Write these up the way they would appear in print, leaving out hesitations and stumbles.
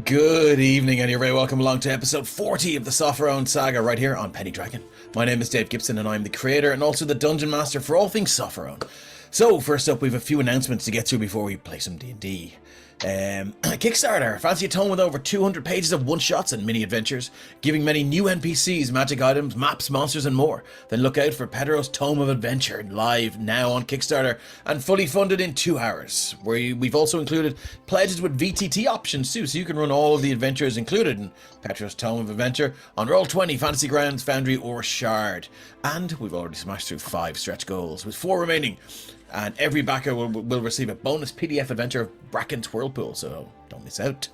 Good evening, and you're very welcome along to episode 40 of the Sopherone Saga right here on Penny Dragon. My name is Dave Gibson, and I'm the creator and also the Dungeon Master for all things Sopherone. So, first up, we have a few announcements to get through before we play some D&D. Kickstarter, fancy a tome with over 200 pages of one-shots and mini-adventures, giving many new NPCs, magic items, maps, monsters and more. Then look out for Pedro's Tome of Adventure, live now on Kickstarter and fully funded in 2 hours. We've also included pledges with VTT options too, so you can run all of the adventures included in Pedro's Tome of Adventure on Roll20, Fantasy Grounds, Foundry or Shard. And we've already smashed through 5 stretch goals, with 4 remaining. And every backer will receive a bonus PDF adventure of Bracken's Whirlpool, so don't miss out.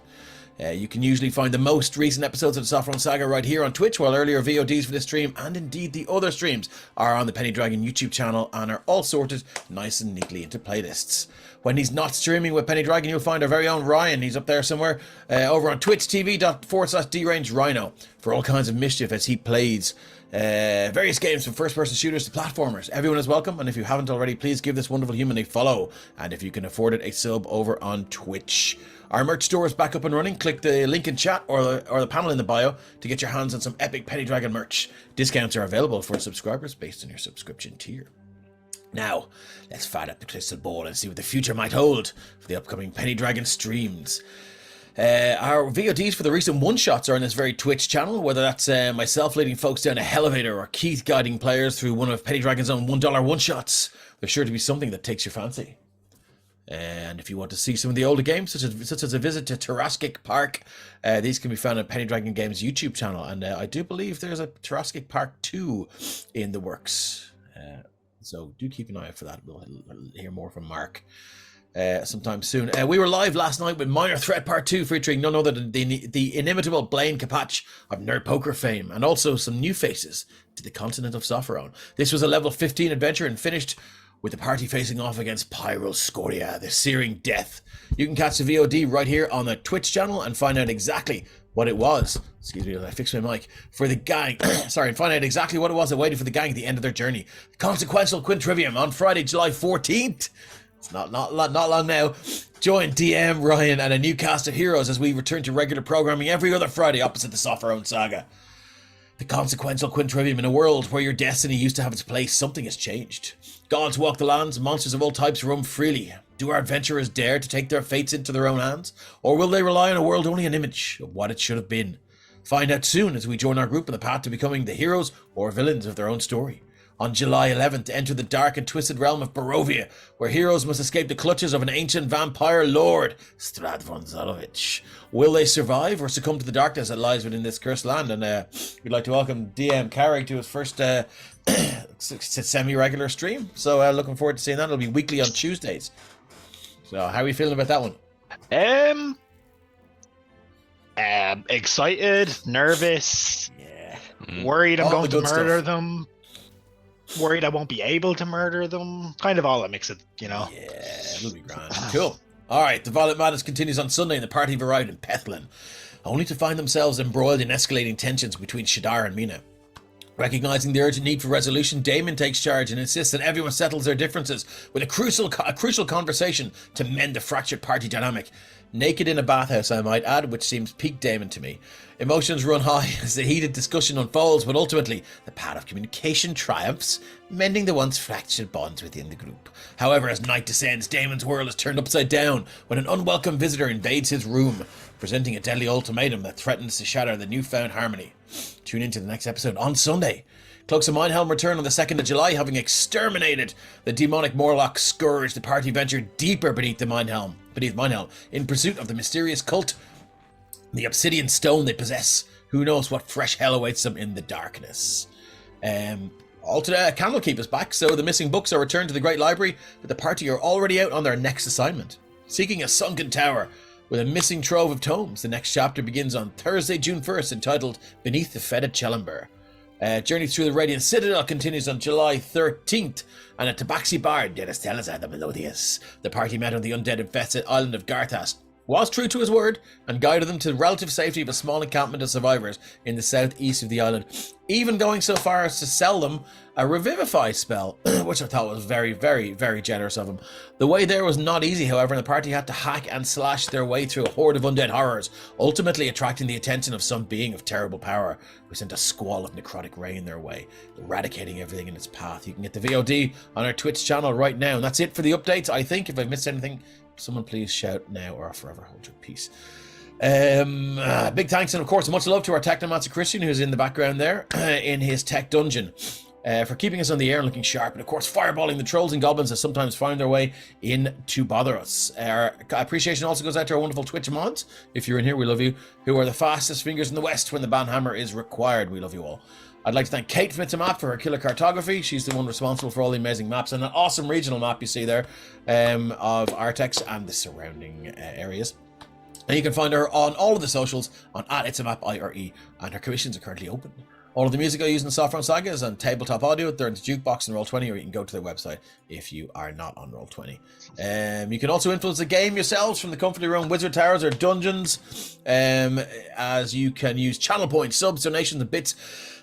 You can usually find the most recent episodes of the Sopherone Saga right here on Twitch, while earlier VODs for this stream, and indeed the other streams, are on the Penny Dragon YouTube channel and are all sorted nice and neatly into playlists. When he's not streaming with Penny Dragon, you'll find our very own Ryan. He's up there somewhere over on twitch.tv/DRangeRhino for all kinds of mischief as he plays various games from first-person shooters to platformers. Everyone is welcome, and if you haven't already, please give this wonderful human a follow, and if you can afford it, a sub over on Twitch. Our merch store is back up and running. Click the link in chat or the panel in the bio to get your hands on some epic Penny Dragon merch. Discounts are available for subscribers based on your subscription tier. Now, let's fire up the crystal ball and see what the future might hold for the upcoming Penny Dragon streams. Our VODs for the recent one-shots are on this very Twitch channel, whether that's myself leading folks down a elevator or Keith guiding players through one of Penny Dragon's own $1 one-shots. There's sure to be something that takes your fancy. And if you want to see some of the older games, such as a visit to Jurassic Park, these can be found on Penny Dragon Games' YouTube channel. And I do believe there's a Jurassic Park 2 in the works. So do keep an eye out for that. We'll hear more from Mark sometime soon. We were live last night with Minor Threat Part 2, featuring none other than the inimitable Blaine Capatch of Nerd Poker fame, and also some new faces to the continent of Sopherone. This was a level 15 adventure and finished with the party facing off against Pyroscoria, the searing death. You can catch the VOD right here on the Twitch channel and find out exactly what it was. Excuse me, I fixed my mic. For the gang, and find out exactly what it was that waited for the gang at the end of their journey. Consequential Quintrivium on Friday, July 14th. It's not long now. Join DM, Ryan, and a new cast of heroes as we return to regular programming every other Friday opposite the Sopherone Saga. The consequential Quintrivium. In a world where your destiny used to have its place, something has changed. Gods walk the lands, monsters of all types roam freely. Do our adventurers dare to take their fates into their own hands? Or will they rely on a world only an image of what it should have been? Find out soon as we join our group on the path to becoming the heroes or villains of their own story. On July 11th, enter the dark and twisted realm of Barovia, where heroes must escape the clutches of an ancient vampire lord, Stradvon Zalovich. Will they survive or succumb to the darkness that lies within this cursed land? And we'd like to welcome DM Carrick to his first semi-regular stream. So looking forward to seeing that. It'll be weekly on Tuesdays. So how are we feeling about that one? Excited, nervous, worried I'm going to murder them. Worried I won't be able to murder them. Kind of all that makes it, you know. Yeah, it'll be grand. Cool. Alright, the Violent Madness continues on Sunday and the party have arrived in Pethlin, only to find themselves embroiled in escalating tensions between Shadar and Mina. Recognizing the urgent need for resolution, Damon takes charge and insists that everyone settles their differences with a crucial conversation to mend the fractured party dynamic. Naked in a bathhouse, I might add, which seems peak Damon to me. Emotions run high as the heated discussion unfolds, but ultimately, the path of communication triumphs, mending the once fractured bonds within the group. However, as night descends, Damon's world is turned upside down when an unwelcome visitor invades his room, presenting a deadly ultimatum that threatens to shatter the newfound harmony. Tune into the next episode on Sunday. Cloaks of Mindhelm return on the 2nd of July, having exterminated the demonic Morlock Scourge. The party venture deeper beneath Mindhelm, in pursuit of the mysterious cult, the obsidian stone they possess. Who knows what fresh hell awaits them in the darkness. Candlekeep is back, so the missing books are returned to the Great Library, but the party are already out on their next assignment. Seeking a sunken tower with a missing trove of tomes, the next chapter begins on Thursday, June 1st, entitled Beneath the Fetid Chellenber. Journey through the Radiant Citadel continues on July 13th, and at Tabaxi Bard, De Stellas and the Melodious. The party met on the undead-infested island of Garthas was true to his word and guided them to the relative safety of a small encampment of survivors in the southeast of the island, even going so far as to sell them a revivify spell, which I thought was very, very, very generous of him. The way there was not easy, however, and the party had to hack and slash their way through a horde of undead horrors, ultimately attracting the attention of some being of terrible power, who sent a squall of necrotic rain their way, eradicating everything in its path. You can get the VOD on our Twitch channel right now, and that's it for the updates. I think, if I missed anything, someone please shout now or forever hold your peace. Big thanks and of course much love to our Technomancer Christian, who's in the background there in his tech dungeon, for keeping us on the air and looking sharp, and of course fireballing the trolls and goblins that sometimes find their way in to bother us. Our appreciation also goes out to our wonderful Twitch mods. If you're in here, we love you, who are the fastest fingers in the west when the banhammer is required. We love you all. I'd like to thank Kate from It's a Map for her killer cartography. She's the one responsible for all the amazing maps and an awesome regional map you see there of Artex and the surrounding areas. And you can find her on all of the socials on @itsamap.IRE, and her commissions are currently open. All of the music I use in the Sopherone Saga is on Tabletop Audio. They're in the Jukebox and Roll20, or you can go to their website if you are not on Roll20. You can also influence the game yourselves from the comfort of your own wizard towers or dungeons, as you can use channel points, subs, donations, and bits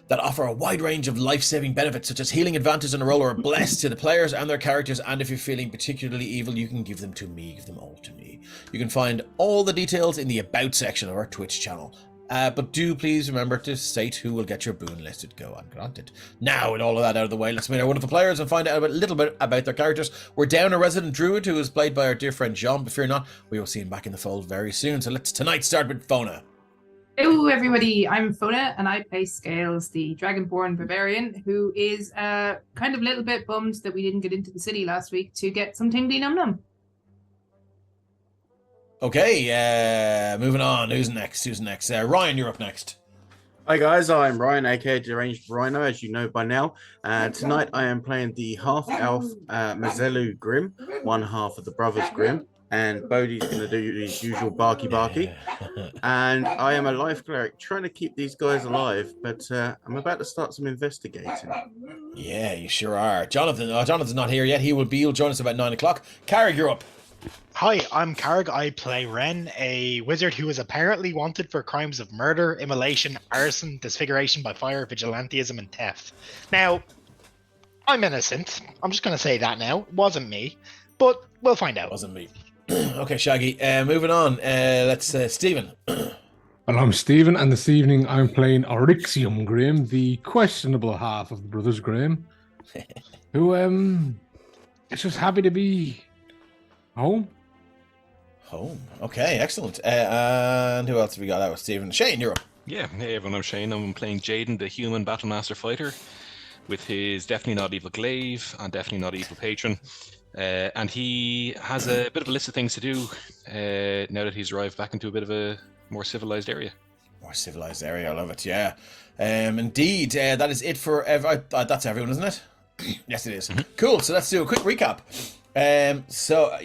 that offer a wide range of life-saving benefits, such as healing advantage on a roll or a bless to the players and their characters, and if you're feeling particularly evil, you can give them to me, give them all to me. You can find all the details in the About section of our Twitch channel. But do please remember to state who will get your boon listed. Go ungranted. Now, with all of that out of the way, let's meet our wonderful players and find out a little bit about their characters. We're down a resident druid who is played by our dear friend Jean, but fear not, we will see him back in the fold very soon. So let's tonight start with Fona. Hello everybody, I'm Fona and I play Scales, the Dragonborn Barbarian, who is kind of a little bit bummed that we didn't get into the city last week to get some tingly num num. Okay, moving on. Who's next? Ryan, you're up next. Hi guys, I'm Ryan, aka Deranged Rhino, as you know by now. Tonight I am playing the half-elf Mazelu Grimm, one half of the Brothers Grimm. And Bodhi's going to do his usual barky. And I am a life cleric trying to keep these guys alive, but I'm about to start some investigating. Yeah, you sure are. Jonathan's not here yet. He'll join us about 9 o'clock. Carrig, you're up. Hi, I'm Carrig. I play Ren, a wizard who is apparently wanted for crimes of murder, immolation, arson, disfiguration by fire, vigilantism, and theft. Now, I'm innocent. I'm just going to say that now. It wasn't me, but we'll find out. It wasn't me. Okay, Shaggy. Moving on. Let's Stephen. Well, I'm Stephen, and this evening I'm playing Orixium Grimm, the questionable half of the Brothers Grimm, who is just happy to be home. Home. Okay, excellent. And who else have we got? That was Stephen. Shane, you're up. Yeah, hey everyone, I'm Shane. I'm playing Jaden, the human Battlemaster fighter, with his definitely not evil glaive and definitely not evil patron. And he has a bit of a list of things to do now that he's arrived back into a bit of a more civilized area. More civilized area, I love it, yeah. Indeed, that is it for... that's everyone, isn't it? Yes, it is. Mm-hmm. Cool, so let's do a quick recap. So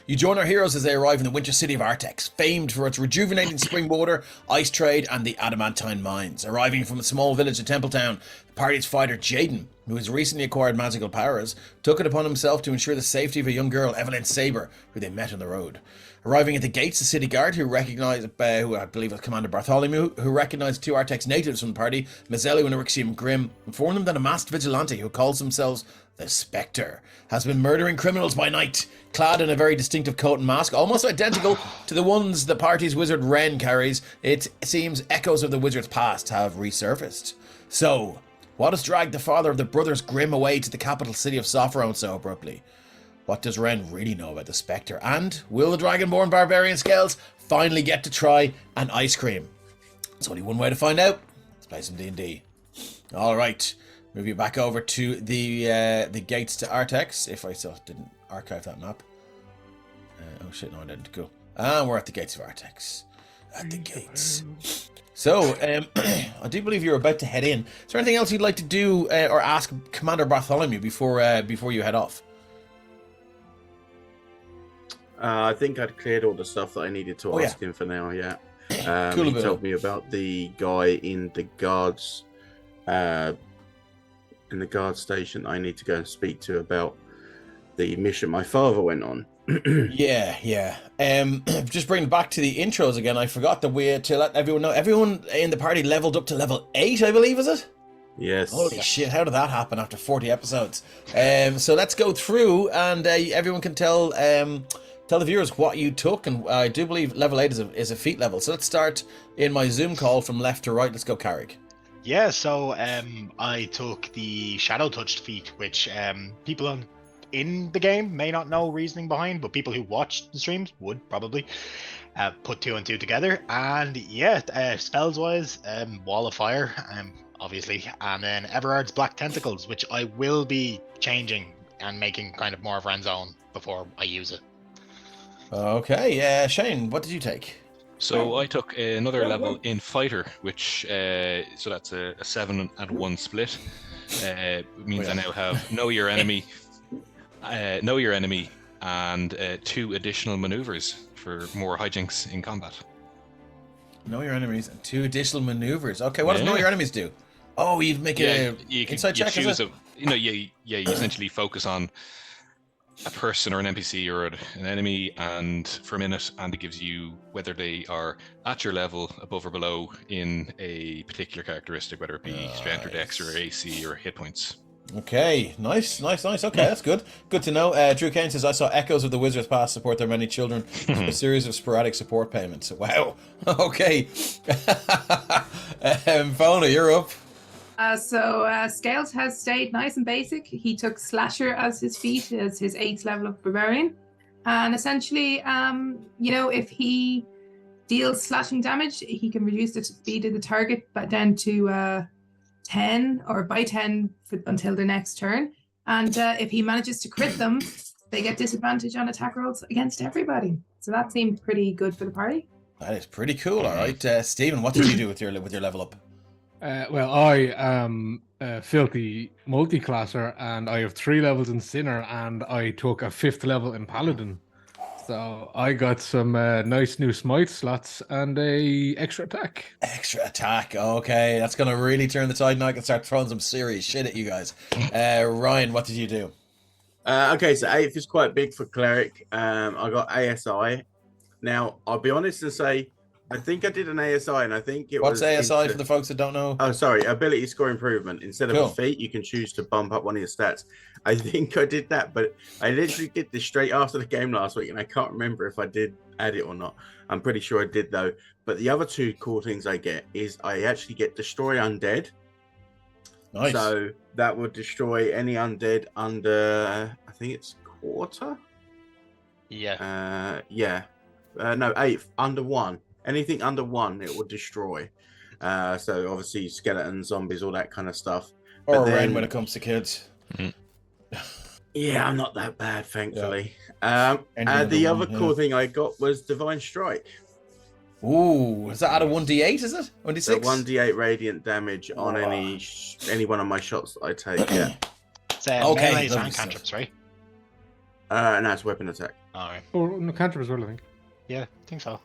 you join our heroes as they arrive in the winter city of Artex, famed for its rejuvenating spring water, ice trade, and the adamantine mines. Arriving from a small village of Templetown, the party's fighter Jaden, who has recently acquired magical powers, took it upon himself to ensure the safety of a young girl, Evelyn Saber, who they met on the road. Arriving at the gates, the city guard, who recognized, who I believe was Commander Bartholomew, who recognized two Artex natives from the party, Mazelu and Orixium Grimm, informed them that a masked vigilante who calls themselves the Spectre has been murdering criminals by night, clad in a very distinctive coat and mask, almost identical to the ones the party's wizard Ren carries. It seems echoes of the wizard's past have resurfaced. So, what has dragged the father of the brothers Grimm away to the capital city of Sopherone so abruptly? What does Ren really know about the Spectre? And will the Dragonborn Barbarian Scales finally get to try an ice cream? There's only one way to find out. Let's play some D&D. All right. Move you back over to the gates to Artex, if I still didn't archive that map. Oh shit, no I didn't. Cool. And we're at the gates of Artex. At the gates. So, I do believe you're about to head in. Is there anything else you'd like to do or ask Commander Bartholomew before you head off? I think I'd cleared all the stuff that I needed to ask him for now, yeah. Cool, he told me about the guy in the guards station I need to go and speak to about the mission my father went on. Yeah. Just bring it back to the intros again. I forgot that we to let everyone know. Everyone in the party leveled up to level 8, I believe, is it? Yes. Holy shit! How did that happen after 40 episodes? So let's go through, and everyone can tell the viewers what you took. And I do believe level 8 is a feat level. So let's start in my Zoom call from left to right. Let's go, Carrick. Yeah, so I took the Shadow Touched feat, which people in the game may not know reasoning behind, but people who watch the streams would probably put 2 and 2 together. And yeah, spells wise, Wall of Fire, obviously, and then Everard's Black Tentacles, which I will be changing and making kind of more of Ren's own before I use it. Okay, Shane, what did you take? So I took another level in Fighter, which so that's a 7 and 1 split. It means I now have Know Your Enemy, and 2 additional maneuvers for more hijinks in combat. Know your enemies and 2 additional maneuvers. Okay, what does Know Your Enemies do? Oh, you make a inside check, is it? You essentially focus on a person or an NPC or an enemy and for a minute, and it gives you whether they are at your level, above or below, in a particular characteristic, whether it be strength or dex or AC or hit points. Okay, nice. Okay, that's good. Good to know. Drew Kane says, I saw echoes of the Wizards Pass support their many children. A series of sporadic support payments. Wow. Okay. Fona, you're up. So Scales has stayed nice and basic. He took Slasher as his feat, as his 8th level of Barbarian. And essentially, if he deals slashing damage, he can reduce the speed of the target but then to 10 or by 10 until the next turn. And if he manages to crit them, they get disadvantage on attack rolls against everybody. So that seemed pretty good for the party. That is pretty cool. All right, Stephen, what did you do with your level up? Well, I am a filthy multi-classer, and I have 3 levels in Sinner, and I took a 5th level in Paladin. So I got some nice new smite slots and a extra attack. Extra attack. Okay, that's gonna really turn the tide. Now I can start throwing some serious shit at you guys. Ryan, what did you do? Okay, so 8th is quite big for cleric. I got ASI. Now I'll be honest and say, I think I did an ASI, and I think it What's was... What's ASI for the folks that don't know? Oh, sorry. Ability score improvement. Instead of Cool. a feat, you can choose to bump up one of your stats. I think I did that, but I literally did this straight after the game last week, and I can't remember if I did add it or not. I'm pretty sure I did, though. But the other 2 cool things I get is I actually get Destroy Undead. Nice. So that would destroy any undead under, I think it's quarter? Yeah. No, 8th, under 1. Anything under 1, it will destroy. So obviously skeletons, zombies, all that kind of stuff. Or Ren when it comes to kids. Yeah, I'm not that bad, thankfully. And the other cool thing I got was Divine Strike. Ooh, is that out of 1d8, is it? 1d6? So 1d8 radiant damage on any one of my shots that I take, yeah. It's melees and cantrips, right? No, it's weapon attack. Alright. Oh, no, cantrip as well, I think. Yeah, I think so.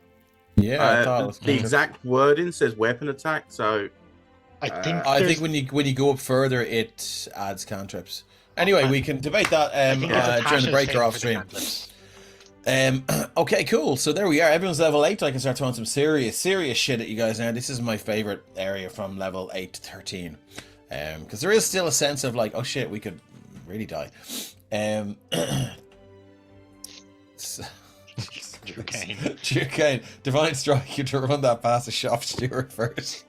Yeah, I thought it was the exact wording says weapon attack, so I think when you go up further, it adds cantrips. Anyway, we can debate that during the break or off stream. Okay, cool. So there we are. Everyone's level 8. I can start throwing some serious shit at you guys now. This is my favorite area from level 8 to 13. Because there is still a sense of like, oh shit, we could really die. Drew Kane. Drew Kane. Divine Strike, you to run that past the shop steward first.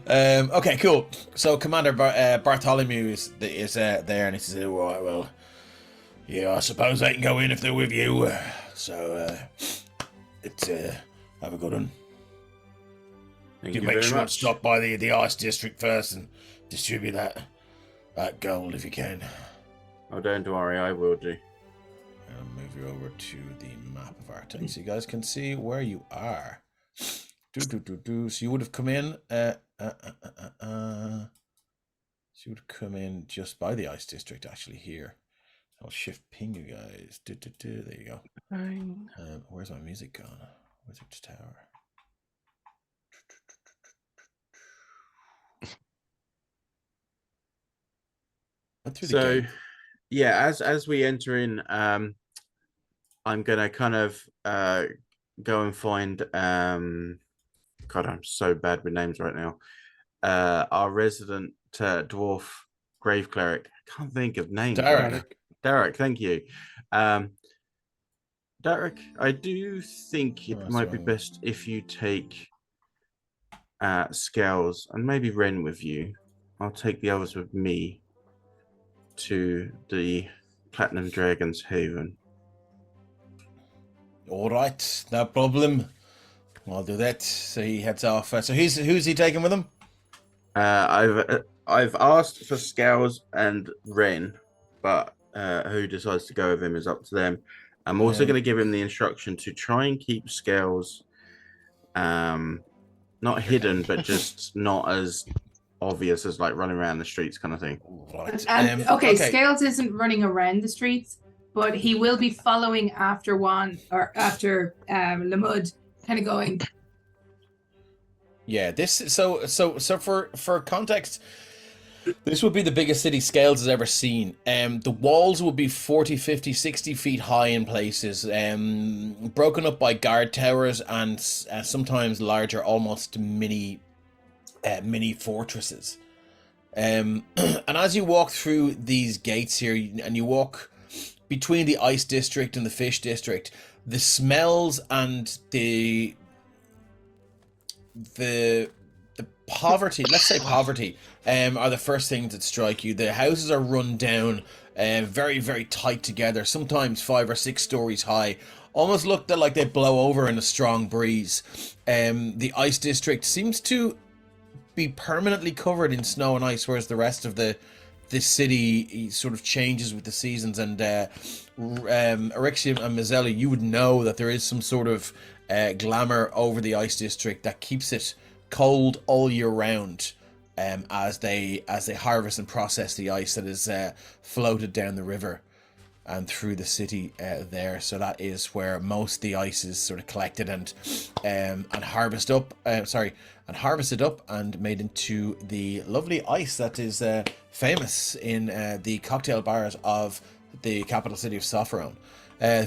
Okay, cool. So Commander Bartholomew is there, and he says, "Right, well, yeah, I suppose they can go in if they're with you. Have a good one. thank You you make very sure much. to stop by the ice district first and distribute that gold if you can. Oh, don't worry, I will do. I'll move you over to the map of Arctic so you guys can see where you are. So you would have come in. So you would have come in just by the ice district, actually here. I'll shift ping you guys. There you go. Where's my music gone? Wizard's Tower. Went through the So gate. yeah, as we enter in, I'm gonna kind of go and find God, I'm so bad with names right now. Our resident dwarf grave cleric. I can't think of names. Derek. Right now. Derek, thank you. Um, Derek, I do think it might be best if you take Scales and maybe Ren with you. I'll take the others with me to the Platinum Dragon's Haven. All right, no problem. I'll do that. So he heads off. So who's he taking with him? I've asked for Scales and Ren, but who decides to go with him is up to them. I'm also going to give him the instruction to try and keep Scales, not hidden, but just not as obvious as like running around the streets kind of thing. Right. And okay, Scales isn't running around the streets, but he will be following after Lamud, kind of going. Yeah, this so for context, this would be the biggest city Scales has ever seen. The walls would be 40, 50, 60 feet high in places, broken up by guard towers and sometimes larger, almost mini fortresses. And as you walk through these gates here, and you walk between the ice district and the fish district, the smells and the poverty, let's say poverty, are the first things that strike you. The houses are run down, very, very tight together, sometimes 5 or 6 stories high, almost look like they blow over in a strong breeze. The ice district seems to be permanently covered in snow and ice, whereas the rest of the city sort of changes with the seasons. And Erexium and Mazelli, you would know that there is some sort of glamour over the ice district that keeps it cold all year round, as they harvest and process the ice that is floated down the river and through the city there. So that is where most of the ice is sort of collected and harvested up and made into the lovely ice that is famous in the cocktail bars of the capital city of Sopherone.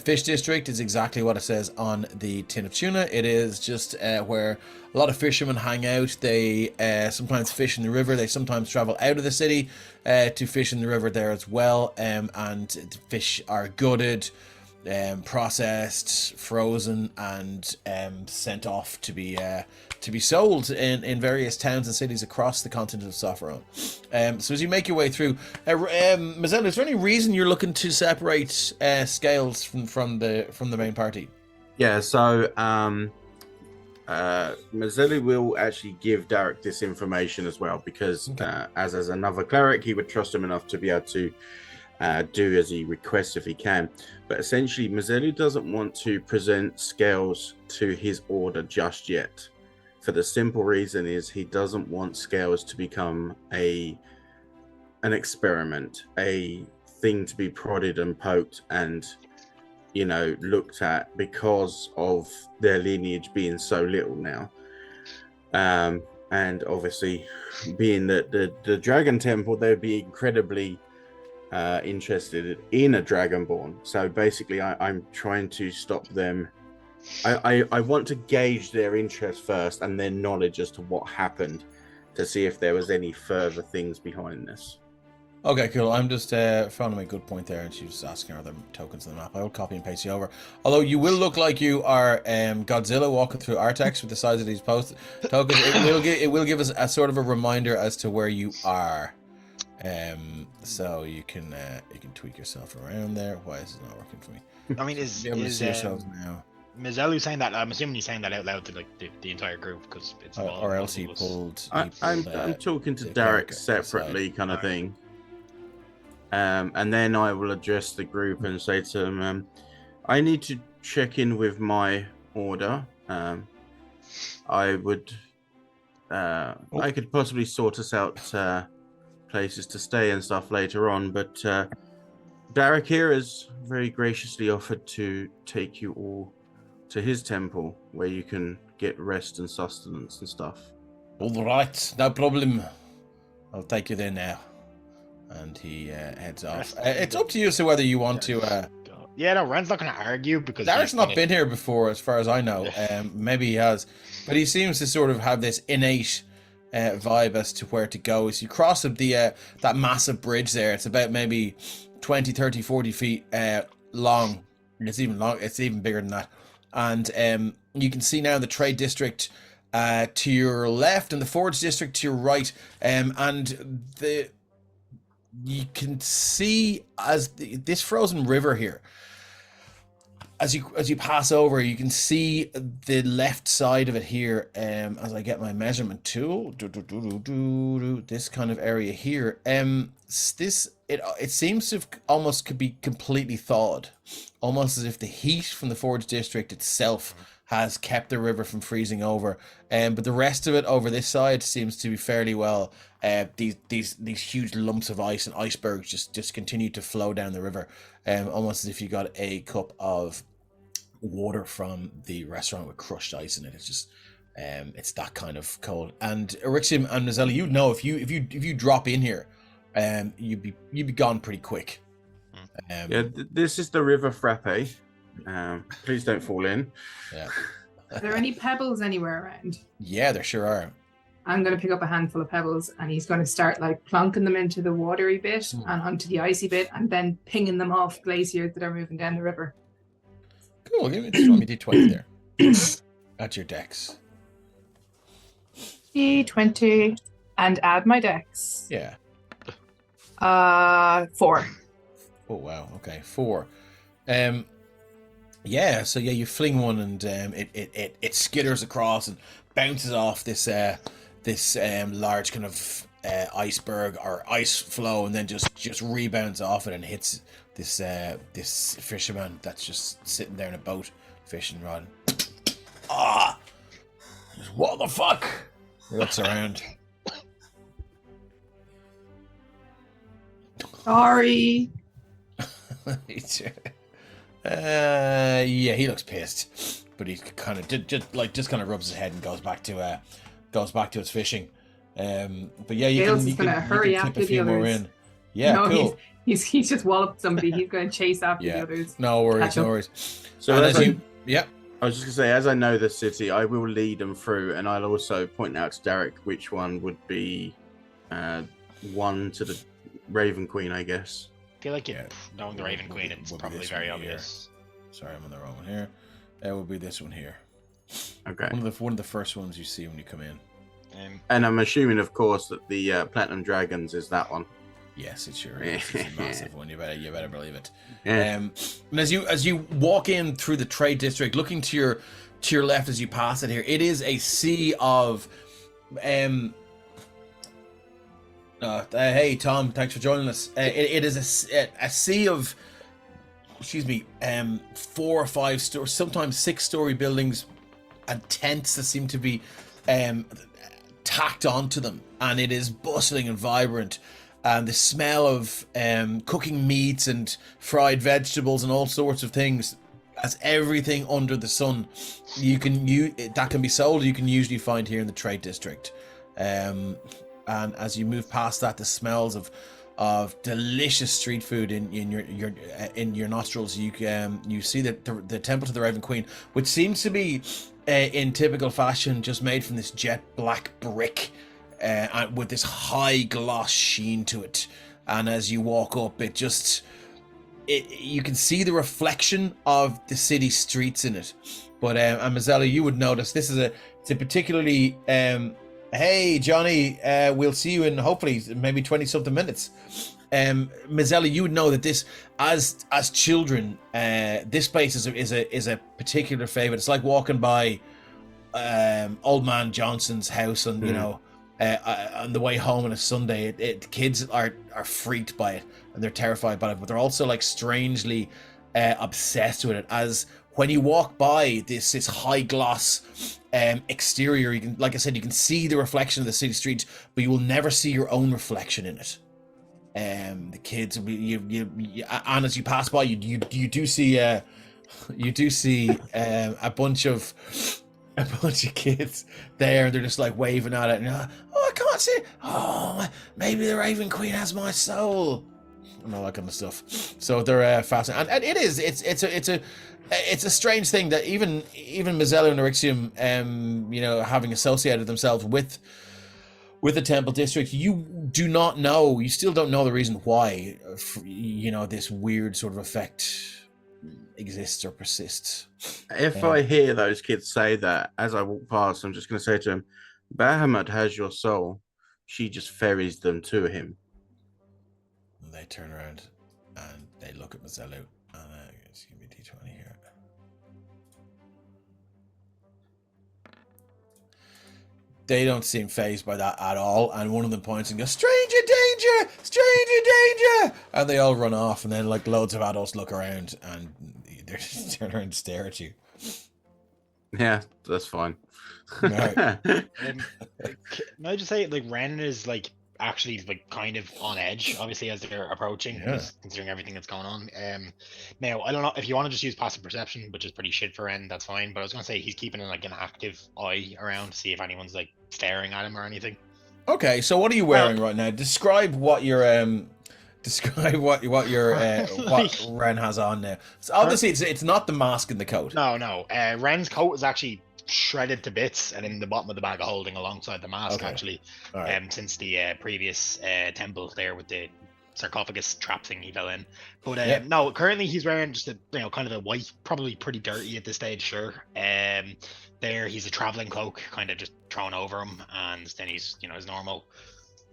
Fish district is exactly what it says on the tin of tuna. It is just where a lot of fishermen hang out. They sometimes fish in the river. They sometimes travel out of the city to fish in the river there as well. And the fish are gutted, processed, frozen, and sent off to be sold in various towns and cities across the continent of Sopherone. So as you make your way through, Mazelda, is there any reason you're looking to separate Scales from the main party? Yeah, so Mazelli will actually give Derek this information as well, because as another cleric, he would trust him enough to be able to do as he requests if he can. But essentially, Mazelli doesn't want to present Scales to his order just yet, for the simple reason is he doesn't want Scales to become an experiment, a thing to be prodded and poked and looked at because of their lineage being so little now. And obviously, being that the Dragon Temple, they'd be incredibly interested in a Dragonborn. So basically, I'm trying to stop them. I want to gauge their interest first and their knowledge as to what happened, to see if there was any further things behind this. Okay, cool. I'm just found a good point there, and she was asking, are there tokens on the map? I will copy and paste you over. Although you will look like you are Godzilla walking through Artex with the size of these tokens. It will give us a sort of a reminder as to where you are. So you can tweak yourself around there. Why is it not working for me? I mean, is yourselves now? Mazelu saying that? I'm assuming he's saying that out loud to the entire group, because it's or else he pulled. I'm talking to Derek separately, kind of thing. And then I will address the group and say to them, I need to check in with my order. I could possibly sort us out places to stay and stuff later on, but Derek here has very graciously offered to take you all to his temple, where you can get rest and sustenance and stuff. All right, no problem. I'll take you there now. and he heads off. Rest It's up to you as to whether you want to. Yeah, no, Ren's not going to argue because Derek's he's not gonna- been here before, as far as I know. Maybe he has, but he seems to sort of have this innate vibe as to where to go. As you cross that massive bridge there, it's about maybe 20, 30, 40 feet long. It's even bigger than that. And you can see now the trade district to your left and the forge district to your right. And you can see as this frozen river here, as you pass over, you can see the left side of it here. As I get my measurement tool, this kind of area here. It seems to almost could be completely thawed, almost as if the heat from the forge district itself has kept the river from freezing over. But the rest of it over this side seems to be fairly well. These huge lumps of ice and icebergs just continue to flow down the river, almost as if you got a cup of water from the restaurant with crushed ice in it. It's just it's that kind of cold. And Erixium and Mazzella, you'd know if you drop in here, you'd be gone pretty quick. This is the River Frappe. Please don't fall in. Yeah. Are there any pebbles anywhere around? Yeah, there sure are. I'm going to pick up a handful of pebbles, and he's going to start like plonking them into the watery bit and onto the icy bit, and then pinging them off glaciers that are moving down the river. Cool. Give me D20 there. At your decks. D20 and add my dex. Yeah. 4. Oh wow. Okay, 4. Yeah. So yeah, you fling one, and it skitters across and bounces off this large kind of iceberg or ice flow, and then just rebounds off it and hits this fisherman that's just sitting there in a boat fishing rod. What the fuck? He looks around. Sorry. Yeah, he looks pissed, but he kind of just kind of rubs his head and goes back to his fishing. But yeah, you Gales can is going to hurry clip after a few the more others. in. Yeah, No, cool. He's just walloped somebody. He's going to chase after the others. No worries, Catch no up. worries. So And as I was just gonna say, as I know the city, I will lead them through, and I'll also point out to Derek which one would be one to the Raven Queen, I guess. I feel like Yeah. knowing the Raven Queen, it's Would be probably this very one here. obvious. Sorry, I'm on the wrong one here. It will be this one here. Okay. One of the first ones you see when you come in. And I'm assuming, of course, that the Platinum Dragons is that one. Yes, it's a massive one. You better believe it. Yeah. And as you walk in through the trade district, looking to your left as you pass it here, it is a sea of hey Tom, thanks for joining us. It is a sea of 4 or 5 story, sometimes 6-story buildings and tents that seem to be tacked onto them, and it is bustling and vibrant. And the smell of cooking meats and fried vegetables and all sorts of things, as everything under the sun that can be sold, you can usually find here in the trade district. And as you move past that, the smells of delicious street food in your nostrils. You see the temple to the Raven Queen, which seems to be in typical fashion just made from this jet black brick. With this high gloss sheen to it, and as you walk up, you can see the reflection of the city streets in it. But and Mazzella, you would notice it's a particularly hey Johnny, we'll see you in hopefully maybe 20-something minutes. Mazzella, you would know that this, as children, this place is a particular favorite. It's like walking by Old Man Johnson's house, and you know. On the way home on a Sunday, kids are freaked by it and they're terrified by it, but they're also like strangely obsessed with it. As when you walk by this high gloss exterior, you can, like I said, you can see the reflection of the city streets, but you will never see your own reflection in it. The kids, and as you pass by, you do see a bunch of a bunch of kids there, and they're just like waving at it, and oh, I can't see it. Oh, maybe the Raven Queen has my soul, and all that kind of stuff. So they're fascinating, and it's a strange thing that even Mazzello and Eryxium, you know, having associated themselves with the Temple District, you still don't know the reason why, you know, this weird sort of effect exists or persists. If I hear those kids say that as I walk past, I'm just going to say to them, Bahamut has your soul. She just ferries them to him. And they turn around and they look at Mazzello. Just give me a D20 here. They don't seem fazed by that at all, and one of them points and goes, "Stranger danger! Stranger danger!" And they all run off, and then like loads of adults look around and they're just turn around and stare at you. Yeah, that's fine. Right. Can I just say, like, Ren is like actually like kind of on edge, obviously, as they're approaching, just considering everything that's going on. Now I don't know if you want to just use passive perception, which is pretty shit for Ren, that's fine. But I was gonna say he's keeping like an active eye around to see if anyone's like staring at him or anything. Okay, so what are you wearing right now? Describe what your what Ren has on now. So obviously it's not the mask and the coat. No. Ren's coat is actually shredded to bits and in the bottom of the bag of holding alongside the mask, actually. Right. Since the previous temple there with the sarcophagus trap thing he fell in. But no, currently he's wearing just a, you know, kind of a white, probably pretty dirty at this stage, sure. There he's a traveling cloak kind of just thrown over him, and then he's, you know, his normal,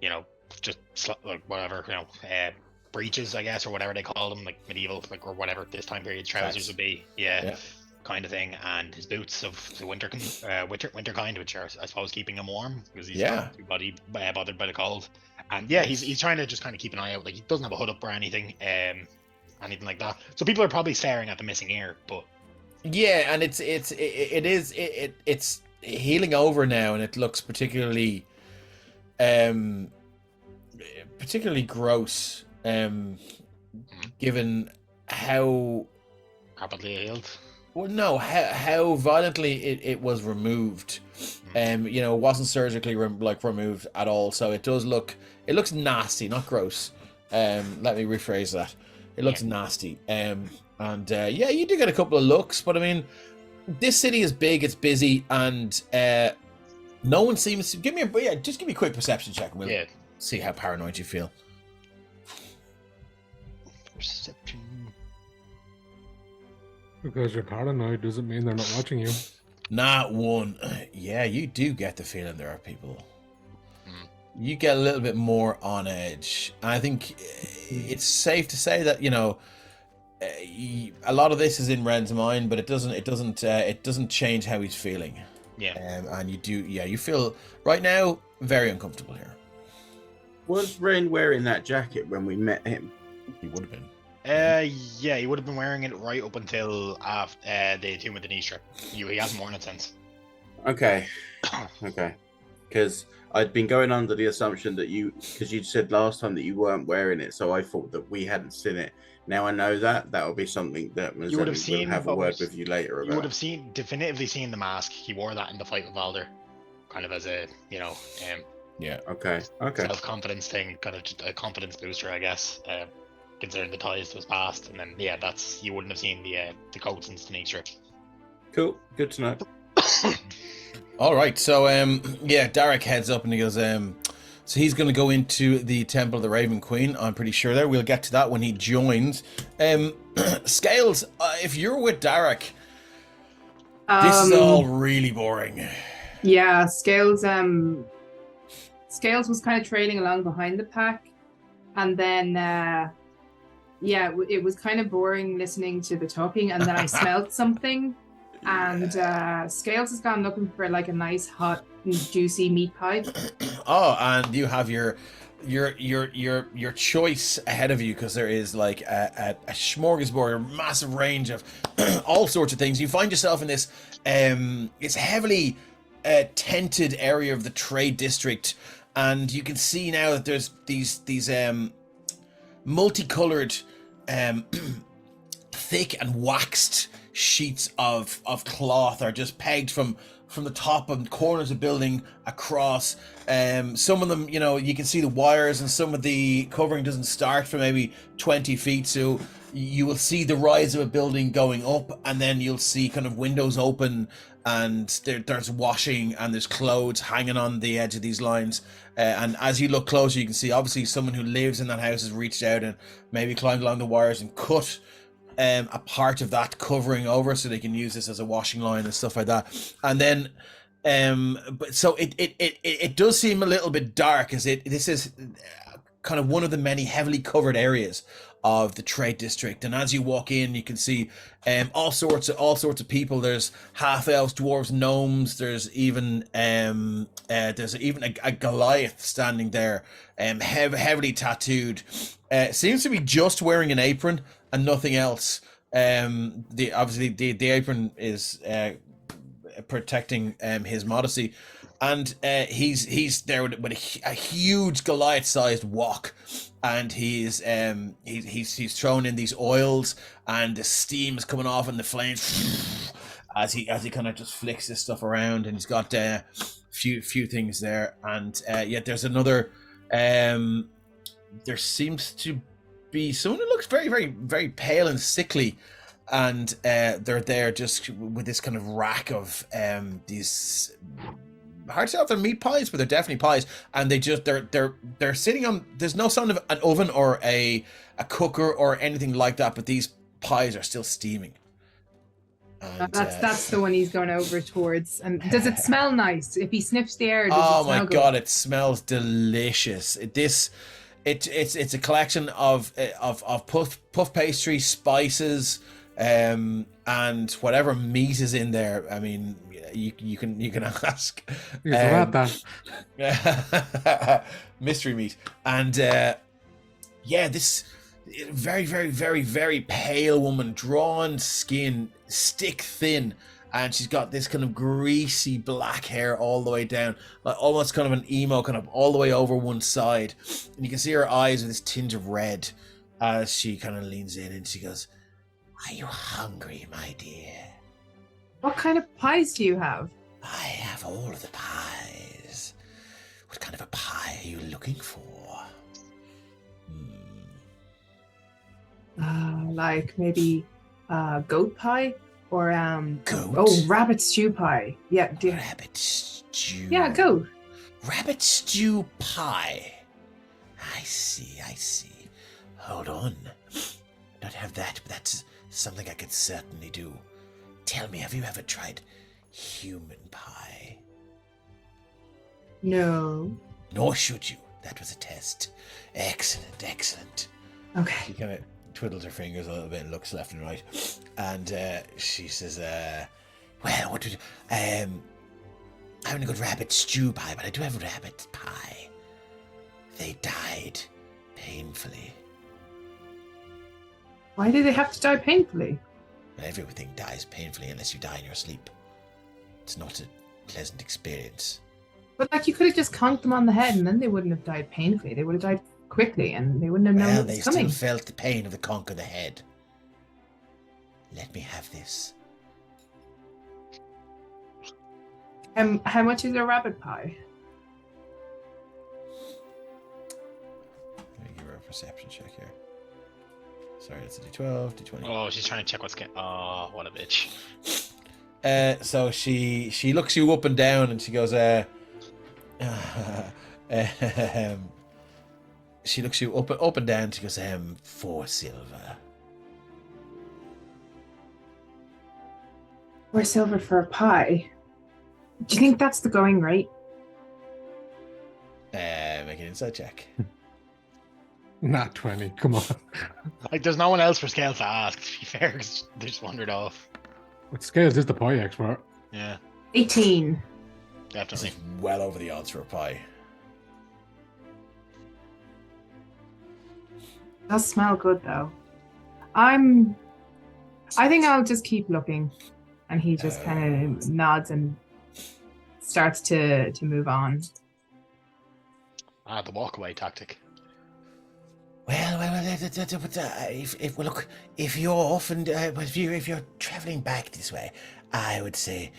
you know, just like whatever, you know, breeches, I guess, or whatever they call them, like medieval, like, or whatever this time period trousers would be. Yeah. Kind of thing, and his boots of the winter kind, which are, I suppose, keeping him warm because he's not too bothered by the cold. And he's trying to just kind of keep an eye out. Like, he doesn't have a hood up or anything like that. So people are probably staring at the missing ear, but and it's healing over now, and it looks particularly gross, given how rapidly healed. Well, no, how violently it was removed. You know, it wasn't surgically removed at all. So it looks nasty, not gross. Let me rephrase that. It looks nasty. You do get a couple of looks, but I mean, this city is big, it's busy, and no one seems to give me a quick perception check, and we'll see how paranoid you feel. Perception. Because you're paranoid doesn't mean they're not watching you. Not one. Yeah, you do get the feeling there are people. You get a little bit more on edge. And I think it's safe to say that, you know, a lot of this is in Ren's mind, but it doesn't change how he's feeling. Yeah. And you feel right now very uncomfortable here. Was Ren wearing that jacket when we met him? He would have been. He would have been wearing it right up until after the Tomb of Denistra. He hasn't worn it since. Okay. Because I'd been going under the assumption that because you said last time that you weren't wearing it, so I thought that we hadn't seen it. Now I know that will be something that you would have seen. Will have a word with you later about. You would have definitively seen the mask. He wore that in the fight with Valder, kind of as a, you know, Okay. self-confidence thing, kind of just a confidence booster, I guess. Considering the ties to his past, and then you wouldn't have seen the coat since the nature. Cool, good to know. All right, so Derek heads up and he goes, so he's going to go into the Temple of the Raven Queen. I'm pretty sure there. We'll get to that when he joins. Scales, if you're with Derek, this is all really boring. Yeah, Scales was kind of trailing along behind the pack, and then it was kind of boring listening to the talking, and then I smelled something, and Scales has gone looking for like a nice hot juicy meat pie. Oh, and you have your choice ahead of you, because there is like a smorgasbord, a massive range of all sorts of things. You find yourself in this it's heavily tented area of the trade district, and you can see now that there's these multicolored thick and waxed sheets of cloth are just pegged from from the top and corners of building across. Some of them, you know, you can see the wires, and some of the covering doesn't start for maybe 20 feet. So you will see the rise of a building going up, and then you'll see kind of windows open, and there's washing, and there's clothes hanging on the edge of these lines. And as you look closer, you can see obviously someone who lives in that house has reached out and maybe climbed along the wires and cut a part of that covering over, so they can use this as a washing line and stuff like that. And then but so it does seem a little bit dark, as this is kind of one of the many heavily covered areas of the trade district. And as you walk in, you can see all sorts of people. There's half elves, dwarves, gnomes. There's even a Goliath standing there, heavily tattooed. Seems to be just wearing an apron and nothing else. The apron is protecting his modesty, and he's there with a huge Goliath-sized wok, and he's thrown in these oils, and the steam is coming off, and the flames as he kind of just flicks this stuff around, and he's got few things there, and yet there's another. There seems to be someone who looks very, very, very pale and sickly, and they're there just with this kind of rack of these, hard to tell if they're meat pies, but they're definitely pies, and they're sitting on. There's no sound of an oven or a cooker or anything like that, but these pies are still steaming. And, that's the one he's going over towards. And does it smell nice? If he sniffs the air, does it smell my good? God, it smells delicious. It's a collection of puff pastry, spices, and whatever meat is in there. I mean, you can ask. Mystery meat, and this very, very, very, very pale woman, drawn skin, stick thin. And she's got this kind of greasy black hair all the way down, like almost kind of an emo, kind of all the way over one side. And you can see her eyes with this tinge of red as she kind of leans in, and she goes, "Are you hungry, my dear?" What kind of pies do you have? "I have all of the pies. What kind of a pie are you looking for?" Like maybe goat pie? Or Goat? Oh, rabbit stew pie. Yeah, Rabbit stew. Yeah, goat. Rabbit stew pie. I see. Hold on. Don't have that, but that's something I could certainly do. Tell me, have you ever tried human pie? No. Nor should you. That was a test. Excellent. Okay. She kind of twiddles her fingers a little bit and looks left and right, and she says, "Well, what do I haven't a good rabbit stew pie, but I do have rabbit pie. They died painfully." Why do they have to die painfully? Everything dies painfully unless you die in your sleep. It's not a pleasant experience. But like, you could have just conked them on the head, and then they wouldn't have died painfully. They would have died quickly, and they wouldn't have known Well, what they was coming. still felt the pain of the conk of the head. Let me have this. How much is a rabbit pie? Let me give her a perception check here. Sorry, it's a D12, D20. Oh, she's trying to check what's getting. Oh, what a bitch. So she looks you up and down, and she goes, she looks you up and down. She goes, 4 silver. 4 silver for a pie? Do you think that's the going rate? Make an insight check. Not 20. Come on. Like, there's no one else for Scales to ask, to be fair, 'cause they just wandered off. But Scales is the pie expert. Yeah, 18. This definitely. is well over the odds for a pie. Does smell good though. I think I'll just keep looking. And he just kind of nods and starts to move on. The walkaway tactic. Well, if you're often, if you're traveling back this way, I would say,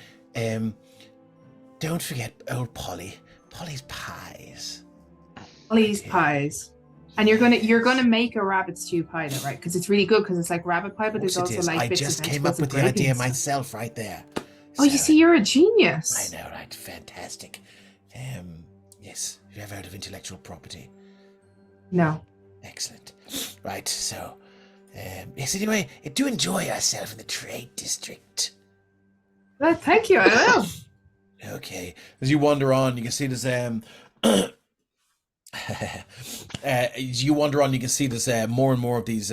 don't forget old Polly. Polly's pies. Polly's Okay. pies. And you're gonna make a rabbit stew pie, though, right? Because it's really good. Because it's like rabbit pie, but there's Of course it also is. like I bits just of came vegetables up with and the gravy idea and stuff. myself right there. Oh, you see, you're a I genius. know, right? Fantastic. Yes. Have you ever heard of intellectual property? No. Excellent. Right. So, yes. Anyway, do enjoy yourself in the trade district. Well, thank you. I will. Okay. As you wander on, you can see this. As you wander on, you can see there's more and more of these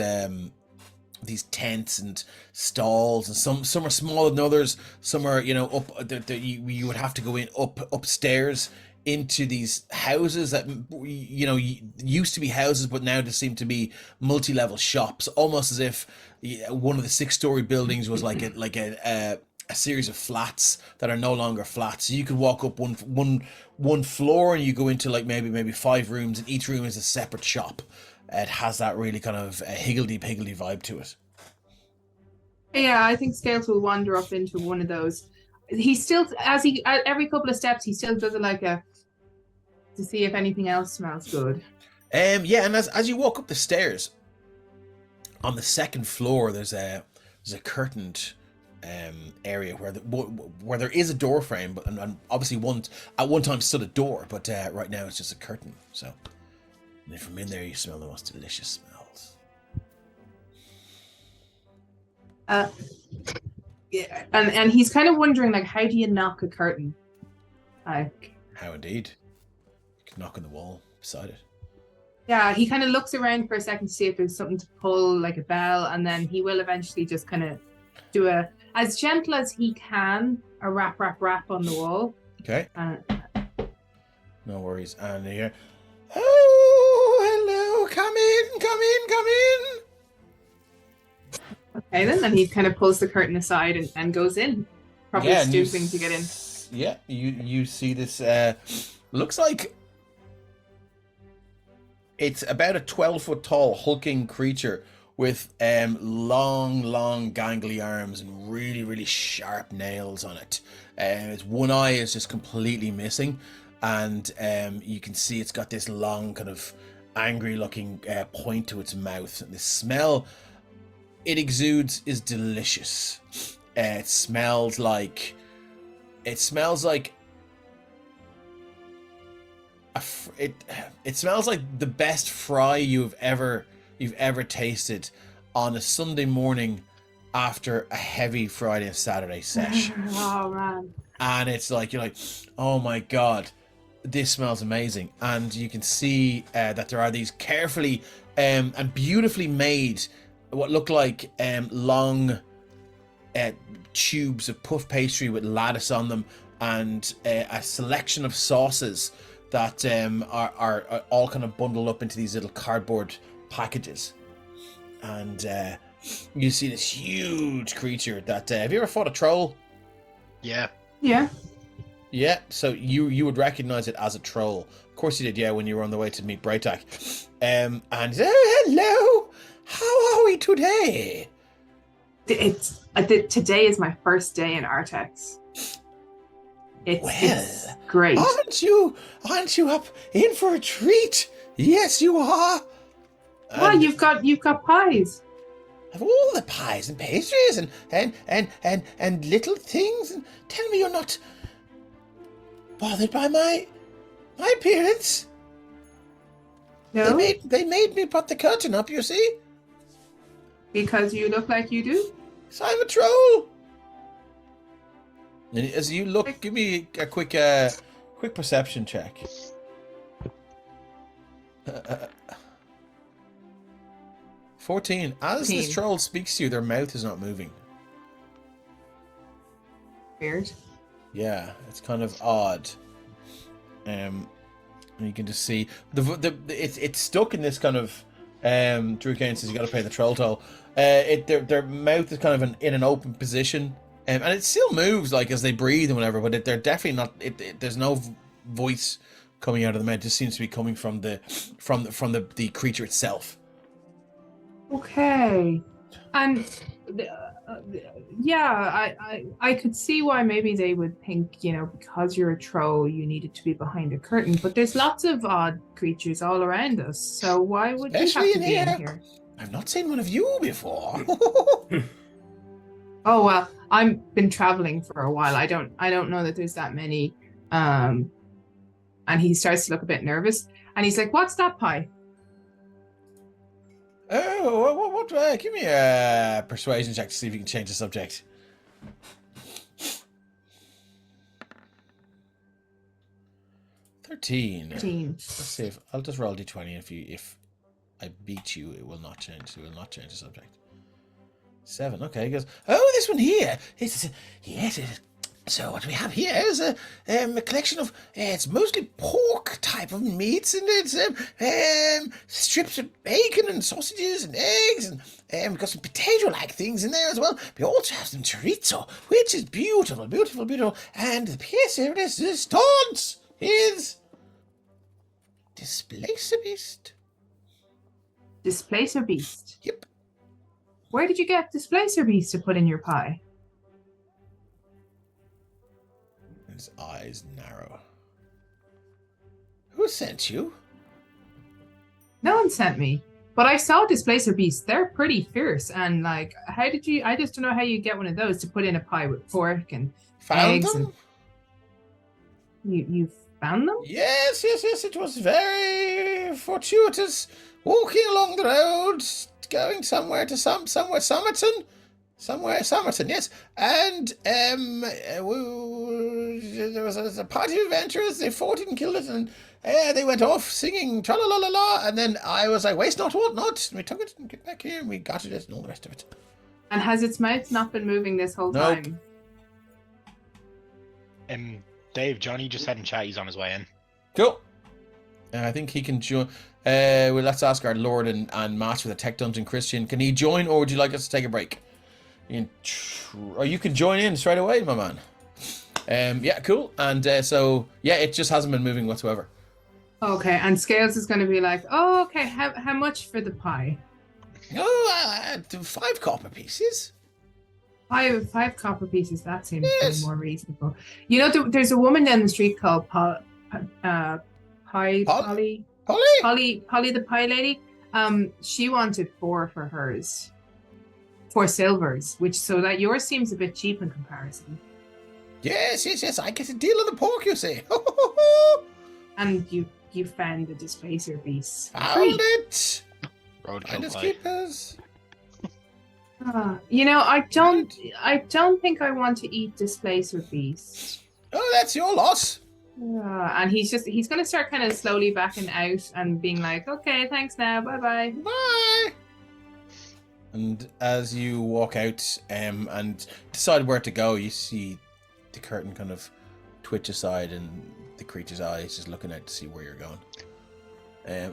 tents and stalls, and some are smaller than others. Some are, up. You would have to go in upstairs into these houses that used to be houses, but now they seem to be multi-level shops, almost as if one of the 6-story buildings was like a series of flats that are no longer flats. So you could walk up one floor and you go into like maybe 5 rooms, and each room is a separate shop. It has that really kind of higgledy-piggledy vibe to it. Yeah, I think Scales will wander up into one of those. He still, at every couple of steps, he still does it to see if anything else smells good. Yeah, and as you walk up the stairs, on the 2nd floor, there's a curtained area where there is a door frame, but and obviously at one time stood a door, but right now it's just a curtain. So, and then from in there you smell the most delicious smells. Yeah, and he's kind of wondering, like, how do you knock a curtain? Like, How indeed? You can knock on the wall beside it. yeah, he kind of looks around for a second to see if there's something to pull, like a bell, and then he will eventually just kind of do as gentle as he can, a rap on the wall. Okay. Uh, No worries. And here, oh, hello, come in. okay, then he kind of pulls the curtain aside and goes in, probably Yeah, and you stooping to get in. Yeah, you see this. Looks like it's about a 12-foot tall hulking creature with long gangly arms and really sharp nails on it. Its one eye is just completely missing, and you can see it's got this long kind of angry looking point to its mouth. And the smell it exudes is delicious. It smells like it smells like the best fry you've ever tasted on a Sunday morning after a heavy Friday and Saturday sesh. Oh man. And it's like, you're like, oh my god, this smells amazing. And you can see that there are these carefully and beautifully made, what look like long tubes of puff pastry with lattice on them, and a selection of sauces that are all kind of bundled up into these little cardboard packages. And you see this huge creature that have you ever fought a troll? Yeah. Yeah. Yeah, so you would recognize it as a troll. Of course you did, yeah, when you were on the way to meet Braytak. And hello, how are we today? Today is my first day in Artex. It's great. Aren't you up in for a treat? Yes, you are. Well, you've got pies. Of all the pies and pastries and little things, and tell me you're not bothered by my appearance. No, They made me put the curtain up, you see? because you look like you do. So I'm a troll. And as you look, give me a quick perception check. 14. As this 14. troll speaks to you, their mouth is not moving. Weird. Yeah, it's kind of odd. And you can just see it's stuck in this kind of Drew Kane says you got to pay the troll toll. Their mouth is kind of in an open position, and it still moves like as they breathe and whatever. But they're definitely not. There's no voice coming out of the mouth. It just seems to be coming from the creature itself. Okay. And yeah, I could see why maybe they would think, you know, because you're a troll, you needed to be behind a curtain. But there's lots of odd creatures all around us, so why would you Especially have to in be in here. here? I've not seen one of you before. Oh well, I've been traveling for a while. I don't know that there's that many. And he starts to look a bit nervous, and he's like, "What's that pie?" Oh, what? Give me a persuasion check to see if you can change the subject. 13. 13. Let's see if I'll just roll d20. If I beat you, it will not change. It will not change the subject. 7. Okay. He goes, oh, this one here. Yes. So what we have here is a collection of it's mostly pork type of meats, and it's strips of bacon and sausages and eggs, and we've got some potato-like things in there as well. We also have some chorizo, which is beautiful. And the piece here is taunts is Displacer Beast. Displacer Beast. Yep. Where did you get Displacer Beast to put in your pie? His eyes narrow. Who sent you? No one sent me. But I saw Displacer Beasts. They're pretty fierce. And like, how did you? I just don't know how you get one of those to put in a pie with pork and Found eggs. them? And you found them? Yes. It was very fortuitous. Walking along the road, going somewhere to somewhere Somerton. Somewhere Somerton, yes. And there was a party of adventurers. They fought it and killed it, and they went off singing tra la la la la. And then I was like, waste not, want not. And we took it and get back here, and we got it and all the rest of it. And has its mouth not been moving this whole Nope. time? Dave, Johnny just said in chat he's on his way in. Cool. I think he can join. Well, let's ask our Lord and Master of the Tech Dungeon, Christian. Can he join, or would you like us to take a break? Or you can join in straight away, my man. Yeah, cool. And so, yeah, it just hasn't been moving whatsoever. Okay, and Scales is going to be like, oh, okay, how much for the pie? Oh, 5 copper pieces. Five copper pieces, that seems Yes. more reasonable. You know, there's a woman down the street called Polly the Pie Lady. She wanted 4 for hers. 4 silvers, so that yours seems a bit cheap in comparison. Yes. I get a deal on the pork, you see. And you found the Displacer Beast. Found it. Roadkill Finders pie. keepers. You know, I don't think I want to eat Displacer Beast. Oh, that's your loss. And he's going to start kind of slowly backing out and being like, okay, thanks now, bye. Bye. And as you walk out and decide where to go, you see the curtain kind of twitch aside and the creature's eyes just looking out to see where you're going.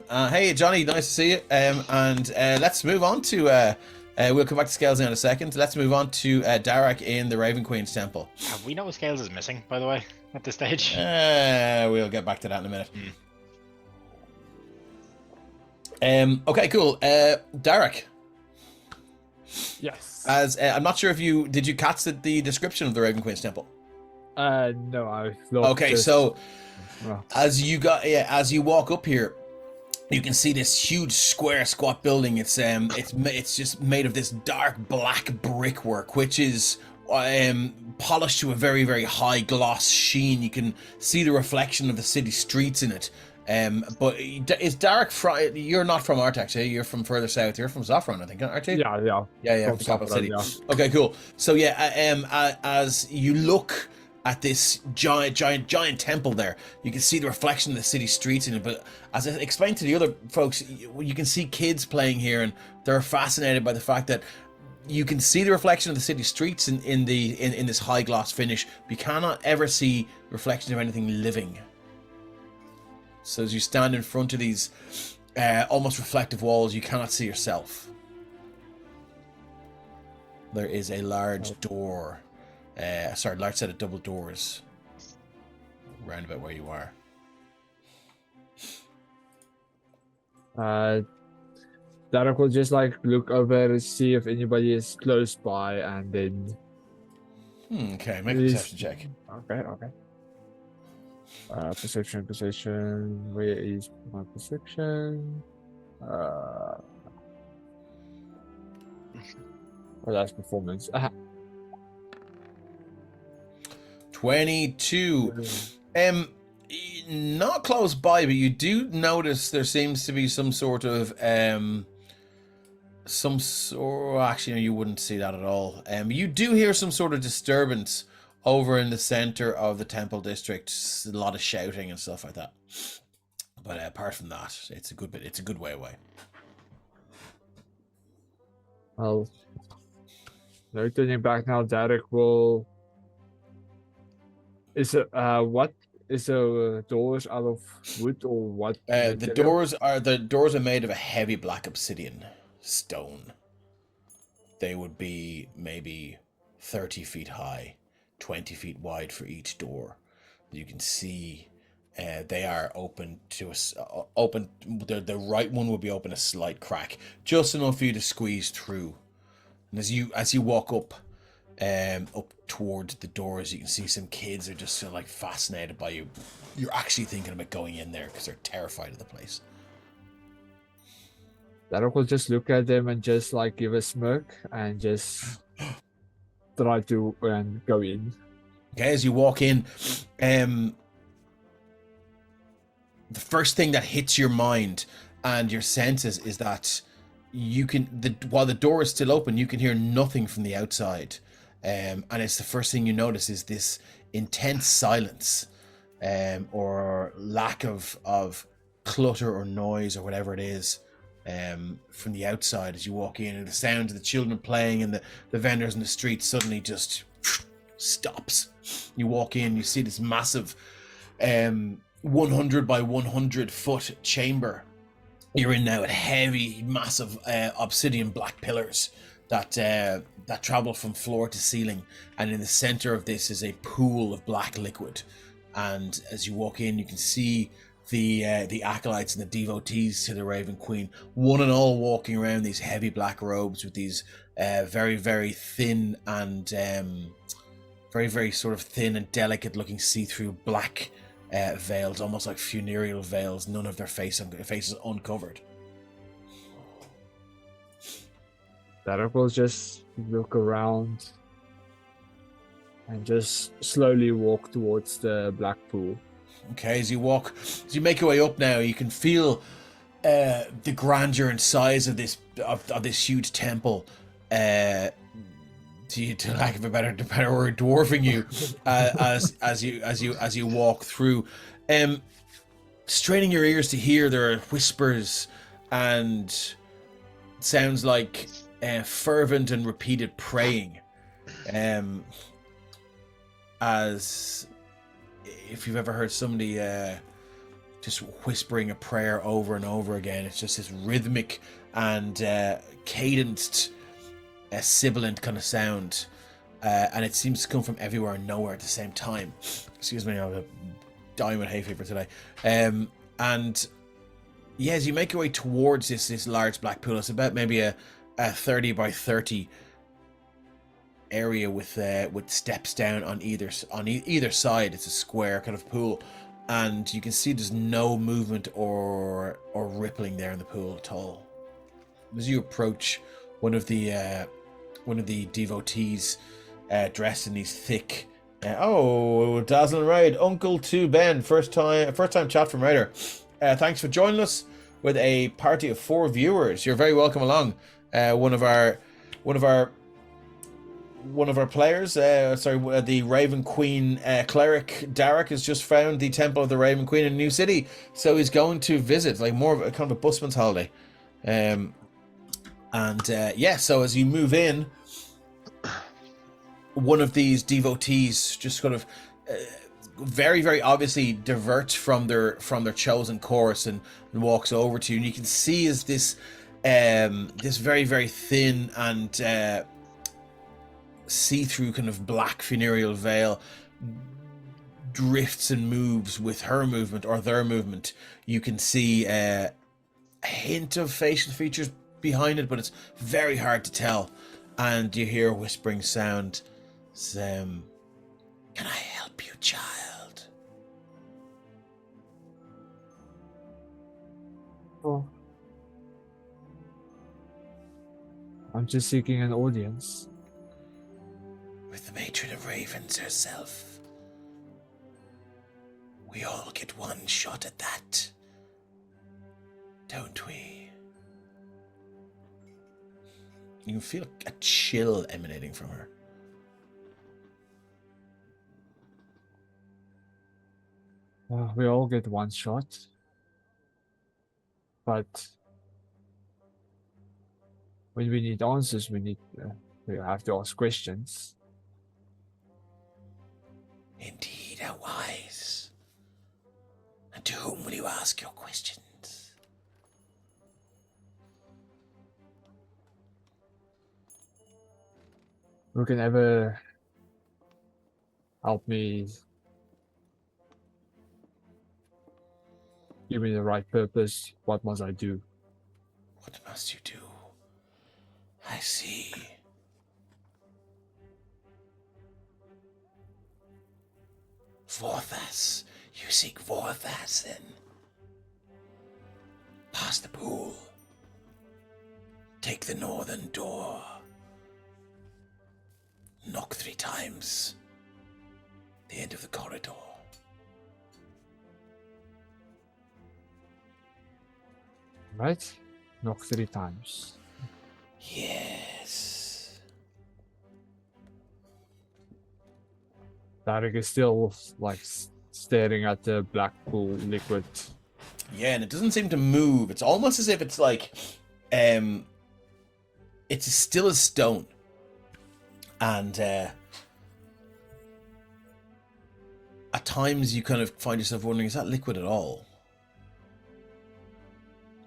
Hey, Johnny, nice to see you. And let's move on to... we'll come back to Scales in a second. Let's move on to Darak in the Raven Queen's Temple. Have we know what Scales is missing, by the way, at this stage? We'll get back to that in a minute. Okay, cool. Darak. Yes. As I'm not sure if did you catch the description of the Raven Queen's Temple? No, I thought. Okay, so as you walk up here, you can see this huge square squat building. It's just made of this dark black brickwork, which is polished to a very, very high gloss sheen. You can see the reflection of the city streets in it. But is Darak you're not from Artax, eh? You're from further south. You're from Sopherone, I think, aren't you? Yeah. From the capital city. Yeah. Okay, cool. So as you look at this giant temple there, you can see the reflection of the city streets in it. But as I explained to the other folks, you can see kids playing here, and they're fascinated by the fact that you can see the reflection of the city streets in this high gloss finish. But you cannot ever see reflections of anything living. So as you stand in front of these almost reflective walls, you cannot see yourself. There is a large door. Large set of double doors round about where you are. Derek will just like look over and see if anybody is close by, and then. Okay, make a perception check. Okay. Perception. Where is my perception? Well, that's performance. 22. Not close by, but you do notice there seems to be some sort of actually no, you wouldn't see that at all. You do hear some sort of disturbance over in the center of the temple district. A lot of shouting and stuff like that. But apart from that, it's a good way away. Well, no turning back now. Derek will. Is it what is the doors out of wood or what? The doors are made of a heavy black obsidian stone. They would be maybe 30 feet high, 20 feet wide for each door. You can see they are open to open. The right one will be open a slight crack, just enough for you to squeeze through. And as you walk up towards the doors, you can see some kids are just sort of like fascinated by you. You're actually thinking about going in there because they're terrified of the place. Derek will just look at them and just like give a smirk and just try to go in. Okay, as you walk in, the first thing that hits your mind and your senses is that while the door is still open, you can hear nothing from the outside. And it's the first thing you notice is this intense silence, or lack of clutter or noise or whatever it is, from the outside as you walk in, and the sound of the children playing and the vendors in the street suddenly just stops. You walk in, you see this massive 100 by 100 foot chamber. You're in now at heavy, massive obsidian black pillars that travel from floor to ceiling, and in the center of this is a pool of black liquid. And as you walk in, you can see the acolytes and the devotees to the Raven Queen, one and all walking around these heavy black robes with these very, very thin and very, very sort of thin and delicate looking see-through black veils, almost like funereal veils, none of their faces uncovered. Derek will just look around and just slowly walk towards the black pool. Okay, as you make your way up now, you can feel the grandeur and size of this huge temple. To lack of a better word, dwarfing you as you walk through. Straining your ears to hear, there are whispers and sounds like fervent and repeated praying. As if you've ever heard somebody just whispering a prayer over and over again, it's just this rhythmic and cadenced, sibilant kind of sound, and it seems to come from everywhere and nowhere at the same time. Excuse me, I'm dying with hay fever today. And yeah, as you make your way towards this large black pool, it's about maybe a 30 by 30 area with steps down on either side. It's a square kind of pool, and you can see there's no movement or rippling there in the pool at all. As you approach, one of the devotees, dressed in these thick, dazzling raid, Uncle 2 Ben, first time chat from Raider. Thanks for joining us with a party of 4 viewers. You're very welcome along. One of our players, the Raven Queen cleric Derek, has just found the Temple of the Raven Queen in New City, so he's going to visit, like more of a kind of a busman's holiday. So as you move in, one of these devotees just sort of very, very obviously diverts from their chosen course and walks over to you, and you can see as this very, very thin and see-through kind of black funereal veil drifts and moves with her movement or their movement. You can see a hint of facial features behind it, but it's very hard to tell. And you hear a whispering sound. Can I help you, child? Oh. I'm just seeking an audience. With the matron of ravens herself. We all get one shot at that, don't we? You can feel a chill emanating from her. We all get one shot. But when we need answers, we have to ask questions. Indeed, how wise. And to whom will you ask your questions? Who can ever help me, give me the right purpose? What must I do? What must you do? I see. Vorthas. You seek Vorthas, then. Past the pool. Take the northern door. Knock 3 times. The end of the corridor. Right? Knock 3 times. Yes. Tarek is still like staring at the black pool liquid. Yeah, and it doesn't seem to move. It's almost as if it's like, it's as still as stone. And at times you kind of find yourself wondering, is that liquid at all?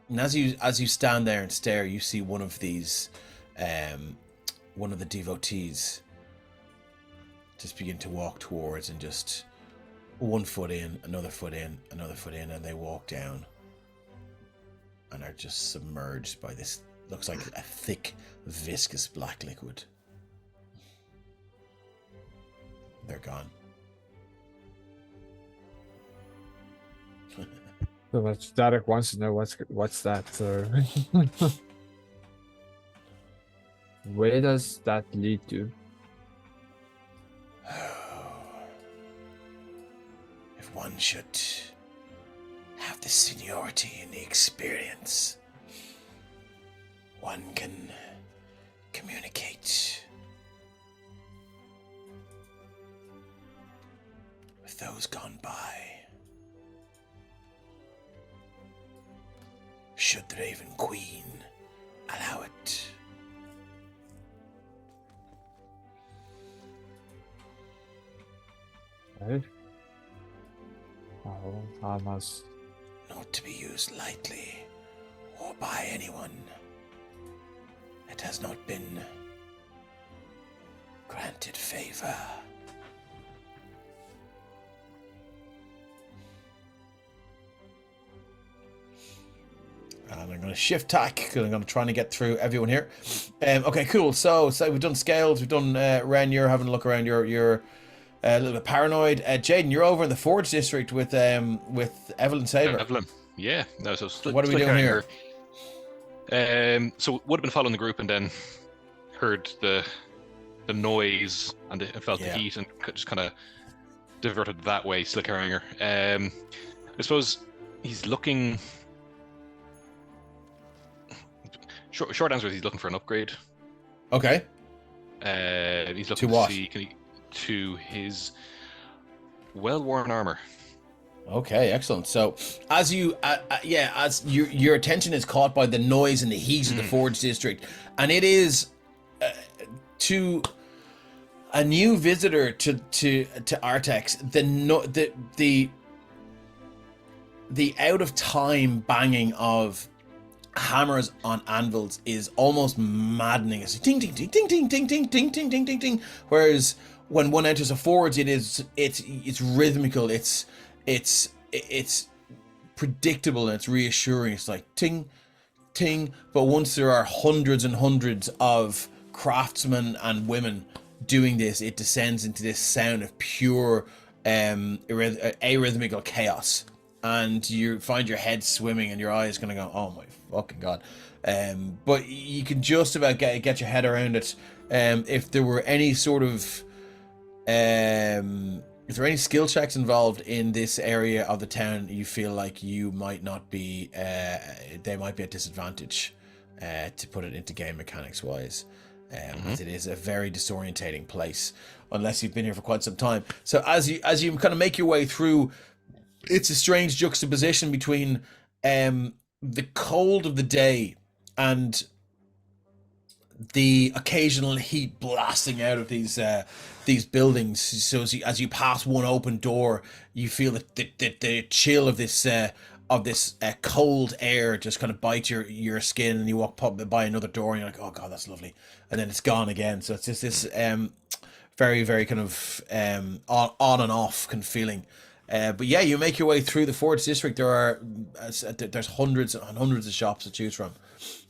And as you stand there and stare, you see one of these, one of the devotees just begin to walk towards, and just 1 foot in, another foot in, another foot in, and they walk down and are just submerged by this, looks like a thick, viscous black liquid. They're gone. So much Tarek wants to know what's that. So where does that lead to? If one should have the seniority and the experience, one can communicate with those gone by. Should the Raven Queen allow it? Right? Oh, I must. Not to be used lightly or by anyone. It has not been granted favor. And I'm going to shift tack because I'm going to try and get through everyone here. Okay, cool. So we've done Scales, we've done Ren. You're having a look around. You're a little bit paranoid. Jaden, you're over in the Forge district with Evelyn Saber. Evelyn, yeah. No, so What are we doing here? So would have been following the group and then heard the noise and felt the heat and just kind of diverted that way, still carrying her. I suppose he's looking. Short answer is he's looking for an upgrade. Okay. He's looking To what? to see to his well-worn armor. Okay, excellent. So, as you, as your attention is caught by the noise and the heat of the Forge district, and it is to a new visitor to Artex, the out of time banging of hammers on anvils is almost maddening. It's ding ding ding ding ding ding ding ding ding ding ding ding. Whereas when one enters a forge, it's rhythmical. It's predictable and it's reassuring. It's like ting thing, but once there are hundreds and hundreds of craftsmen and women doing this, it descends into this sound of pure arrhythmical chaos, and you find your head swimming and your eyes kind of go, oh my fucking god. But you can just about get your head around it. If there were any sort of if there are any skill checks involved in this area of the town, you feel like you might not be they might be at disadvantage, to put it into game mechanics wise, as it is a very disorientating place unless you've been here for quite some time. So as you kind of make your way through, it's a strange juxtaposition between the cold of the day and the occasional heat blasting out of these buildings. So as you pass one open door, you feel the chill of this cold air just kind of bite your skin, and you walk by another door and you're like, oh god, that's lovely, and then it's gone again. So it's just this very, very kind of on and off kind of feeling. But yeah, you make your way through the Forge District. There's hundreds and hundreds of shops to choose from.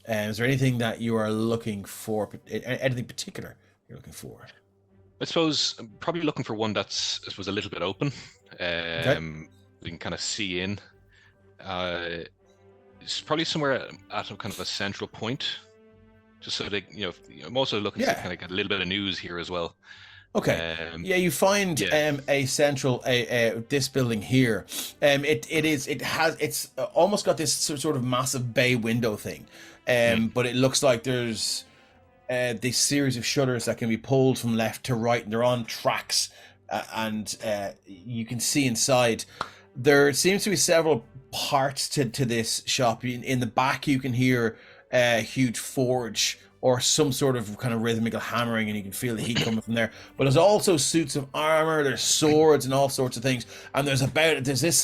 Is there anything that you are looking for? Anything particular you're looking for? I suppose I'm probably looking for one that's, I suppose, a little bit open. We can kind of see in. It's probably somewhere at a kind of a central point, just so that I'm also looking to kind of get a little bit of news here as well. Okay. You find a central this building here. It's almost got this sort of massive bay window thing. But it looks like there's this series of shutters that can be pulled from left to right, and they're on tracks, and you can see inside. There seems to be several parts to this shop. In the back, you can hear a huge forge or some sort of kind of rhythmical hammering, and you can feel the heat coming from there. But there's also suits of armor, there's swords and all sorts of things. And there's this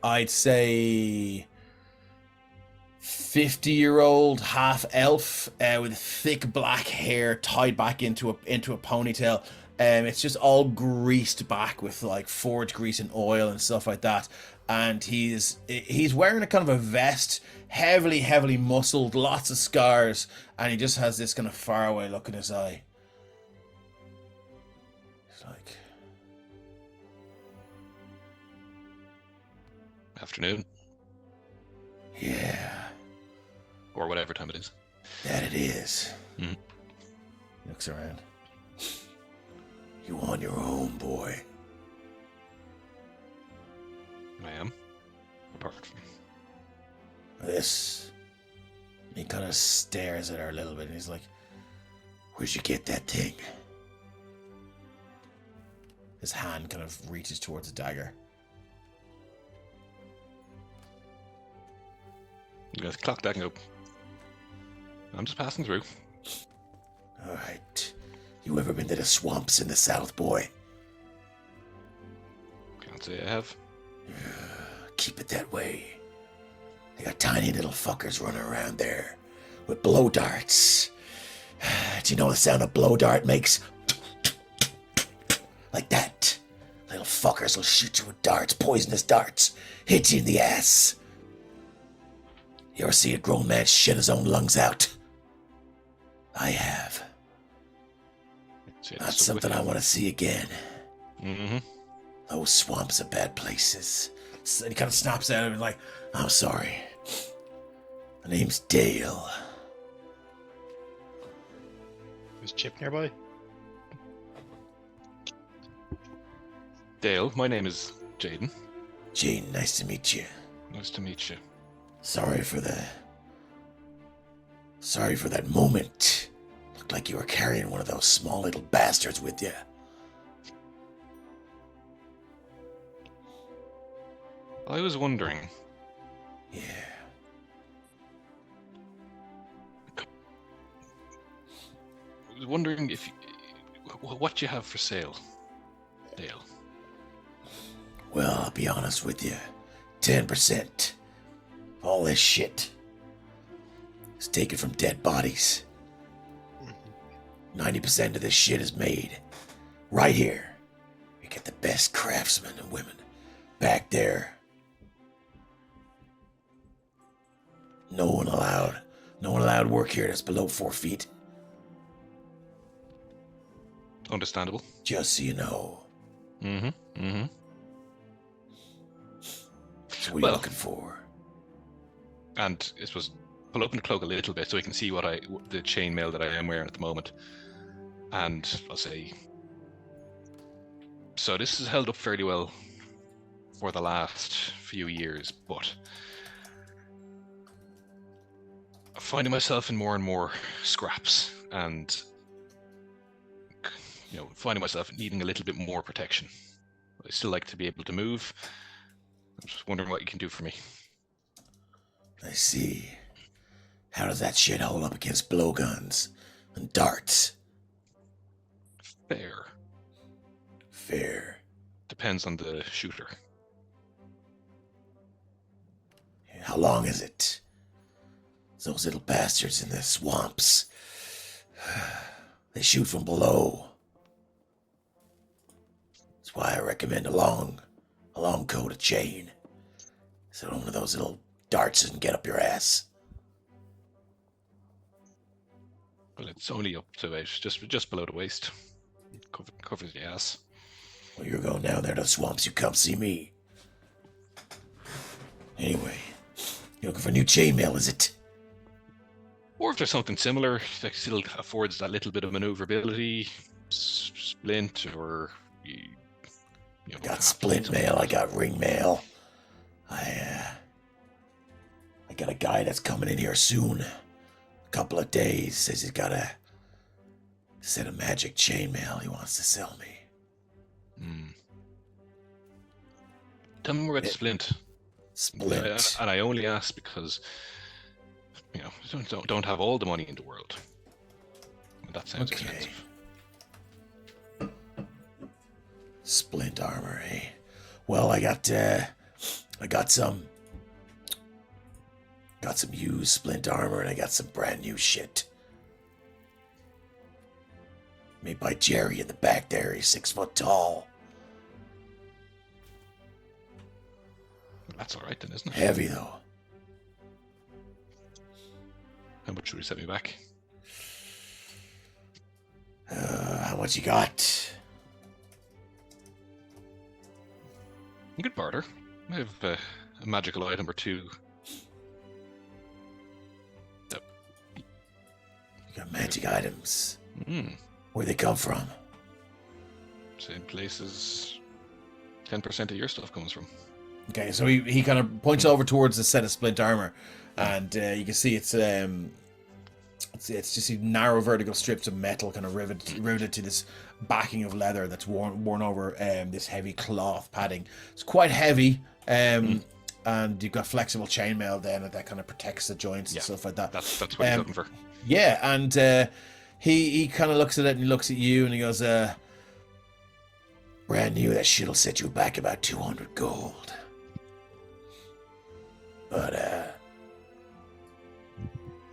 I'd say 50-year-old half elf with thick black hair tied back into a ponytail. It's just all greased back with like forge grease and oil and stuff like that. And he's wearing a kind of a vest, heavily muscled, lots of scars, and he just has this kind of faraway look in his eye. It's like, afternoon. Yeah. Or whatever time it is. That it is. Mm-hmm. He looks around. You on your own, boy. I am. Apart from this. He kind of stares at her a little bit, and he's like, where'd you get that thing? His hand kind of reaches towards a dagger. You guys clock that and go, I'm just passing through. Alright. You ever been to the swamps in the south, boy? Can't say I have. Keep it that way. They got tiny little fuckers running around there with blow darts. Do you know what the sound a blow dart makes? Like that. Little fuckers will shoot you with darts, poisonous darts, hit you in the ass. You ever see a grown man shit his own lungs out? I have. That's something I want to see again. Mm-hmm. Those swamps are bad places. And he kind of snaps at him and like, I'm sorry. My name's Dale. Is Chip nearby? Dale, my name is Jaden. Jane, nice to meet you. Nice to meet you. Sorry for that moment. Looked like you were carrying one of those small little bastards with you. I was wondering. Yeah. I was wondering if what you have for sale, Dale. Well, I'll be honest with you. 10%. All this shit is taken from dead bodies. 90% of this shit is made right here. We get the best craftsmen and women back there. allowed work here that's below 4 feet. Understandable. Just so you know. Mm-hmm. Mm-hmm. So what are you looking for? And I suppose pull open the cloak a little bit so you can see the chainmail that I am wearing at the moment. And I'll say, so this is held up fairly well for the last few years, but I'm finding myself in more and more scraps, and finding myself needing a little bit more protection. I still like to be able to move. I'm just wondering what you can do for me. I see. How does that shit hold up against blowguns and darts? Fair. Fair. Depends on the shooter. How long is it? Those little bastards in the swamps. They shoot from below. That's why I recommend a long coat of chain. So one of those little darts doesn't get up your ass. Well, it's only up to about just below the waist. Covers the ass. Well, you're going down there to the swamps. You come see me. Anyway, you're looking for new chainmail, is it? Or if there's something similar that still affords that little bit of maneuverability, splint, or I got splint mail. I got ring mail. I got a guy that's coming in here soon. A couple of days. Says he's got a set of magic chainmail he wants to sell me. Tell me more about splint. Splint. And I only ask because don't have all the money in the world. That sounds expensive. Splint armor, eh? Well, I got some used splint armor, and I got some brand new shit. Made by Jerry in the back there. He's 6 foot tall. That's all right then, isn't it? Heavy though. How much should we set me back? How much you got? You could barter. I have a magical item or two. You got magic items. Mm. Where they come from? Same places 10% of your stuff comes from. Okay, so he kind of points over towards the set of splint armor, and you can see it's just these narrow vertical strips of metal kind of riveted to this backing of leather that's worn over this heavy cloth padding. It's quite heavy, and you've got flexible chainmail then that kind of protects the joints and stuff like that. That's what he's looking for. Yeah, and he kind of looks at it and he looks at you and he goes, brand new, that shit'll set you back about 200 gold. But I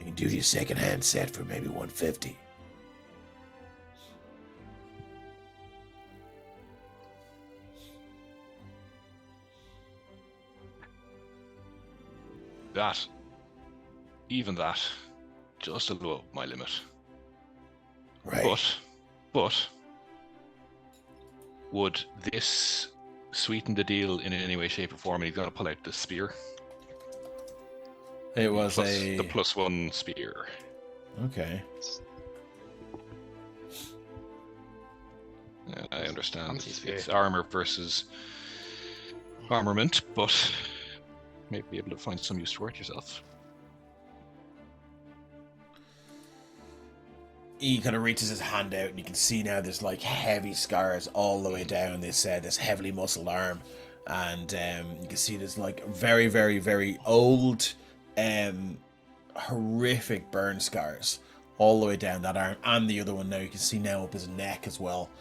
can do you a second-hand set for maybe 150. Even that, just a little up my limit. Right. But would this sweeten the deal in any way, shape, or form? And he's gonna pull out the spear. It was the +1 spear. Okay. I understand it's armor versus armament, but maybe be able to find some use for it yourself. He kind of reaches his hand out, and you can see now there's like heavy scars all the way down this heavily muscled arm, and you can see there's like very, very, very old, horrific burn scars all the way down that arm, and the other one now you can see now up his neck as well.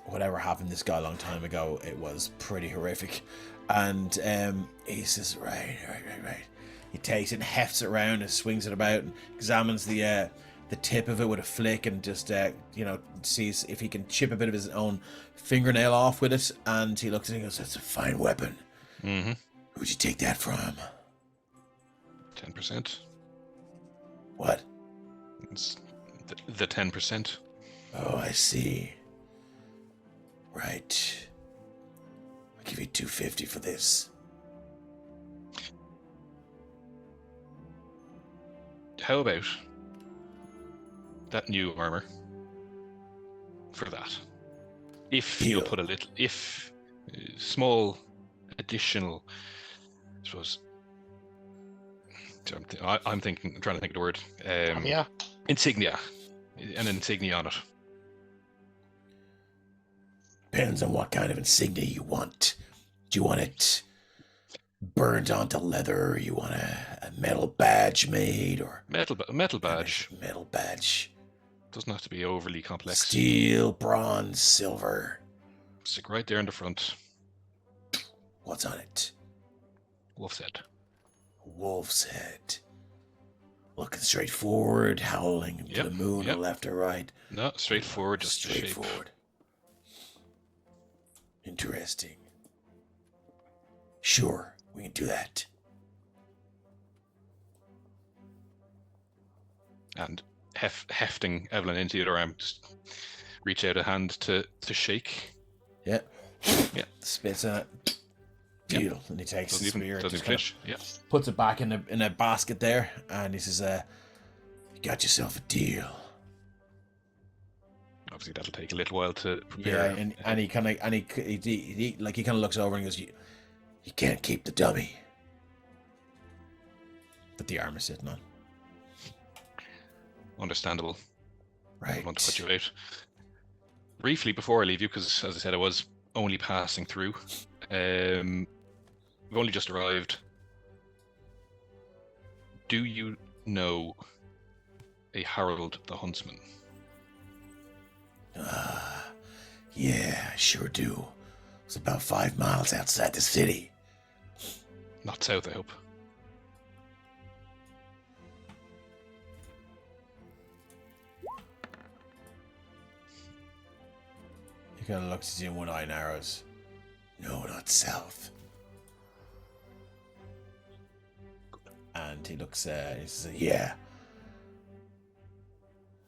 Whatever happened to this guy a long time ago, it was pretty horrific. And he says, right. He takes it and hefts it around and swings it about and examines the tip of it with a flick and just sees if he can chip a bit of his own fingernail off with it. And he looks at it and goes, that's a fine weapon. Mm-hmm. Who'd you take that from? 10%. What? It's the 10%. Oh, I see. Right. I'll give you 250 for this. How about that new armor for that? If you Deal. put small additional, I suppose. I'm trying to think of the word. Yeah. Insignia. An insignia on it. Depends on what kind of insignia you want. Do you want it burned onto leather? You want a metal badge made, or Metal badge. Metal badge. Doesn't have to be overly complex. Steel, bronze, silver. Stick right there in the front. What's on it? Wolf's head. Wolf's head. Looking straight forward, howling to Yep, the moon, yep. or left or right. No, straightforward, just the shape. Straightforward. Interesting. Sure, we can do that. And hefting Evelyn into the other arm, just reach out a hand to shake. Yeah. Yeah. Spits in it. Yep. Deal. And he takes Doesn't his even spear, doesn't just kind of flinch. Yeah. puts it back in a basket there, and he says, "You got yourself a deal." Obviously, that'll take a little while to prepare. Yeah, and he kind of he kind of looks over and goes, "You can't keep the dummy that the armor's sitting on." Understandable. I Right. don't want to put you out. Briefly before I leave you, because as I said, I was only passing through. We've only just arrived. Do you know a Harold the Huntsman? Yeah, I sure do. It's about 5 miles outside the city. Not south, I hope. He kind of looks at you, and one eye narrows. No, not south. And he looks, he says, yeah.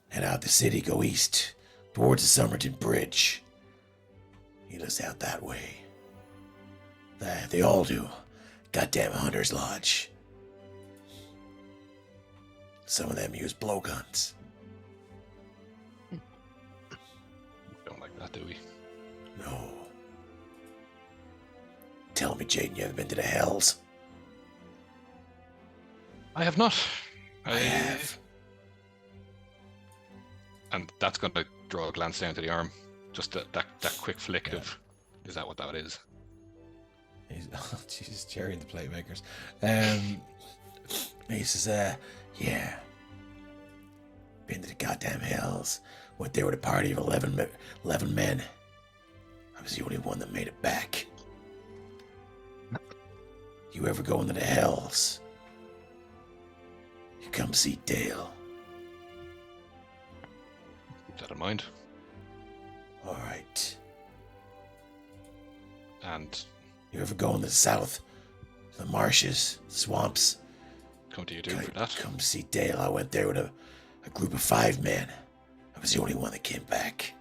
Head out the city, go east, towards the Somerton Bridge. He lives out that way. They all do. Goddamn Hunter's Lodge. Some of them use blowguns. Don't like that, do we? No. Tell me, Jaden, you haven't been to the Hells? I have not. I have. And that's going to draw a glance down to the arm. Just that quick flick of, is that what that is? He's, oh, Jesus, Jerry and the Playmakers. He says, yeah. Been to the goddamn Hells. Went there with a party of 11 men. I was the only one that made it back. You ever go into the Hells? You come see Dale. Keep that in mind. All right. And You ever go in the south? The marshes, swamps? come to you too for that. Come see Dale. I went there with a group of 5 men. I was the only one that came back.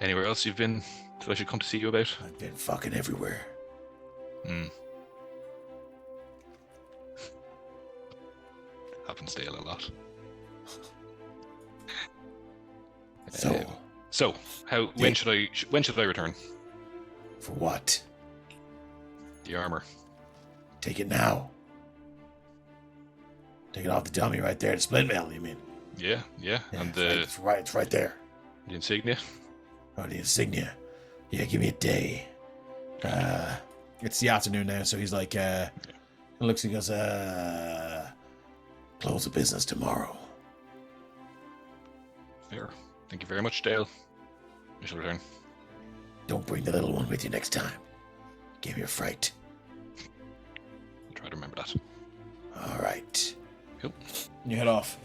Anywhere else you've been that I should come to see you about? I've been fucking everywhere. Hmm. Happens Dale a lot. So, So, when should I return? for what? The armor. Take it now. Take it off the dummy right there. The splint mill, you mean? Yeah. And it's right there. the insignia. Oh, the insignia. Yeah, give me a day. It's the afternoon now, so he's like, looks, he goes, close the business tomorrow. Fair. Thank you very much, Dale. I shall return. Don't bring the little one with you next time. Give me a fright. I'll try to remember that. All right. Cool. You head off.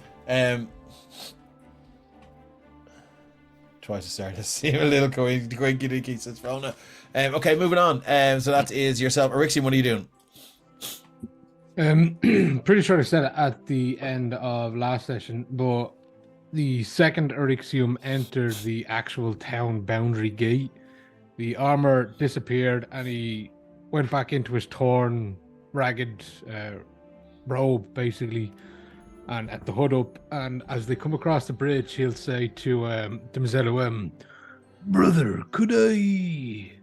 Tries to start to seem a little quaky says Rona. Okay, moving on. So that is yourself. Erixian, what are you doing? Pretty sure I said it at the end of last session, but the second Eryxium entered the actual town boundary gate, the armor disappeared and he went back into his torn, ragged robe, basically, and at the hood up. And as they come across the bridge, he'll say to Mazello, "Brother, could I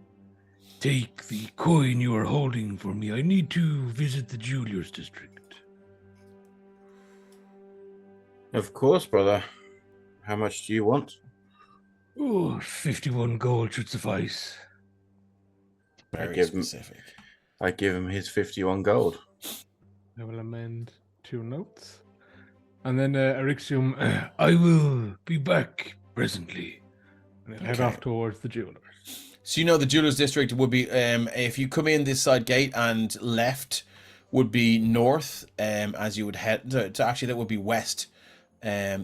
take the coin you are holding for me? I need to visit the jeweler's district." Of course, brother. How much do you want? Oh, 51 gold should suffice. Very give him- specific. I give him his 51 gold. I will amend 2 notes. And then Eryxium, "I will be back presently." And he'll head Okay. off towards the jeweler's. So you know the jeweler's district would be if you come in this side gate and left would be north, as you would head to actually that would be west.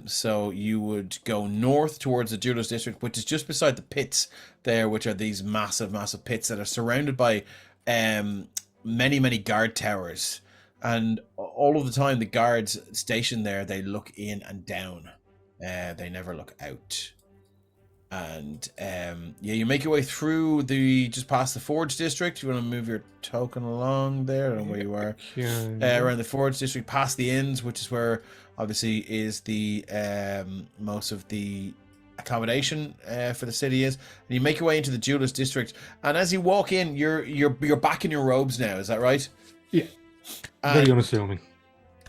So you would go north towards the jeweler's district, which is just beside the pits there, which are these massive pits that are surrounded by many guard towers. And all of the time the guards stationed there, they look in and down. They never look out. And you make your way through just past the Forge district. You want to move your token along there. I don't know where you are. Around the Forge district, past the inns, which is where obviously is the most of the accommodation for the city is. And you make your way into the jeweler's district. And as you walk in, you're back in your robes now. Is that right? Yeah. Very unassuming.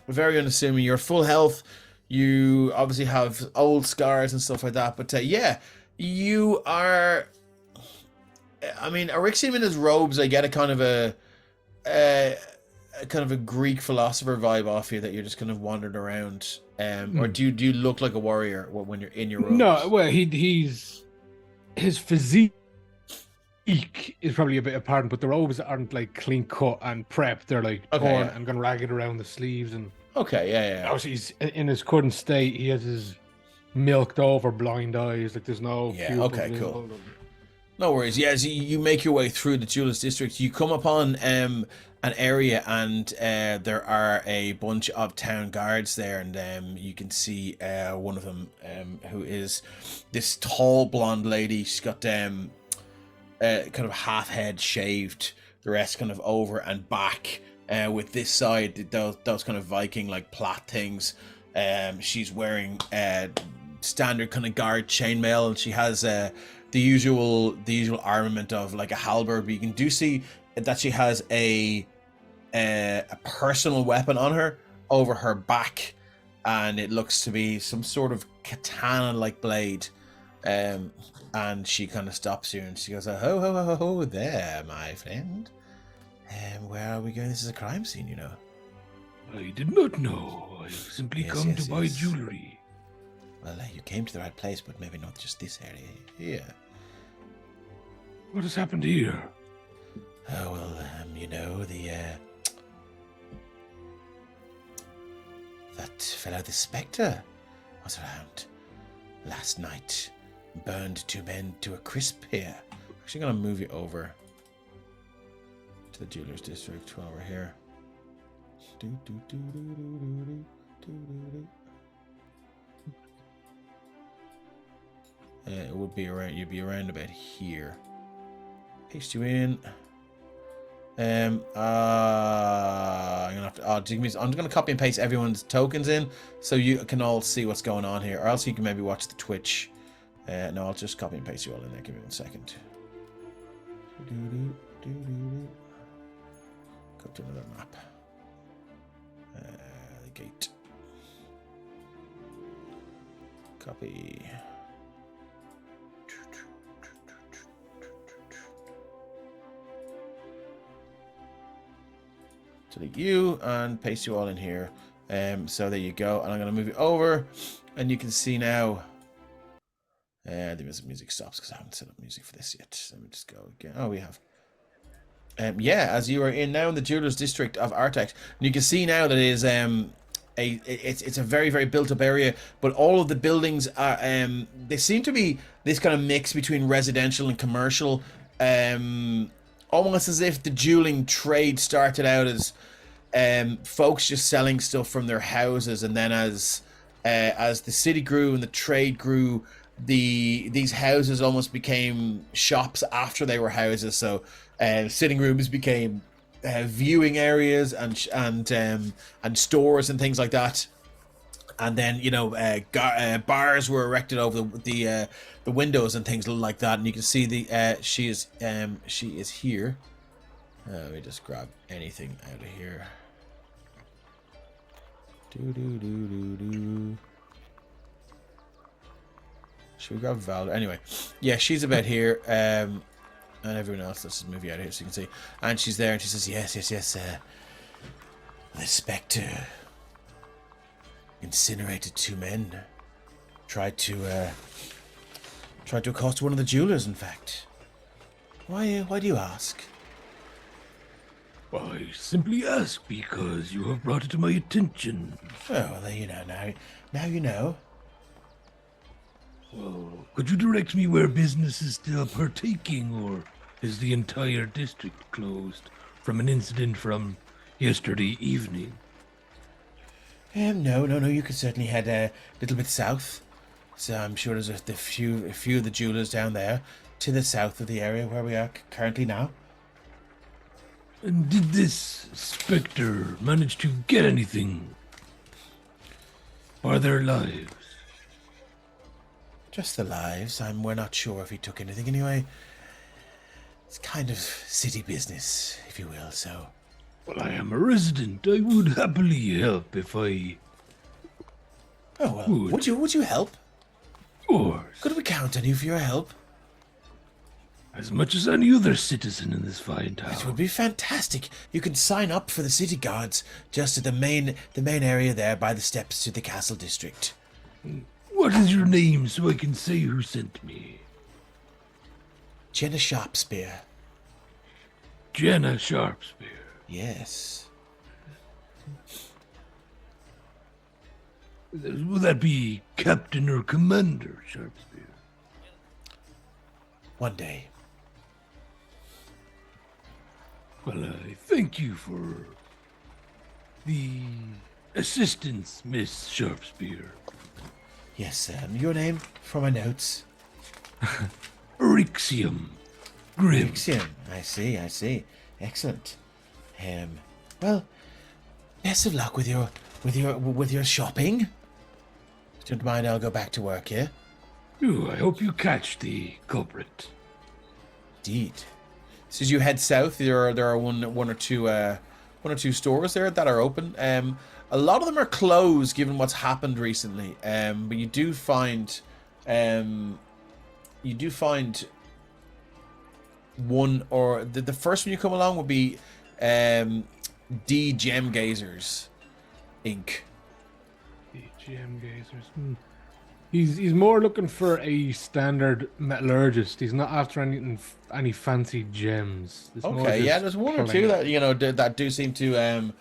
Very unassuming. You're full health. You obviously have old scars and stuff like that. But you are. I mean, Eryxium in his robes, I get a kind of a Greek philosopher vibe off you, that you're just kind of wandering around. Or do you look like a warrior when you're in your robes? No, well, his physique is probably a bit apparent, but the robes aren't like clean cut and prepped. They're like torn and gone ragged around the sleeves, and obviously he's in his current state. He has his milked over blind eyes, like there's no cool. No worries. Yeah, as you make your way through the jeweler's district, you come upon an area, and there are a bunch of town guards there, and you can see one of them who is this tall blonde lady. She's got kind of half head shaved, the rest kind of over and back, with this side those kind of Viking like plait things. She's wearing standard kind of guard chainmail, and she has the usual armament of like a halberd, but you can see that she has a personal weapon on her over her back, and it looks to be some sort of katana like blade. And she kind of stops you and she goes, "Ho there, my friend. Where are we going? This is a crime scene, you know." "I did not know. I simply come to buy jewelry." "Well, you came to the right place, but maybe not just this area here." "What has happened here?" "Oh, well, you know, that fellow, the Spectre, was around last night. Burned 2 men to a crisp here." Actually, going to move you over to the jeweler's district while we're here. It would be around. You'd be around about here. Paste you in. I'm gonna have to. I'm gonna copy and paste everyone's tokens in, so you can all see what's going on here, or else you can maybe watch the Twitch. No, I'll just copy and paste you all in there. Give me 1 second. Go to another map. The gate. Copy. Delete you and paste you all in here. So there you go. And I'm going to move it over, and you can see now. The music stops because I haven't set up music for this yet. Let me just go again. Oh, we have. As you are in now in the jeweler's district of Artex, and you can see now that it is it's a very built up area, but all of the buildings are they seem to be this kind of mix between residential and commercial, almost as if the jeweling trade started out as folks just selling stuff from their houses, and then as the city grew and the trade grew, these houses almost became shops after they were houses. So sitting rooms became viewing areas and stores and things like that. And then bars were erected over the windows and things like that. And you can see she is here. Let me just grab anything out of here. Should we grab Val? Anyway, yeah, she's about here. And everyone else, let's just move you out of here so you can see. And she's there, and she says, yes. The Spectre incinerated 2 men. Tried to accost one of the jewelers, in fact. Why do you ask? I simply ask because you have brought it to my attention. Oh, well, there you know now you know. Well, could you direct me where business is still partaking, or is the entire district closed from an incident from yesterday evening? No. You could certainly head a little bit south. So I'm sure there's a few of the jewelers down there to the south of the area where we are currently now. And did this Spectre manage to get anything for their lives? Just the lives. We're not sure if he took anything anyway. It's kind of city business, if you will, so... Well, I am a resident. I would happily help if I... Oh, well, would you help? Of course. Could we count on you for your help? As much as any other citizen in this fine town. It would be fantastic. You can sign up for the city guards just at the main area there by the steps to the castle district. What is your name so I can say who sent me? Jenna Sharpspear. Jenna Sharpspear. Yes. Will that be Captain or Commander Sharpspear? One day. Well, I thank you for the assistance, Miss Sharpspear. Yes, your name for my notes. Rixium Grim. Gibson. I see. Excellent. Well, best of luck with your shopping. Don't mind, I'll go back to work here. Ooh, I hope you catch the culprit. Indeed. So as you head south, there are one or two stores there that are open. A lot of them are closed, given what's happened recently. But you do find one, or the first one you come along will be D Gem Gazers Inc. The gem gazers. He's more looking for a standard metallurgist. He's not after any fancy gems. It's more Okay, just yeah, there's one or two plain. that do seem to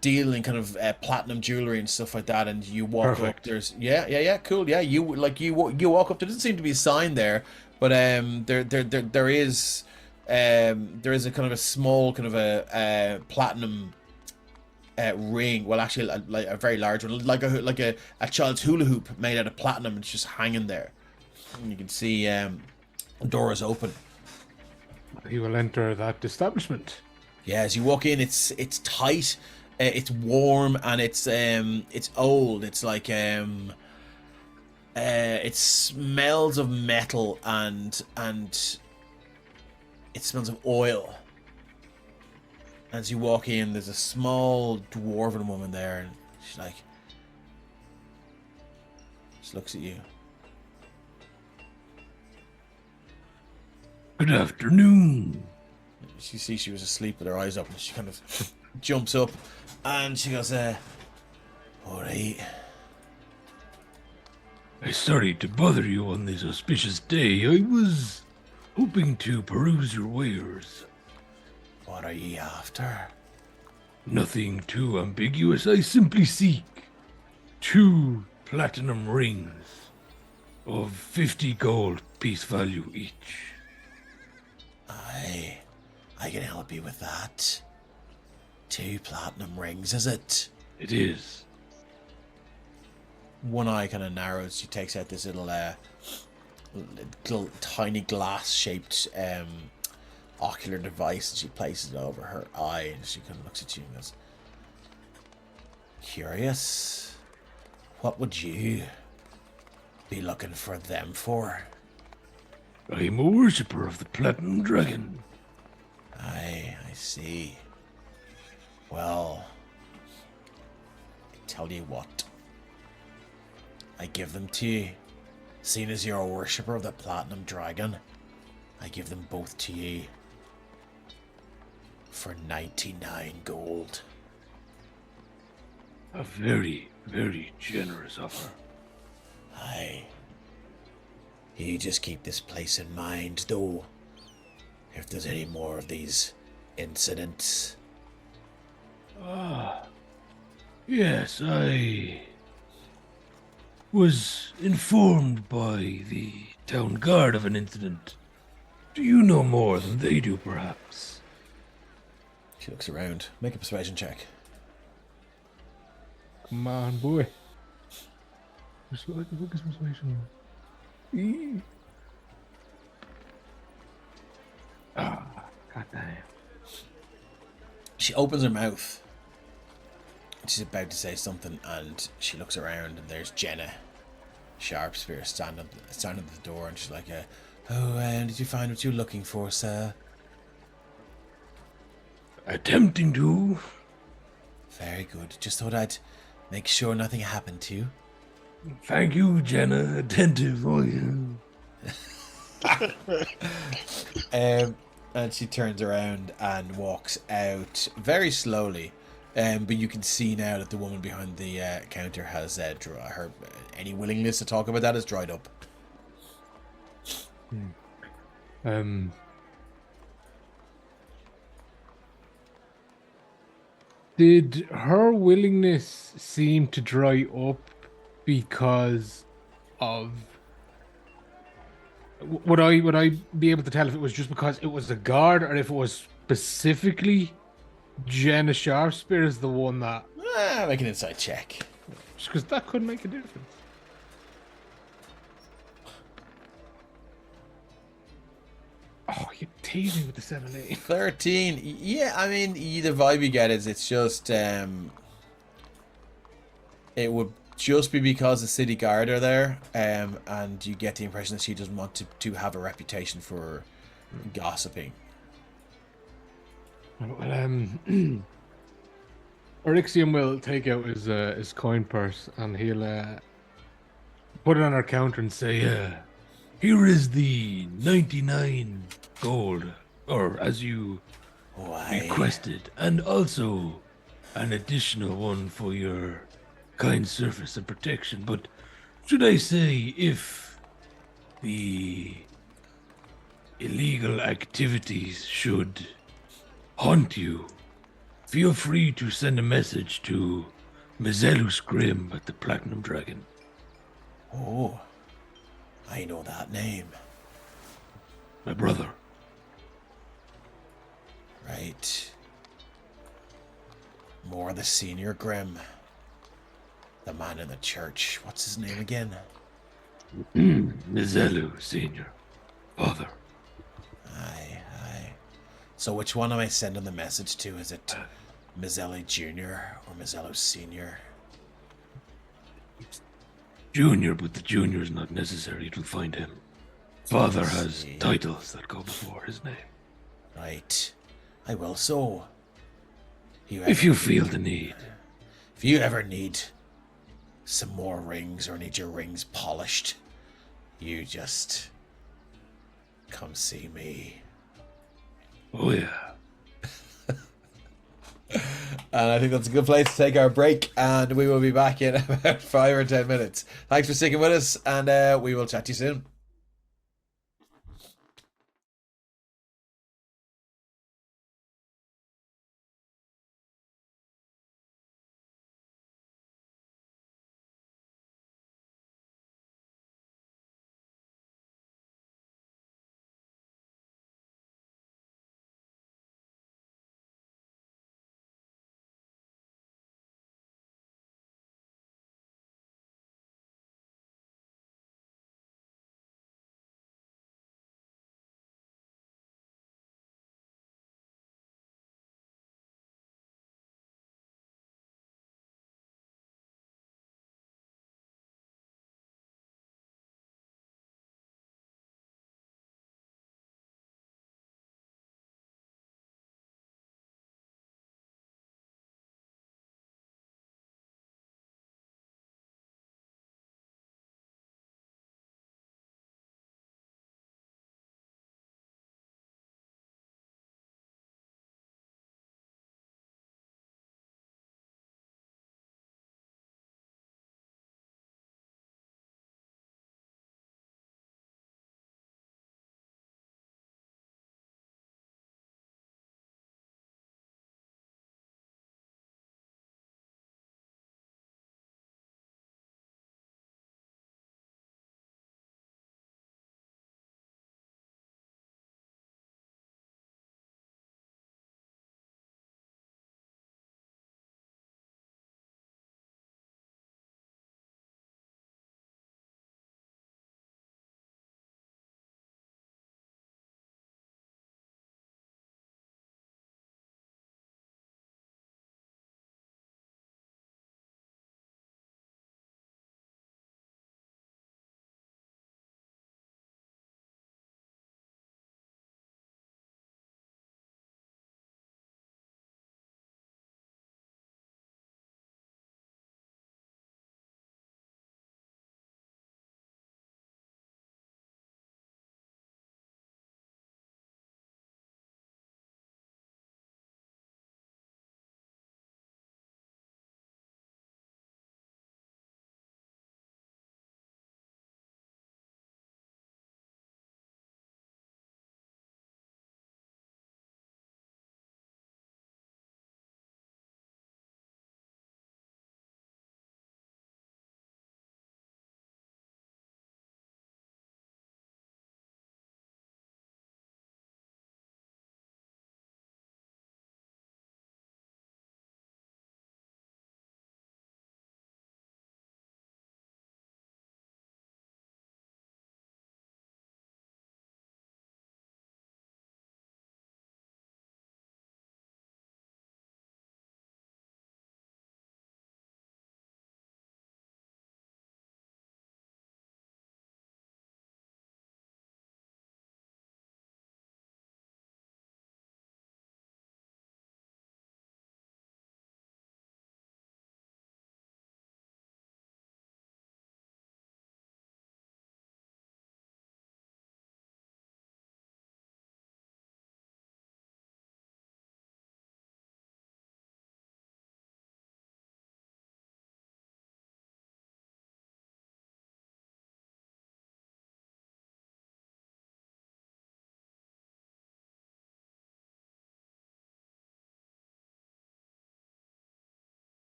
deal in kind of platinum jewelry and stuff like that. And you walk Perfect. up. There's cool. Yeah, you walk up. There doesn't seem to be a sign there, but there is a kind of a small kind of a platinum ring. Well, actually, like a very large one, like a child's hula hoop made out of platinum. It's just hanging there, and you can see the door is open. He will enter that establishment. Yeah, as you walk in, it's tight, it's warm, and it's old. It's like it smells of metal and it smells of oil. As you walk in, there's a small dwarven woman there, and she's like, just looks at you. Good afternoon. She sees she was asleep with her eyes open. She kind of jumps up, and she goes, "All right." I'm sorry to bother you on this auspicious day. I was hoping to peruse your wares. What are ye after? Nothing too ambiguous. I simply seek 2 platinum rings of 50 gold piece value each. I can help you with that. 2 platinum rings, is it? It is. One eye kind of narrows. She takes out this little tiny glass-shaped ocular device, and she places it over her eye, and she kind of looks at you and goes, "Curious. What would you be looking for them for?" I'm a worshipper of the Platinum Dragon. Aye, I see. Well, I tell you what. I give them to you. Seeing as you're a worshipper of the Platinum Dragon, I give them both to you for 99 gold. A very, very generous offer. Aye. You just keep this place in mind, though. If there's any more of these incidents. Yes, I was informed by the town guard of an incident. Do you know more than they do, perhaps? She looks around. Make a persuasion check. Come on, boy. What is persuasion? Goddamn. She opens her mouth. She's about to say something, and she looks around, and there's Jenna Sharpspear standing at the door, and she's like, did you find what you're looking for, sir?" Attempting to. "Very good. Just thought I'd make sure nothing happened to you." Thank you, Jenna. Attentive. Oh, yeah. And she turns around and walks out very slowly. But you can see now that the woman behind the counter has any willingness to talk about that has dried up. Did her willingness seem to dry up because of? Would I be able to tell if it was just because it was a guard, or if it was specifically Jenna Sharpspear is the one that? Make an insight check. Just because that could make a difference. Oh, you tease me with the 17. 13. Yeah, I mean, the vibe you get is it's just it would just be because the city guard are there, and you get the impression that she doesn't want to have a reputation for gossiping. Well, Orixium will take out his coin purse, and he'll put it on our counter and say, "Here is the 99 gold, or as you requested, and also an additional one for your kind service and protection. But should I say, if the illegal activities should haunt you, feel free to send a message to Mizelus Grim at the Platinum Dragon." Oh, I know that name. My brother. Right. More the senior Grim. The man in the church. What's his name again? Mizelu, Senior. Father. Aye. So which one am I sending the message to? Is it Mizzelli Jr. or Mizzello Senior? Junior, but the Junior is not necessary. It'll find him. Father has titles that go before his name. Right. I will so. If you feel the need. If you ever need some more rings or need your rings polished, you just come see me. Oh, yeah. And I think that's a good place to take our break, and we will be back in about 5 or 10 minutes. Thanks for sticking with us, and we will chat to you soon.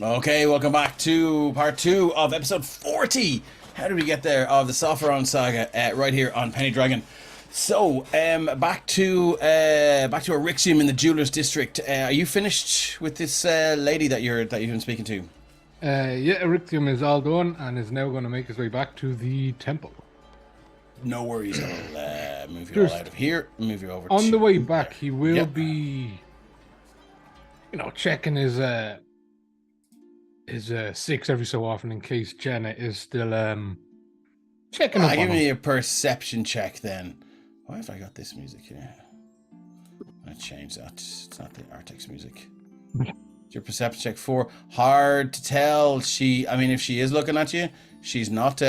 Okay, welcome back to part 2 of episode 40. How did we get there? Of the Sopherone Saga, right here on Penny Dragon. So, back to Arixium in the Jewelers District. Are you finished with this lady that you've been speaking to? Yeah, Arixium is all done and is now going to make his way back to the temple. No worries. I'll move you all out of here. Move you over. On the way back, he will Yep. be, checking his 6 every so often in case Jenna is still checking up on Give him. me a perception check then. Why have I got this music here? I'm gonna change that. It's not the Artex music. It's your perception check 4. Hard to tell. If she is looking at you, she's not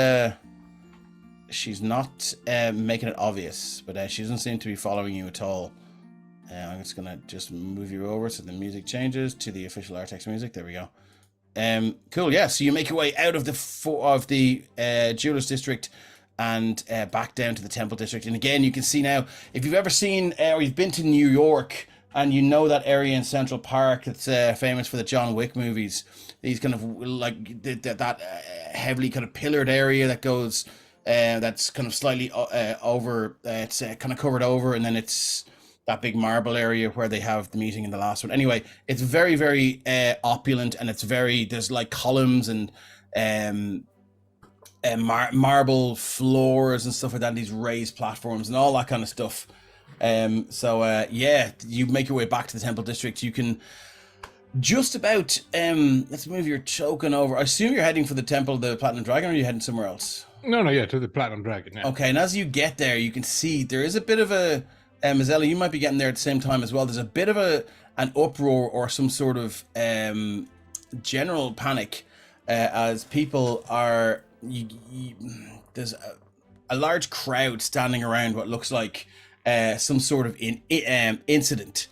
making it obvious, but she doesn't seem to be following you at all. I'm just gonna move you over so the music changes to the official Artex music. There we go. Cool. Yeah. So you make your way out of the Jewelers District and back down to the Temple District. And again, you can see now, if you've ever seen or you've been to New York and you know that area in Central Park that's famous for the John Wick movies, these kind of like that heavily kind of pillared area that goes that's kind of slightly over. It's kind of covered over, and then it's that big marble area where they have the meeting in the last one. Anyway, it's very, very opulent, and there's like columns and marble floors and stuff like that, and these raised platforms and all that kind of stuff. So you make your way back to the Temple District. You can just about let's move your token over. I assume you're heading for the Temple of the Platinum Dragon, or are you heading somewhere else? No, to the Platinum Dragon. Yeah. Okay, and as you get there, you can see there is a bit of a Mazzella, you might be getting there at the same time as well. There's a bit of an uproar or some sort of general panic as people are. There's a large crowd standing around what looks like some sort of incident.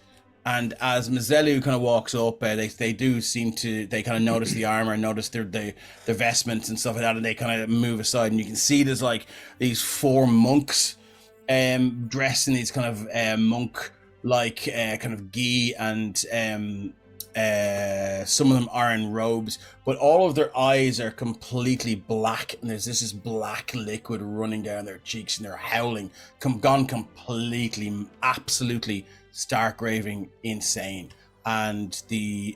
And as Mazzelu kind of walks up, they do seem to, they kind of notice the armor and notice their vestments and stuff like that, and they kind of move aside, and you can see there's like these 4 monks dressed in these kind of monk like kind of gi, and some of them are in robes, but all of their eyes are completely black, and there's this black liquid running down their cheeks, and they're howling, gone completely, absolutely stark raving insane. And the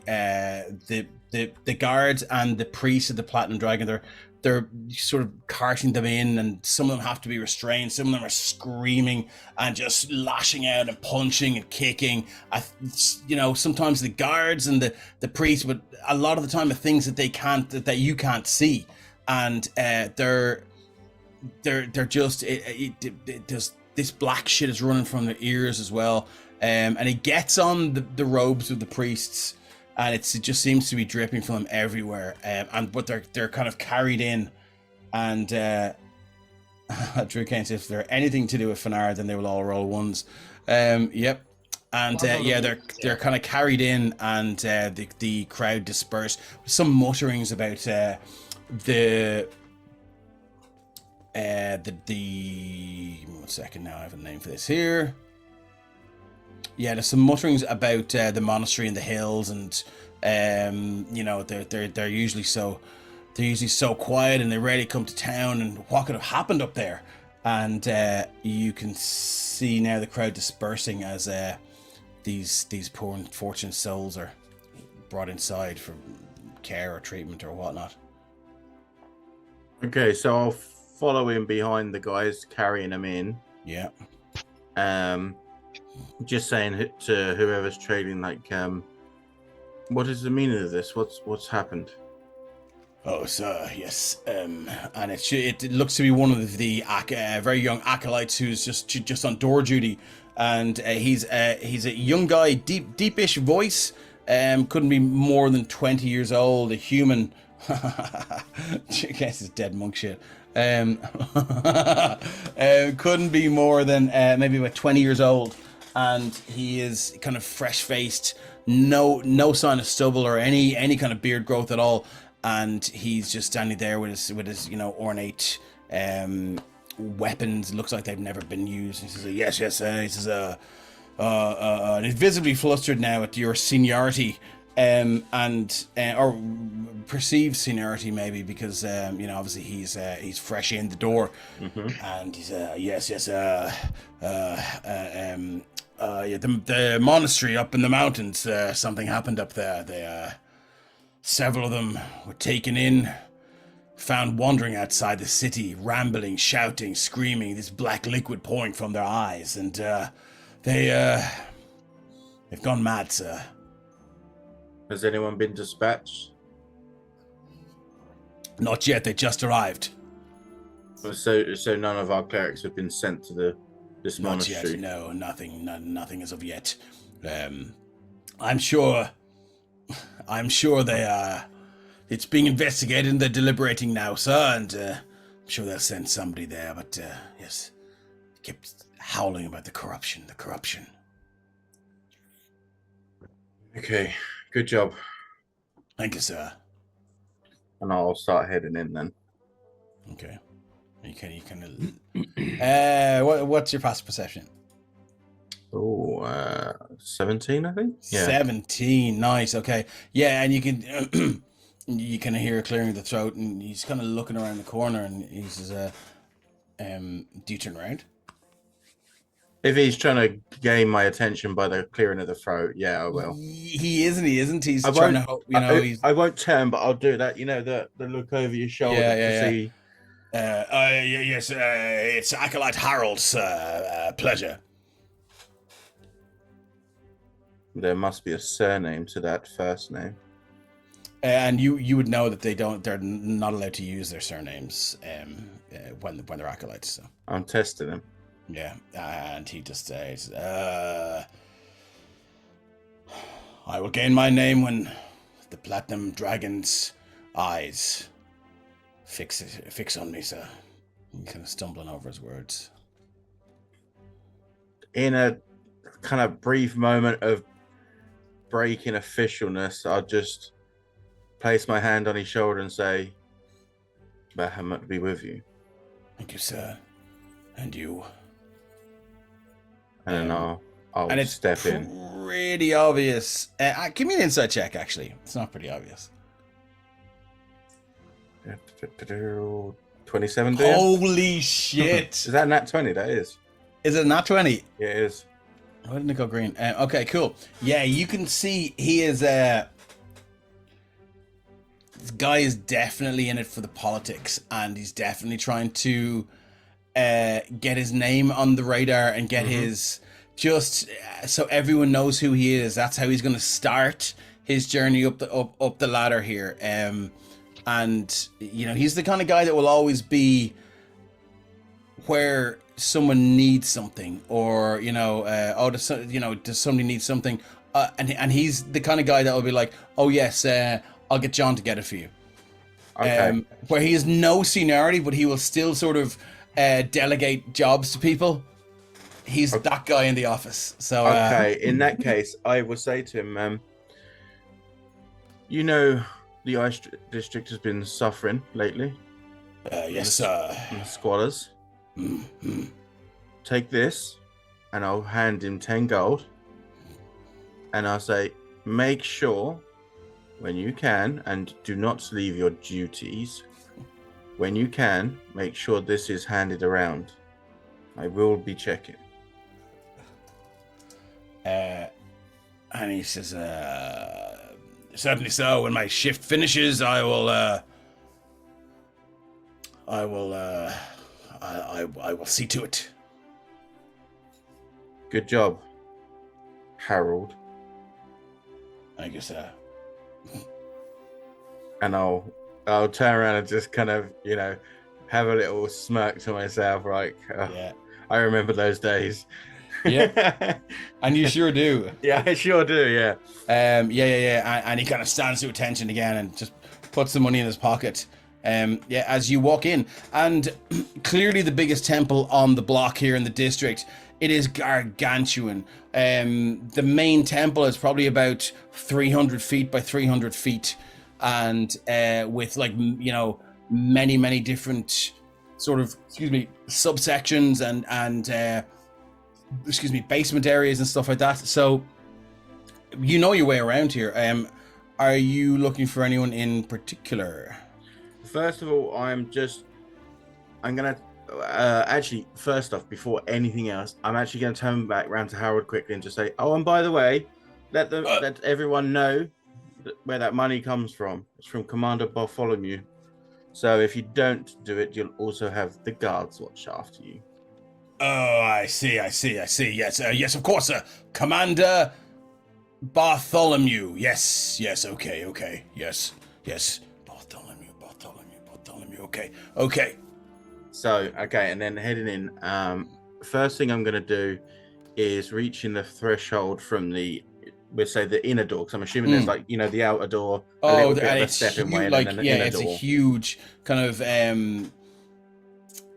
guards and the priests of the Platinum Dragon, they're sort of carting them in, and some of them have to be restrained. Some of them are screaming and just lashing out and punching and kicking. Sometimes the guards and the priests, but a lot of the time the things that you can't see, and they're just this black shit is running from their ears as well, and it gets on the robes of the priests. And it just seems to be dripping from them everywhere, but they're kind of carried in, and Drew Kane says if they're anything to do with Fanara, then they will all roll 1s. Yep, and they're kind of carried in, and the crowd dispersed. Some mutterings about the 1 second now. I have a name for this here. Yeah, there's some mutterings about the monastery in the hills, and they're usually so quiet, and they rarely come to town, and what could have happened up there. And you can see now the crowd dispersing as these poor unfortunate souls are brought inside for care or treatment or whatnot. Okay, so I'll follow in behind the guys carrying them in. Yeah. Just saying to whoever's trading, like, what is the meaning of this? What's happened? Oh, sir, yes. And it looks to be one of the very young acolytes who's just on door duty, and he's a young guy, deepish voice. Couldn't be more than 20 years old. A human. I guess it's dead monk shit. Couldn't be more than maybe about 20 years old. And he is kind of fresh-faced, no sign of stubble or any kind of beard growth at all. And he's just standing there with his ornate weapons. Looks like they've never been used. He says, "Yes." He says, and he's visibly flustered now at your seniority. and or perceived seniority maybe because obviously he's fresh in the door, and he's the monastery up in the mountains. Something happened up there. They several of them were taken in, found wandering outside the city, rambling, shouting, screaming, this black liquid pouring from their eyes, and they've gone mad, sir. Has anyone been dispatched? Not yet. They just arrived. So none of our clerics have been sent to this Not monastery. yet. No, nothing as of yet. I'm sure they are. It's being investigated and they're deliberating now, sir. And I'm sure they'll send somebody there. But yes, kept howling about the corruption. Okay, good job. Thank you, sir. And I'll start heading in then. Okay. You can. What's your passive perception? Oh, 17, I think. Yeah. 17. Nice. Okay. Yeah, and you can you kind of hear a clearing of the throat, and he's kind of looking around the corner, and he says, "Do you turn around?" If he's trying to gain my attention by the clearing of the throat, yeah, I will. He isn't. He's I trying won't, to, he's. I won't turn, but I'll do that. The look over your shoulder to see. Yes, it's Acolyte Harold's pleasure. There must be a surname to that first name. And you would know that they're not allowed to use their surnames when they're acolytes. So I'm testing him. yeah, and he just says, "I will gain my name when the Platinum Dragon's eyes fix on me, sir." He's kind of stumbling over his words. In a kind of brief moment of breaking officialness, I'll just place my hand on his shoulder and say, "Bahamut be with you." Thank you, sir. And you. And then I'll And it's step in. pretty obvious. Give me an insight check, actually. It's not pretty obvious. 27, do you? Holy shit. Is that nat 20? That is. Is it not 20? Yeah, it is. Why didn't it go green? Okay, cool. Yeah, you can see he is... this guy is definitely in it for the politics, and he's definitely trying to get his name on the radar and get his... Just so everyone knows who he is. That's how he's going to start his journey up the ladder here. And, he's the kind of guy that will always be where someone needs something, or does somebody need something, and he's the kind of guy that will be like, oh yes, I'll get John to get it for you. Okay. Where he has no seniority, but he will still sort of delegate jobs to people. He's that guy in the office. So Okay, in that case, I will say to him, the Ice District has been suffering lately. yes, sir. And the squatters. Mm-hmm. Take this, and I'll hand him 10 gold. And I'll say, make sure, when you can, and do not leave your duties, when you can, make sure this is handed around. I will be checking. And he says, certainly so. When my shift finishes, I will see to it. Good job, Harold. Thank you, sir. And I'll turn around and just kind of, have a little smirk to myself, like, Yeah. I remember those days. Yeah. And you sure do. Yeah, I sure do, yeah. And he kind of stands to attention again and just puts the money in his pocket. As you walk in, and clearly the biggest temple on the block here in the district. It is gargantuan. The main temple is probably about 300 feet by 300 feet, and with many different sort of subsections and basement areas and stuff like that. So you know your way around here. are you looking for anyone in particular? First of all, I'm gonna actually, first off, before anything else, I'm actually gonna turn back round to Harold quickly and just say, oh, and by the way, let everyone know where that money comes from. It's from Commander Bartholomew. So if you don't do it, you'll also have the guards watch after you. Oh, I see. Yes, yes, of course, Commander Bartholomew. Yes, okay. Yes. Bartholomew. Okay. So, okay, and then heading in, first thing I'm going to do is reach in the threshold from the inner door, because I'm assuming there's like, the outer door, a little bit of a stepping way, and then an inner door. It's a huge kind of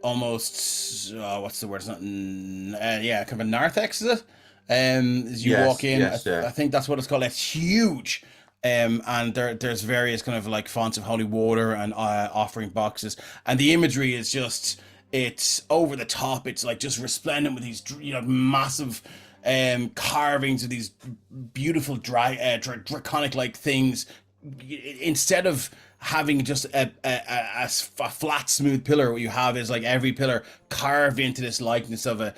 almost what's the word? It's not kind of a narthex, is it? As you walk in, I think that's what it's called. It's huge. And there's various kind of like fonts of holy water and offering boxes, and the imagery is just, it's over the top. It's like just resplendent with these massive carvings of these beautiful draconic like things. Instead of having just a flat smooth pillar, what you have is like every pillar carved into this likeness of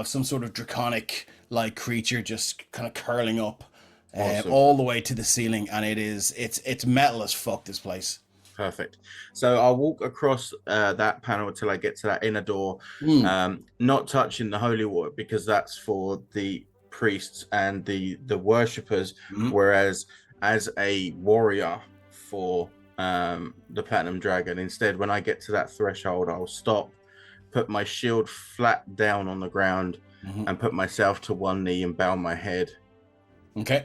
some sort of draconic like creature just kind of curling up. Awesome. All the way to the ceiling, and it's metal as fuck, this place. Perfect. So I'll walk across that panel until I get to that inner door, not touching the holy water, because that's for the priests and the worshippers, whereas as a warrior for the Platinum Dragon, instead, when I get to that threshold, I'll stop, put my shield flat down on the ground, and put myself to one knee and bow my head. Okay.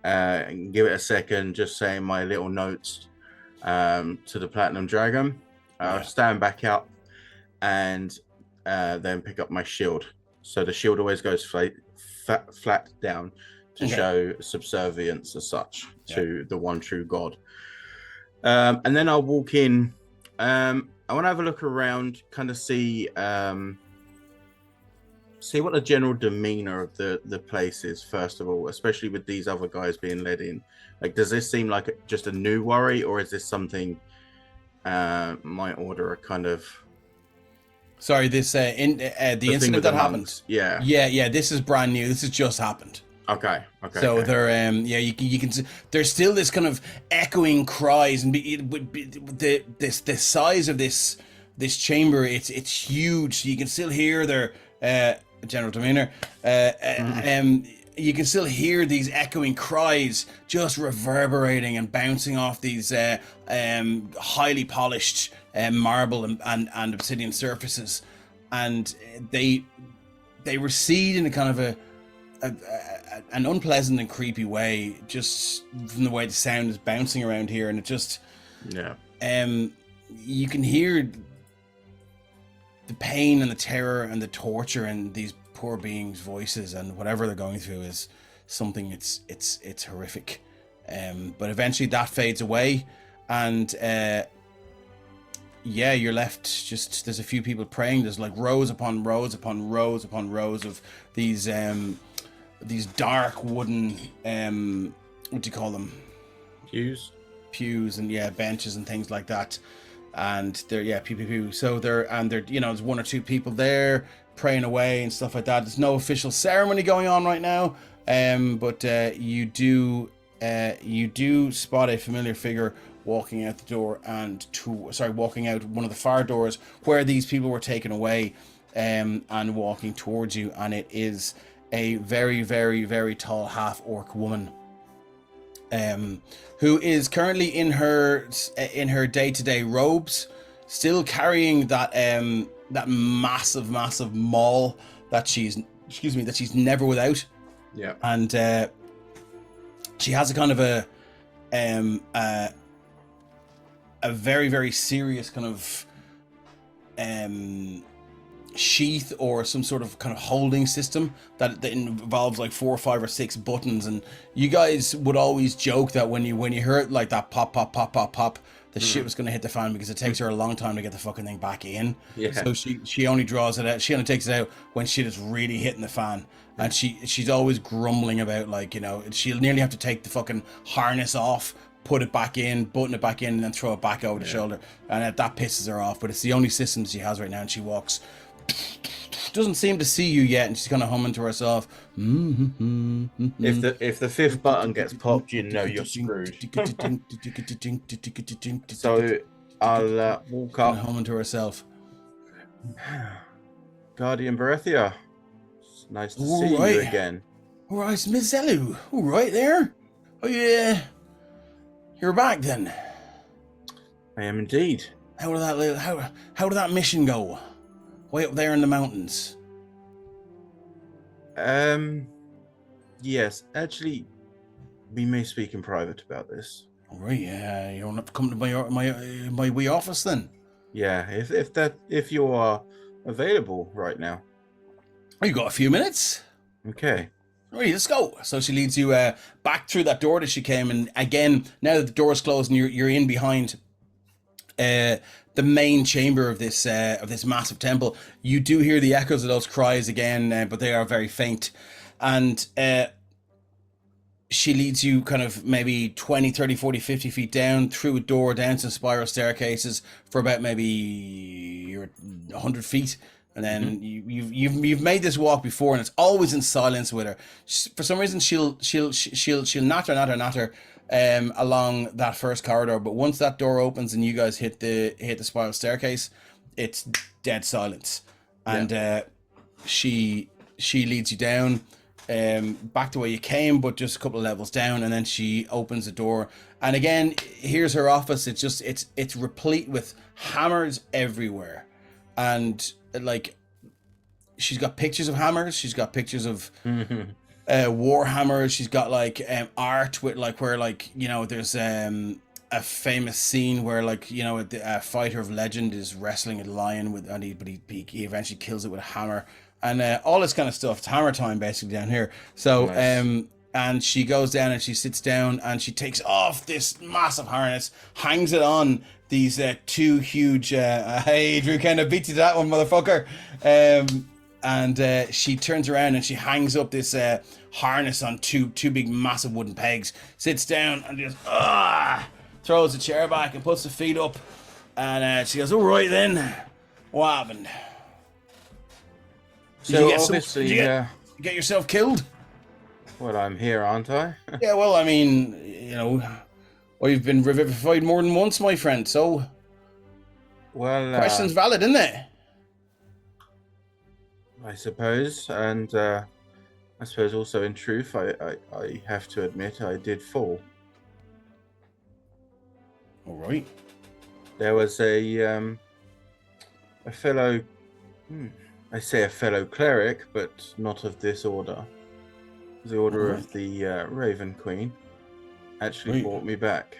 And give it a second, just saying my little notes to the Platinum Dragon. I'll stand back up and then pick up my shield. So the shield always goes flat down to show subservience as such to the one true God. And then I'll walk in. I want to have a look around, kind of see what the general demeanor of the place is, first of all, especially with these other guys being led in. Like, does this seem like just a new worry, or is this something my order are kind of... Sorry, this the incident that happened. Yeah, this is brand new. This has just happened. Okay. So they're you can see there's still this kind of echoing cries, and the size of this chamber, it's huge. So you can still hear their general demeanor. You can still hear these echoing cries just reverberating and bouncing off these highly polished marble and obsidian surfaces, and they recede in a kind of an unpleasant and creepy way, just from the way the sound is bouncing around here, and it just you can hear the pain and the terror and the torture in these poor beings' voices, and whatever they're going through is something it's horrific. But eventually that fades away, and you're left just, there's a few people praying. There's like rows upon rows upon rows upon rows of these dark wooden what do you call them? Pews and benches and things like that. And they're pew. So they're there's one or two people there praying away and stuff like that. There's no official ceremony going on right now, but you do spot a familiar figure walking out the door walking out one of the far doors where these people were taken away, and walking towards you, and it is a very, very, very tall half-orc woman, who is currently in her day-to-day robes, still carrying that massive maul that she's never without. Yeah. And she has a kind of a very, very serious kind of sheath or some sort of kind of holding system that involves like 4 or 5 or 6 buttons, and you guys would always joke that when you hear it like that pop pop pop pop pop, the shit was going to hit the fan, because it takes her a long time to get the fucking thing back in. Yeah. So she only draws it out, she only takes it out when shit is really hitting the fan. And she's always grumbling about, like, you know, she'll nearly have to take the fucking harness off, put it back in, button it back in, and then throw it back over the shoulder, and that pisses her off. But it's the only system she has right now, and she walks, doesn't seem to see you yet, and she's kind of humming to herself. If the 5th button gets popped, you know you're screwed. So I'll walk up, humming to herself. Guardian Berethia. It's nice to All see right. you again. All right, Miss Zelu. All right there. Oh yeah, you're back then. I am indeed. How did that mission go? Way up there in the mountains. Yes, actually, we may speak in private about this. All right, yeah, you don't have to come to my wee office then. Yeah, if you are available right now. Oh, you got a few minutes? Okay. All right, let's go. So she leads you back through that door that she came, and again, now that the door's closed and you're in behind the main chamber of this massive temple, you do hear the echoes of those cries again, but they are very faint. And she leads you kind of maybe 20, 30, 40, 50 feet down through a door, down some spiral staircases for about maybe 100 feet. And then you've made this walk before, and it's always in silence with her. For some reason, she'll natter along that first corridor. But once that door opens and you guys hit the spiral staircase, it's dead silence. And she leads you down, back to where you came, but just a couple of levels down. And then she opens the door, and again, here's her office. It's replete with hammers everywhere, and like, she's got pictures of hammers, she's got pictures of war hammers, she's got like art with like where, like, you know, there's a famous scene where, like, you know, a fighter of legend is wrestling a lion with, and he eventually kills it with a hammer, and all this kind of stuff. It's hammer time basically down here. So nice. And she goes down and she sits down and she takes off this massive harness, hangs it on these 2 huge hey Drew, kind of beat you to that one, motherfucker. And she turns around and she hangs up this harness on two big massive wooden pegs, sits down and just throws the chair back and puts the feet up, and she goes, all right then, what happened? So obviously, you get yourself killed? Well, I'm here, aren't I? Yeah, well, I mean, you know, I've been revivified more than once, my friend, so... Well, question's valid, isn't it? I suppose, and I suppose also in truth, I have to admit I did fall. All right. There was a fellow, I say a fellow cleric, but not of this order. The order of the Raven Queen actually brought me back.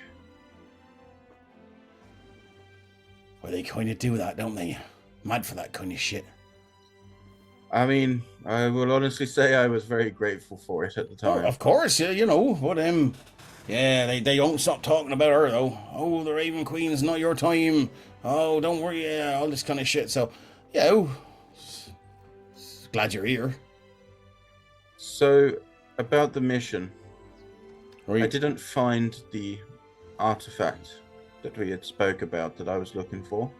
Well, they kind of do that, don't they? Mad for that kind of shit. I mean, I will honestly say I was very grateful for it at the time. Oh, of course, yeah, you know, but yeah, they don't stop talking about her though. Oh, the Raven Queen is not your time. Oh, don't worry, yeah, all this kind of shit. So, yeah, glad you're here. So, about the mission, Right. I didn't find the artifact that we had spoke about that I was looking for,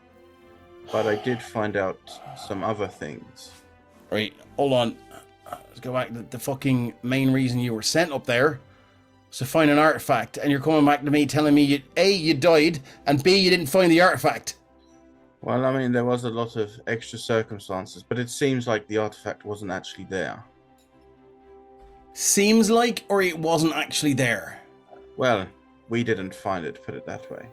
but I did find out some other things. Right, hold on. Let's go back to the fucking main reason you were sent up there was to find an artifact, and you're coming back to me telling me you died, and B, you didn't find the artifact. Well, I mean, there was a lot of extra circumstances, but it seems like the artifact wasn't actually there. Seems like, or it wasn't actually there? Well, we didn't find it, put it that way.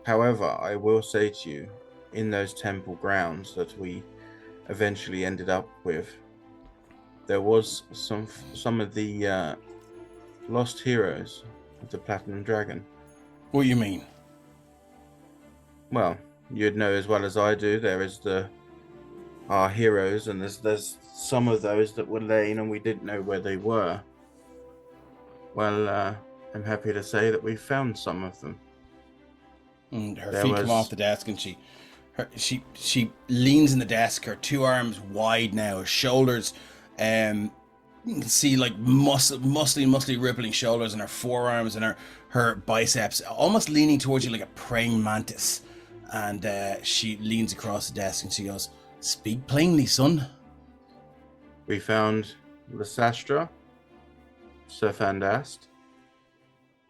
However, I will say to you, in those temple grounds that we eventually ended up with, there was some of the lost heroes of the Platinum Dragon. What do you mean? Well, you'd know as well as I do, there is the our heroes, and there's some of those that were laying and we didn't know where they were. Well, I'm happy to say that we found some of them. And her There feet come was- off the desk, and she leans in the desk, her two arms wide now, her shoulders, you can see like muscly rippling shoulders, and her forearms and her biceps almost leaning towards you like a praying mantis. And she leans across the desk and she goes, "Speak plainly, son." We found Lysastra, Sir Fandast,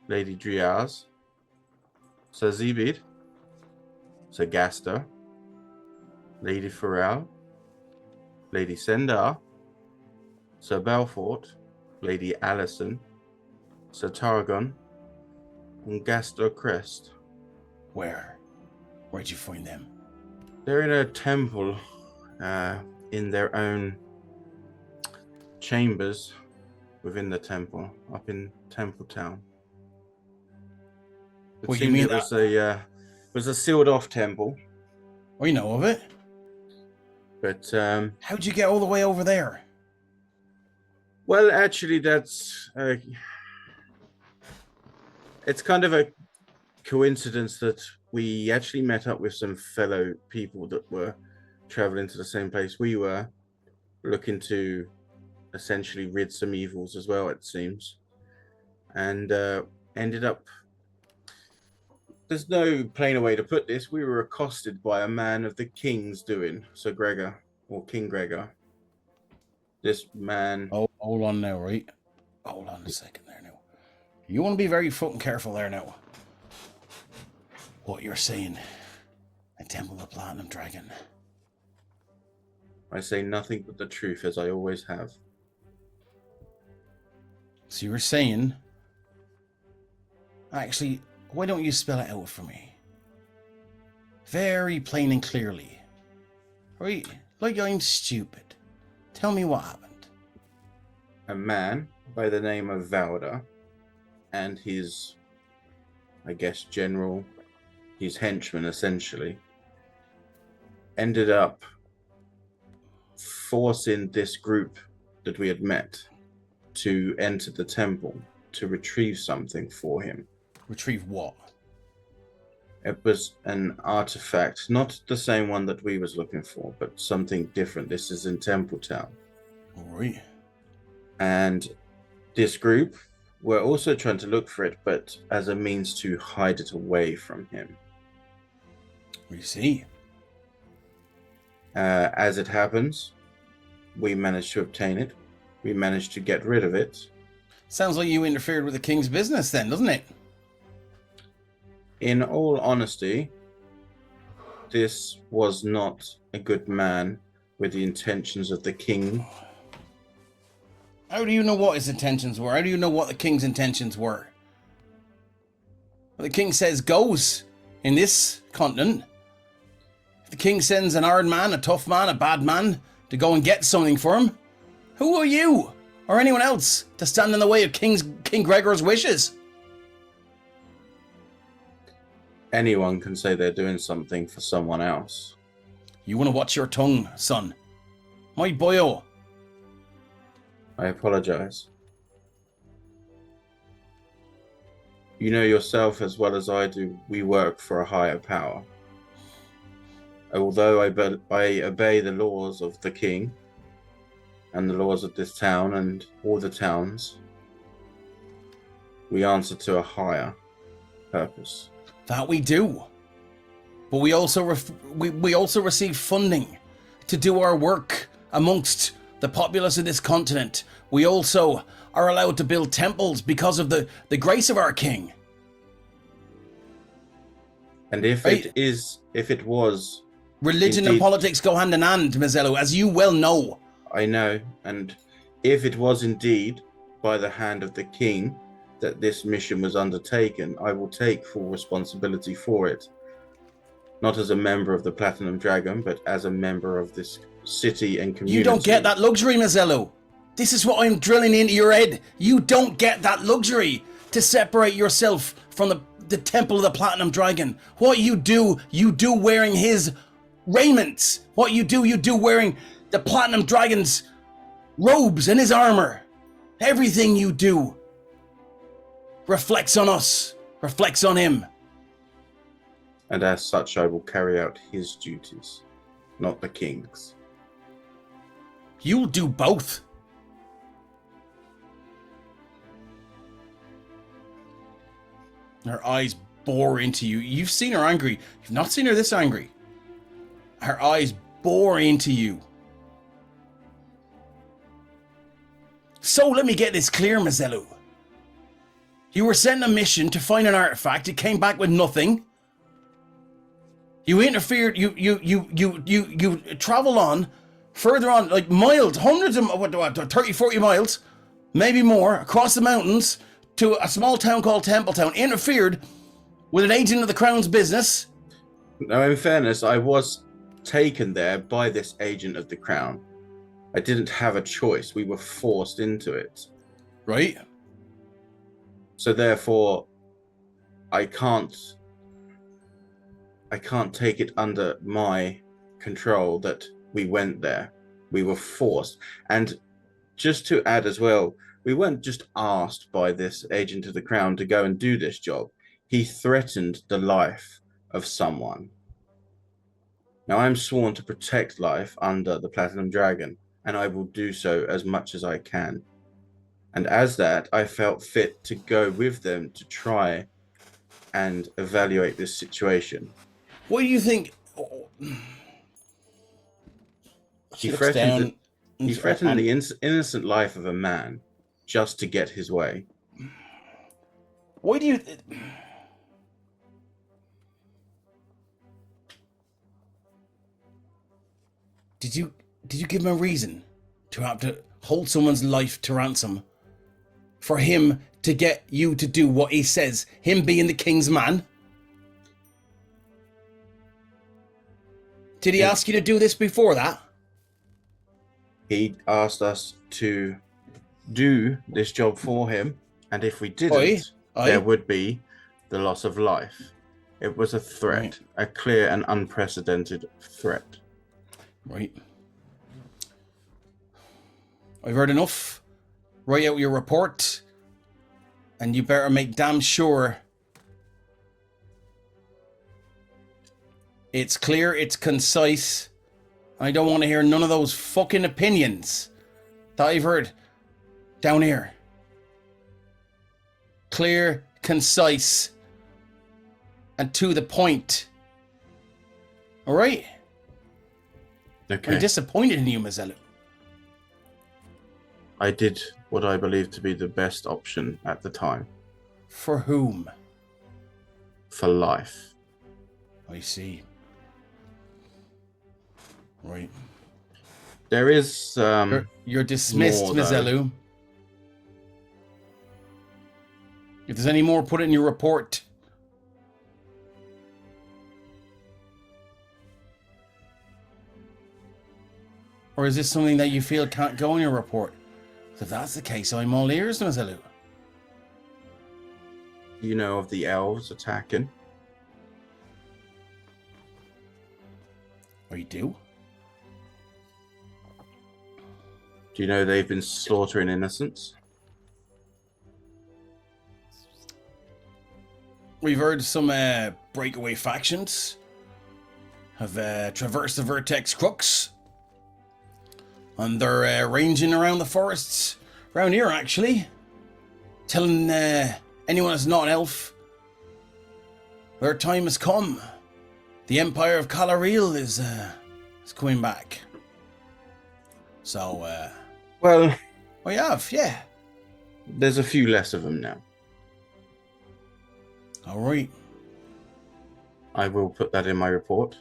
Lady Driaz, Sir Zebid, Sir Gaster, Lady Farrell, Lady Sendar, Sir Belfort, Lady Allison, Sir Targon, and Gaster Crest. Where'd you find them? They're in a temple, in their own chambers within the temple, up in Templetown. It Well, you seemed mean it was a sealed off temple, We know of it. but How'd you get all the way over there? well, actually, that's it's kind of a coincidence that we actually met up with some fellow people that were traveling to the same place we were, looking to essentially rid some evils as well, it seems, and ended up. There's no plainer way to put this. We were accosted by a man of the king's doing, Sir Gregor, or King Gregor. This man. Oh, hold on now, right? Hold on a second there now. You want to be very fucking careful there now. What you're saying. A Temple of the Platinum Dragon. I say nothing but the truth, as I always have. So you were saying... Actually, why don't you spell it out for me? Very plain and clearly. Right? Like I'm stupid. Tell me what happened. A man by the name of Valda and his, I guess, general, his henchman essentially, ended up forcing this group that we had met to enter the temple to retrieve something for him. Retrieve what? It was an artifact, not the same one that we was looking for, but something different. This is in Templetown. Alright. And this group were also trying to look for it, but as a means to hide it away from him. We see. As it happens, we managed to obtain it. We managed to get rid of it. Sounds like you interfered with the king's business then, doesn't it? In all honesty, this was not a good man with the intentions of the king. How do you know what his intentions were? How do you know what the king's intentions were? Well, the king says goes in this continent. If the king sends an hard man, a tough man, a bad man to go and get something for him, who are you or anyone else to stand in the way of King Gregor's wishes? Anyone can say they're doing something for someone else. You want to watch your tongue, son. My boyo. I apologize. You know yourself as well as I do, we work for a higher power. Although I obey the laws of the king and the laws of this town and all the towns, we answer to a higher purpose. That we do. But we also we also receive funding to do our work amongst the populace of this continent. We also are allowed to build temples because of the grace of our king. And if Right. it was, Religion and Indeed. politics go hand in hand, Mazzello, as you well know. I know, and if it was indeed by the hand of the king that this mission was undertaken, I will take full responsibility for it. Not as a member of the Platinum Dragon, but as a member of this city and community. You don't get that luxury, Mazzello. This is what I'm drilling into your head. You don't get that luxury to separate yourself from the Temple of the Platinum Dragon. What you do wearing his raiment. What you do wearing the Platinum Dragon's robes and his armor. Everything you do reflects on us, reflects on him. And as such, I will carry out his duties, not the king's. You'll do both. Her eyes bore into you. You've seen her angry. You've not seen her this angry. Her eyes bore into you. So let me get this clear, Mazzellu. You were sent on a mission to find an artifact. It came back with nothing. You interfered. You travel on, further on, like miles, hundreds of 30, 40 miles, maybe more, across the mountains to a small town called Templetown. Interfered with an agent of the Crown's business. Now, in fairness, I was taken there by this agent of the Crown. I didn't have a choice. We were forced into it. Right. So therefore, I can't take it under my control that we went there. We were forced. And just to add as well, we weren't just asked by this agent of the Crown to go and do this job. He threatened the life of someone. Now, I'm sworn to protect life under the Platinum Dragon, and I will do so as much as I can. And as that, I felt fit to go with them to try and evaluate this situation. What do you think? He threatened the innocent life of a man just to get his way. Why do you? Did you give him a reason to have to hold someone's life to ransom for him to get you to do what he says, him being the king's man? Did he ask you to do this before that? He asked us to do this job for him, and if we didn't, there would be the loss of life. It was a threat, a clear and unprecedented threat. Right. I've heard enough. Write out your report, and you better make damn sure it's clear, it's concise. I don't want to hear none of those fucking opinions that I've heard down here. Clear, concise, and to the point. All right? Okay. I'm disappointed in you, Mazzellu. I did what I believed to be the best option at the time. For whom? For life. I see. Right. There is You're dismissed, more, Mazzellu. If there's any more, put it in your report. Or is this something that you feel can't go in your report? If that's the case, I'm all ears, Mazzellu. You know of the elves attacking? Oh, you do? Do you know they've been slaughtering innocents? We've heard some breakaway factions have traversed the Vertex Crooks. And they're ranging around the forests around here, actually. Telling anyone that's not an elf their time has come. The Empire of Calariel is coming back. So, Well, we have, yeah. there's a few less of them now. All right. I will put that in my report.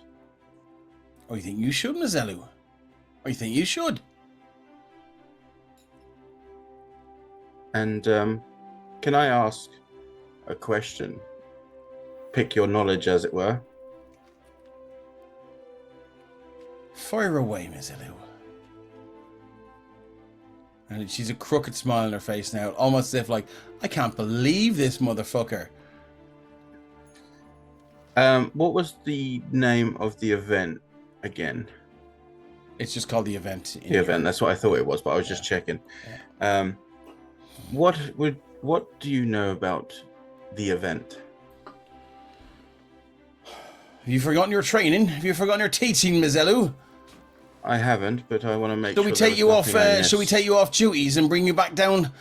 Oh, you think you should, Mazzellu? Oh, you think you should? And can I ask a question? Pick your knowledge, as it were. Fire away, Mazzellu. And she's a crooked smile on her face now, almost as if like, I can't believe this motherfucker. What was the name of the event again? It's just called the event. The event. That's what I thought it was, but I was just checking. What do you know about the event? Have you forgotten your training? Have you forgotten your teaching, Mizelu? I haven't, but I want to make Shall sure. we take you off? Shall we take you off duties and bring you back down?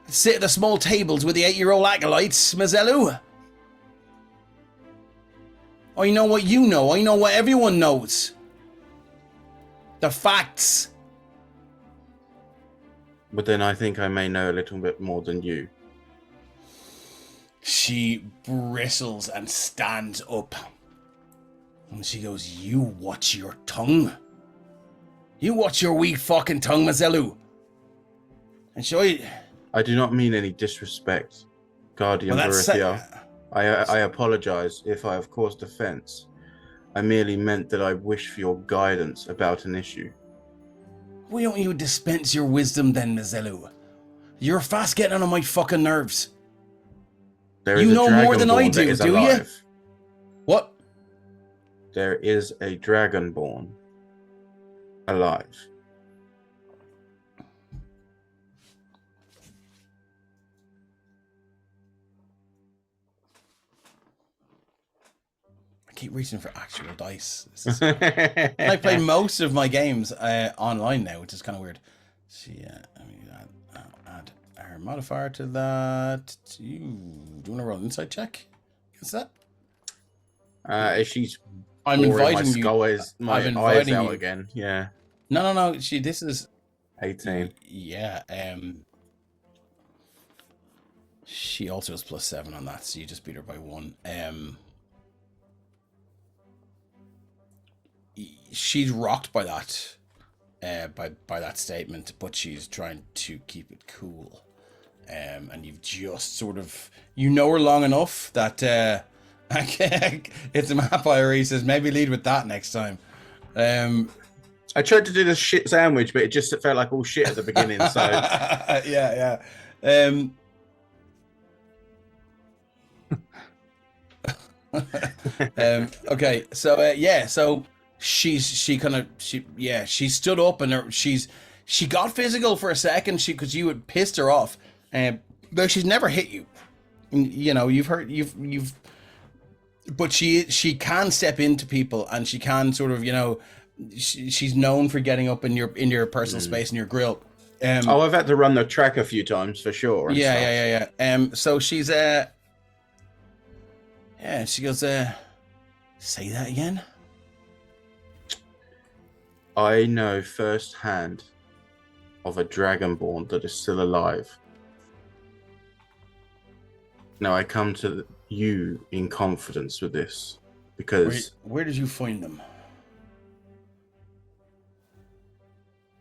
Sit at the small tables with the 8-year-old acolytes, Mizelu? I know what you know. I know what everyone knows. The facts. But then I think I may know a little bit more than you. She bristles and stands up. And she goes, you watch your tongue. You watch your wee fucking tongue, Mizelu. And I do not mean any disrespect, Guardian Berithia. I apologize if I have caused offense. I merely meant that I wish for your guidance about an issue. Why don't you dispense your wisdom then, Mizelu? You're fast getting on my fucking nerves. There is you a know more than I do alive. you? What? There is a dragonborn alive. I keep reaching for actual dice. I play most of my games online now, which is kind of weird. See, add her modifier to that. Do you want to roll an insight check? Is that? She's. I'm inviting you. My eyes out again. Yeah. No. This is 18. Yeah. She also has +7 on that, so you just beat her by 1. She's rocked by that, by that statement, but she's trying to keep it cool. And you've just sort of, you know her long enough that it's a map he says maybe lead with that next time. I tried to do the shit sandwich, but it just felt like all shit at the beginning. So yeah. Okay, so she stood up and she got physical for a second because you had pissed her off, but she's never hit you. You know, but she can step into people and she can sort of, you know, she's known for getting up in your personal space in your grill. I've had to run the track a few times for sure. Yeah. So she's she goes, say that again. I know firsthand of a dragonborn that is still alive. Now I come to you in confidence with this because where did you find them?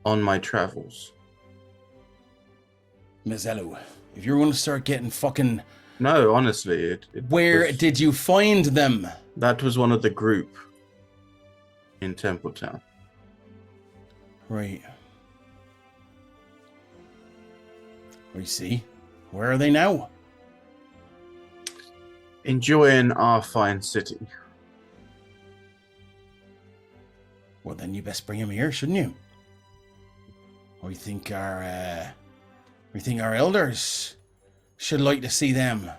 On my travels. Mizelu, if you're going to start getting fucking... No, honestly, where did you find them? That was one of the group in Templetown. Right. We see. Where are they now? Enjoying our fine city. Well, then you best bring them here, shouldn't you? We think our elders should like to see them.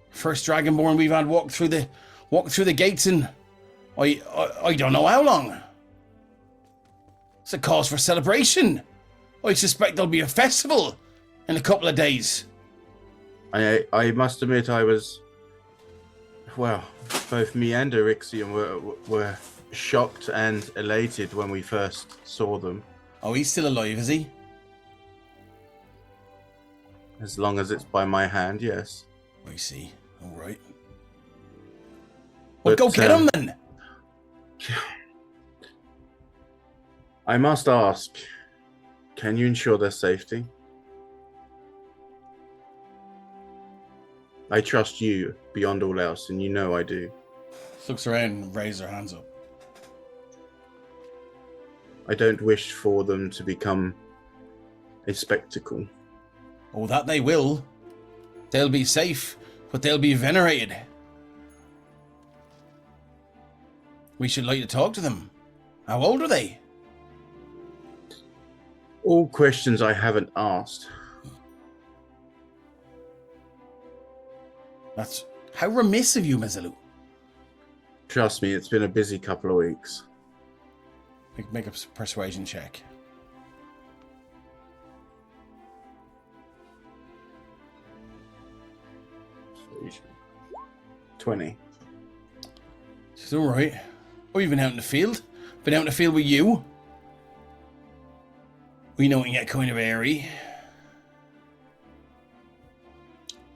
First dragonborn we've had walk through the gates in I don't know how long. It's a cause for celebration. I suspect there'll be a festival in a couple of days. I must admit I was, well, both me and Erixium were shocked and elated when we first saw them. Oh, he's still alive, is he? As long as it's by my hand, yes. I see. All right. Well, go get him then. I must ask, can you ensure their safety? I trust you beyond all else, and you know I do. Looks around and raises her hands up. I don't wish for them to become a spectacle. Oh, that they will. They'll be safe, but they'll be venerated. We should like to talk to them. How old are they? All questions I haven't asked. That's how remiss of you, Mazilu. Trust me, it's been a busy couple of weeks. Make a persuasion check. Persuasion. 20. She's all right. Oh, you've been out in the field? Been out in the field with you? We know it can get kind of airy.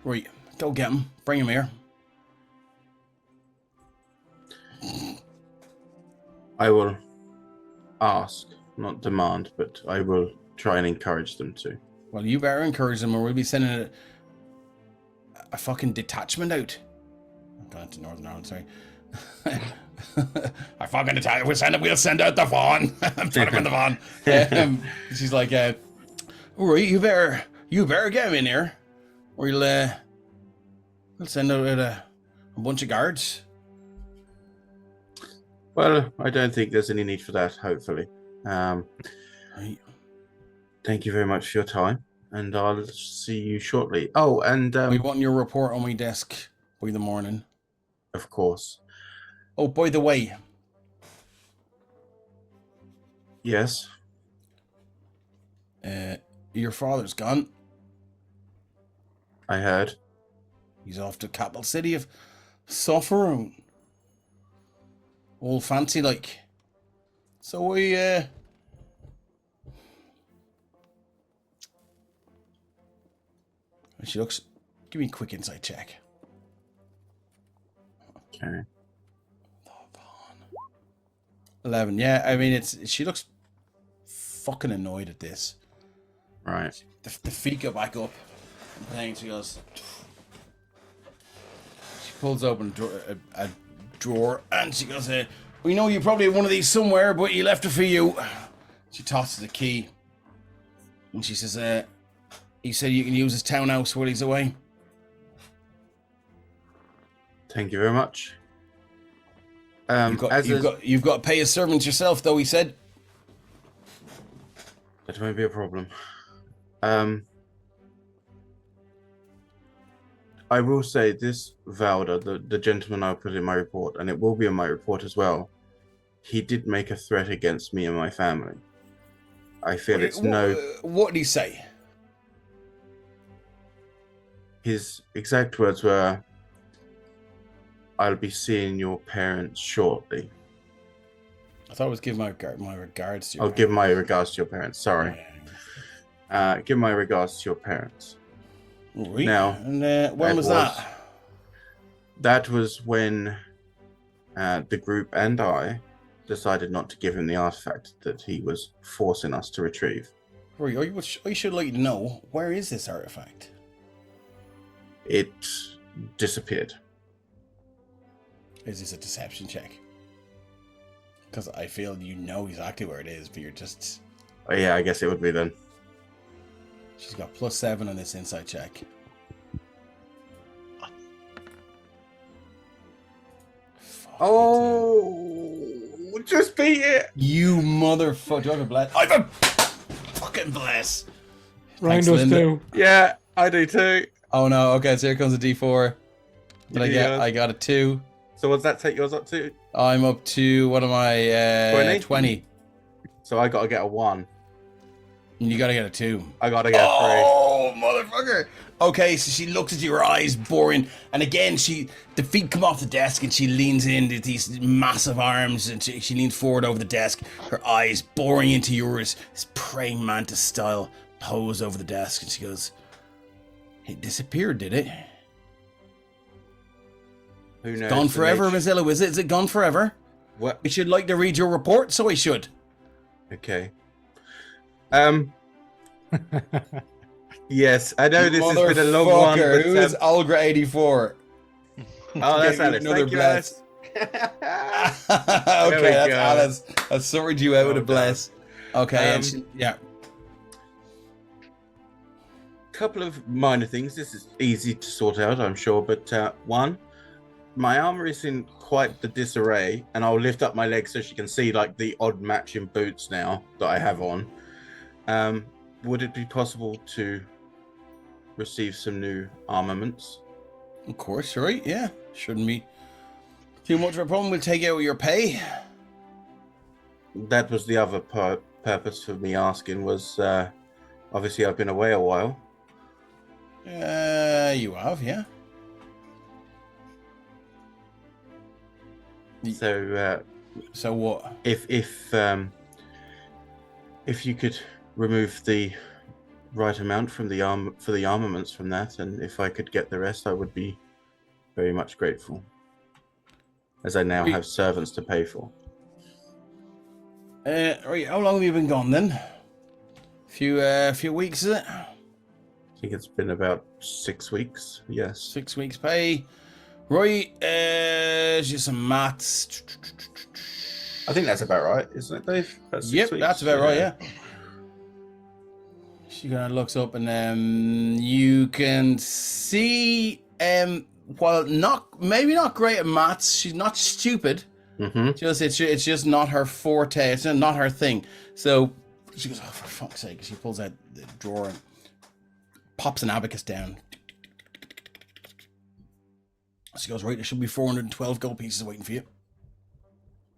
Right, go get him. Bring him here. I will ask, not demand, but I will try and encourage them to. Well, you better encourage them or we'll be sending a fucking detachment out. I'm going to Northern Ireland, sorry. I fucking detach. We'll send out the Vaughn. I'm trying to put the Vaughn. She's like, all right, you better get him in here. Or we'll send out a bunch of guards. Well, I don't think there's any need for that, hopefully. Right. Thank you very much for your time, and I'll see you shortly. Oh, and We want your report on my desk by the morning. of course. Oh, by the way, Yes. your father's gone. I heard. He's off to capital city of Sopherone. All fancy like. So we she looks. Give me a quick insight check. Okay. 11. Yeah, I mean she looks fucking annoyed at this. Right. The feet go back up. And then she goes. She pulls open a drawer and she goes, we know you probably have one of these somewhere, but he left it for you. She tosses a key. And she says, he said you can use his townhouse while he's away. Thank you very much. You've got to pay his servants yourself, though, he said. That won't be a problem. I will say this, Valda, the gentleman I put in my report, and it will be in my report as well, he did make a threat against me and my family. I feel it's no... What did he say? His exact words were, I'll be seeing your parents shortly. I thought it was give my regards to you. I'll give my regards to your parents, sorry. Give my regards to your parents. Right. Now, and when was that? That was when the group and I decided not to give him the artifact that he was forcing us to retrieve. Right, I should like to know, where is this artifact? It disappeared. Is this a deception check? Because I feel you know exactly where it is, but you're just... Oh yeah, I guess it would be then. She's got +7 on this insight check. Oh, just beat it! You motherfucker! Do I have a bless? I have a fucking bless. Ryan Thanks, does Linda. too. Yeah, I do too. Oh no! Okay, so here comes a D4. But Yeah. I got a 2. So what does that take yours up to? I'm up to, what am I? 20. So I gotta get a 1. And you gotta get a 2. I gotta get a 3. Oh, motherfucker. Okay, so she looks at your eyes, boring. And again, the feet come off the desk and she leans into these massive arms and she leans forward over the desk, her eyes boring into yours, this praying mantis style pose over the desk. And she goes, it disappeared, did it? Who knows? Gone forever, Mazzillo, is it? Is it gone forever? What? I should like to read your report, so I should. Okay. Yes, I know this has been a long one. But, Who is Olga 84? oh, that's Give you Alice. another Thank you, bless. Alice. Okay, we that's go. Alice. I sorted you out with a Well bless. Okay, and yeah. Couple of minor things. This is easy to sort out, I'm sure. But one, my armor is in quite the disarray, and I'll lift up my legs so she can see like the odd matching boots now that I have on. Would it be possible to receive some new armaments? Of course, right? Yeah, shouldn't be too much of a problem. We'll take out your pay. That was the other purpose for me asking. Was obviously I've been away a while. You have, yeah. So what? If you could remove the right amount from the armaments from that, and if I could get the rest, I would be very much grateful, as I now have servants to pay for. Right, how long have you been gone then? Few weeks, is it? I think it's been about 6 weeks. Yes. 6 weeks pay. Right, just some maths. I think that's about right, isn't it, Dave? Yep, that's about right, yeah. She kind of looks up and you can see, while maybe not great at maths, she's not stupid. Mm-hmm. It's just not her forte. It's not her thing. So she goes, oh, for fuck's sake. She pulls out the drawer and pops an abacus down. She goes, right, there should be 412 gold pieces waiting for you.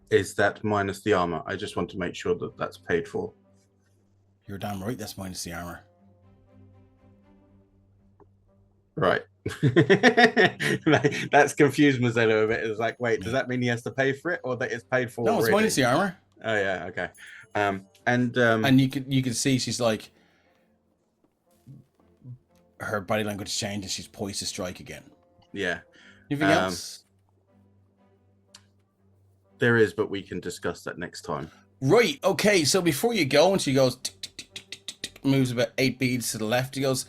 Is that minus the armor? I just want to make sure that that's paid for. You're damn right, that's minus the armor. Right. That's confused Mazzello a bit. It's like, wait, does that mean he has to pay for it, or that it's paid for? No, it's already? minus the armor. Oh yeah, okay. And you can see she's like, her body language changed and she's poised to strike again. Yeah. Anything else? There is, but we can discuss that next time. Right. Okay. So before you go, and she goes, tick, tick, tick, tick, tick, tick, moves about 8 beads to the left. He goes,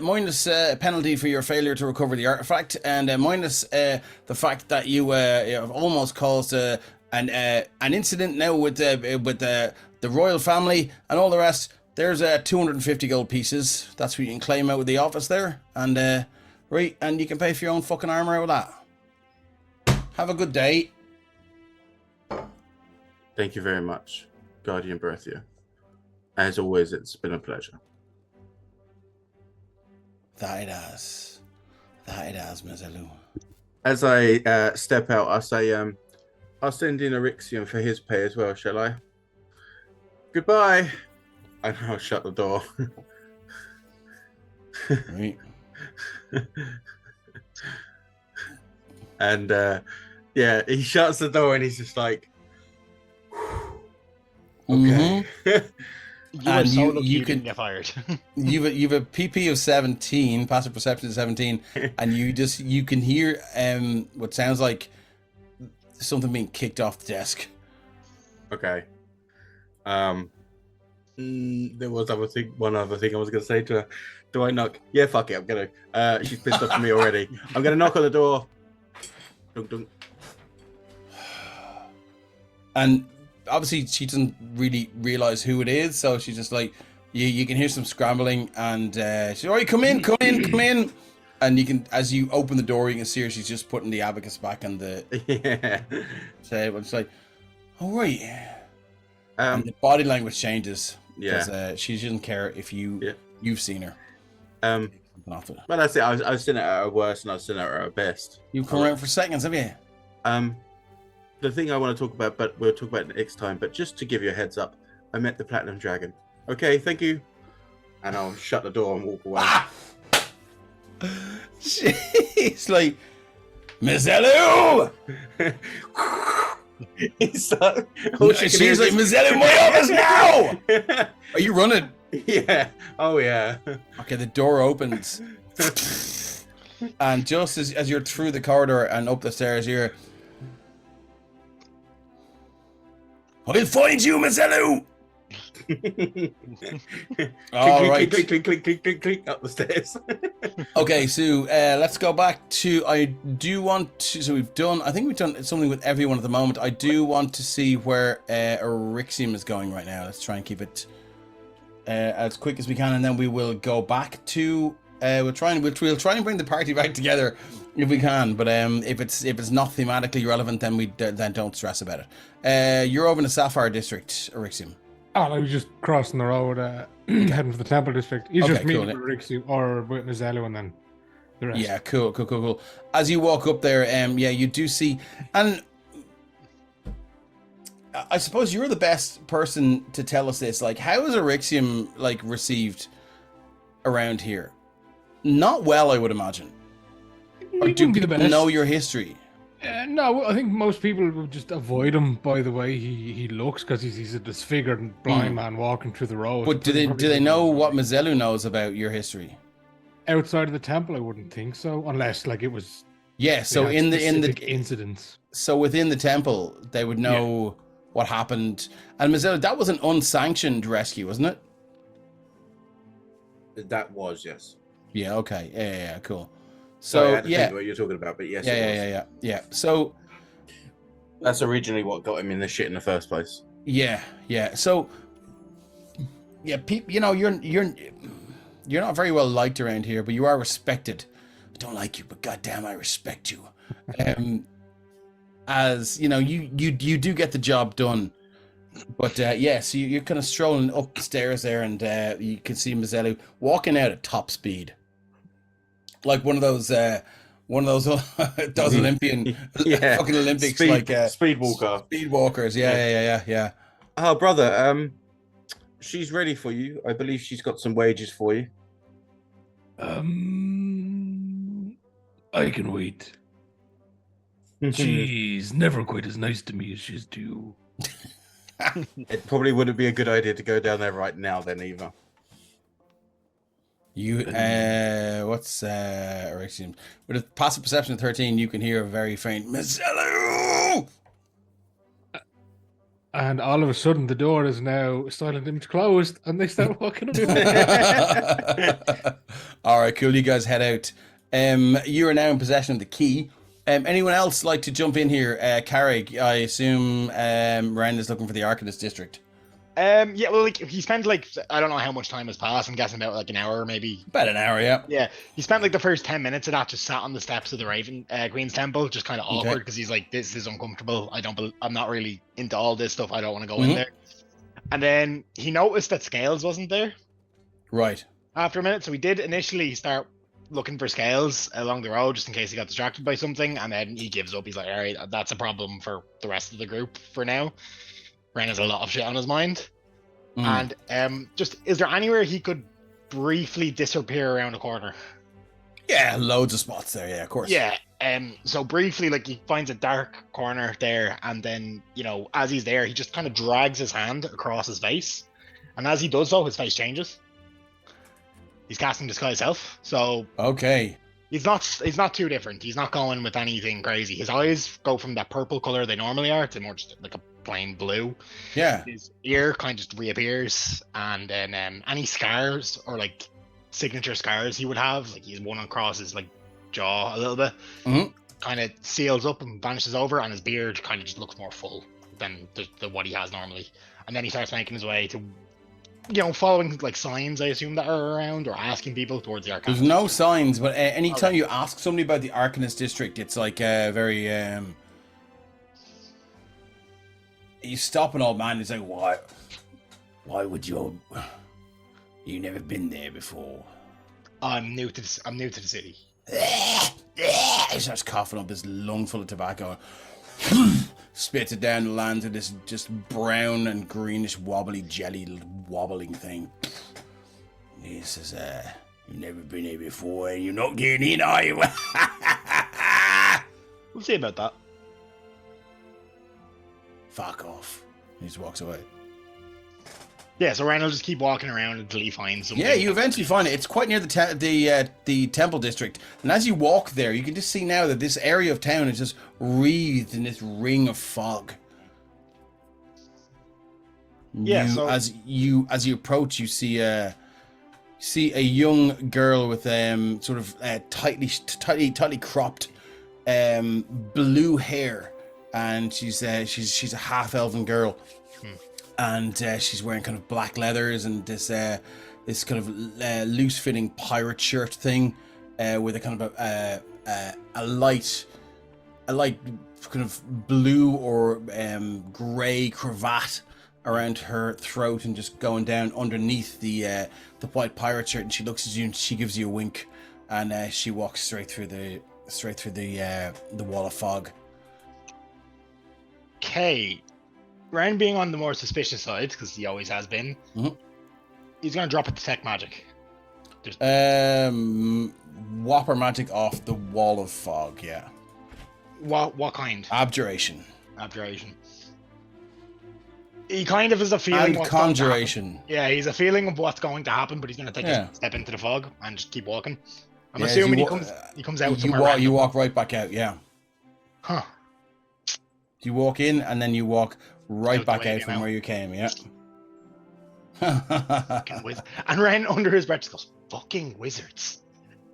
minus penalty for your failure to recover the artifact, and minus the fact that you have almost caused an incident now with the royal family and all the rest. There's 250 gold pieces. That's what you can claim out of the office there, and right, and you can pay for your own fucking armor out of that. Have a good day. Thank you very much, Guardian Berthia. As always, it's been a pleasure. That it has, Mazzello. As I step out, I say, I'll send in Erixion for his pay as well, shall I? Goodbye. And I'll shut the door. Right. And yeah, he shuts the door and he's just like, okay. You are And so you- lucky you you can- didn't get fired. You've a PP of 17, passive perception of 17, and you can hear what sounds like something being kicked off the desk. Okay. There was one other thing I was going to say to her. Do I knock? Yeah, fuck it. I'm going to. She's pissed off at me already. I'm going to knock on the door. Dunk, dunk. And obviously she doesn't really realize who it is, so she's just like, you can hear some scrambling, and she's, all right, come in. And you can, as you open the door, you can see her, she's just putting the abacus back on the Yeah. table. It's like, all right. And Um, the body language changes. Yeah. Because she doesn't care if you've seen her. But that's it. I've seen it at her worst and I've seen it at her best. You've come around for seconds, have you? The thing I want to talk about, but we'll talk about it next time. But just to give you a heads up, I met the Platinum Dragon. Okay, thank you. And I'll shut the door and walk away. She's like, Mazzello! He's like, She's like, Mazzello, my office now! Are you running? Yeah. Oh yeah. Okay, the door opens. And just as you're through the corridor and up the stairs, you're, I'll find you, Mazzello! All right. Clink, clink, clink, clink, clink, clink, up the stairs. Okay, so let's go back to, I do want to, so I think we've done something with everyone at the moment. I do want to see where Erixium is going right now. Let's try and keep it as quick as we can, and then we will go back to We'll try and bring the party back together if we can. But if it's not thematically relevant, then don't stress about it. You're over in the Sapphire District, Erixium. Oh, I was just crossing the road, heading for the Temple District. He's just meeting with Rixiu or with Mazelu and then the rest. Yeah, cool. As you walk up there, you do see, and I suppose you're the best person to tell us this. Like, how is Erixium received around here? Not well, I would imagine. Or do people know your history? No, I think most people would just avoid him by the way he looks, because he's a disfigured blind man walking through the road. But do they know what Mazelu knows about your history? Outside of the temple, I wouldn't think so, unless it was. Yeah, so in the incidents. So within the temple, they would know what happened. And Mazelu, that was an unsanctioned rescue, wasn't it? That was, yes. Yeah. Okay. Yeah. Cool. So So I had to think what you're talking about, but yes, it was. Yeah. So That's originally what got him in the shit in the first place. yeah. So yeah, people, you're not very well liked around here, but you are respected. I don't like you, but goddamn, I respect you. As you know, you do get the job done. But so you're kind of strolling up the stairs there, and you can see Mazelu walking out at top speed, like one of those those Olympian fucking Olympics, speed walker. Speed walkers. Yeah. Oh, brother, she's ready for you. I believe she's got some wages for you. I can wait. She's never quite as nice to me as she's to you. It probably wouldn't be a good idea to go down there right now, then, either. You what's Erixium? With a passive perception of 13, you can hear a very faint Mazelu. And all of a sudden, the door is now silent image closed, and they start walking away. All right, cool. You guys head out. You are now in possession of the key. Anyone else like to jump in here? Carrick, I assume Ren is looking for the Arcanist District. He spent I don't know how much time has passed. I'm guessing about an hour, maybe. About an hour, yeah. Yeah, he spent the first 10 minutes of that just sat on the steps of the Raven Queen's Temple, just kind of awkward because he's like, this is uncomfortable. I'm not really into all this stuff. I don't want to go in there. And then he noticed that Scales wasn't there. Right. After a minute, so he did initially start looking for Scales along the road just in case he got distracted by something, and then he gives up. He's like, all right, that's a problem for the rest of the group for now. Ren has a lot of shit on his mind. And is there anywhere he could briefly disappear around a corner? Yeah, loads of spots there, yeah, of course. Yeah, so briefly, he finds a dark corner there, and then, as he's there, he just kind of drags his hand across his face, and as he does so, his face changes. He's casting Disguise Self, so okay. He's not too different. He's not going with anything crazy. His eyes go from that purple color they normally are to more just like a plain blue. Yeah. His ear kind of just reappears, and then any scars or signature scars he would have, he's one across his jaw a little bit, kind of seals up and vanishes over, and his beard kind of just looks more full than the what he has normally. And then he starts making his way to, following signs, I assume, that are around, or asking people towards the Arcanist. There's no signs, but anytime you ask somebody about the Arcanist District, it's very you stop an old man. He's like, why would you never been there before? I'm new to the city. He starts coughing up this lungful of tobacco. Spits it down and lands in this just brown and greenish wobbly jelly wobbling thing. He says, you've never been here before and you're not getting in, are you? We'll see about that. Fuck off. He just walks away. Yeah, so Ryan will just keep walking around until he finds something. Yeah, you eventually find it. It's quite near the Temple District. And as you walk there, you can just see now that this area of town is just wreathed in this ring of fog. Yeah, as you approach, you see a young girl with sort of tightly cropped blue hair, and she's a half elven girl. And she's wearing kind of black leathers and this this kind of loose-fitting pirate shirt thing with a kind of a light kind of blue or grey cravat around her throat and just going down underneath the white pirate shirt. And she looks at you and she gives you a wink, and she walks straight through the wall of fog. Okay, Ren being on the more suspicious side, because he always has been, he's going to drop a detect magic. Whopper magic off the wall of fog, yeah. What kind? Abjuration. Abjuration. He kind of has a feeling. And conjuration. Yeah, he's a feeling of what's going to happen, but he's going to take a step into the fog and just keep walking. I'm assuming he comes out somewhere. You walk right back out, yeah. Huh. You walk in and then you walk right back out from where you came, yeah. And Ren under his breath just goes, "Fucking wizards."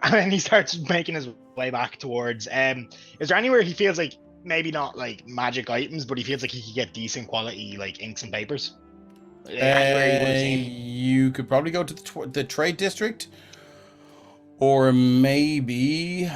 And then he starts making his way back towards is there anywhere he feels like maybe not like magic items, but he feels like he could get decent quality like inks and papers? You could probably go to the trade district, or maybe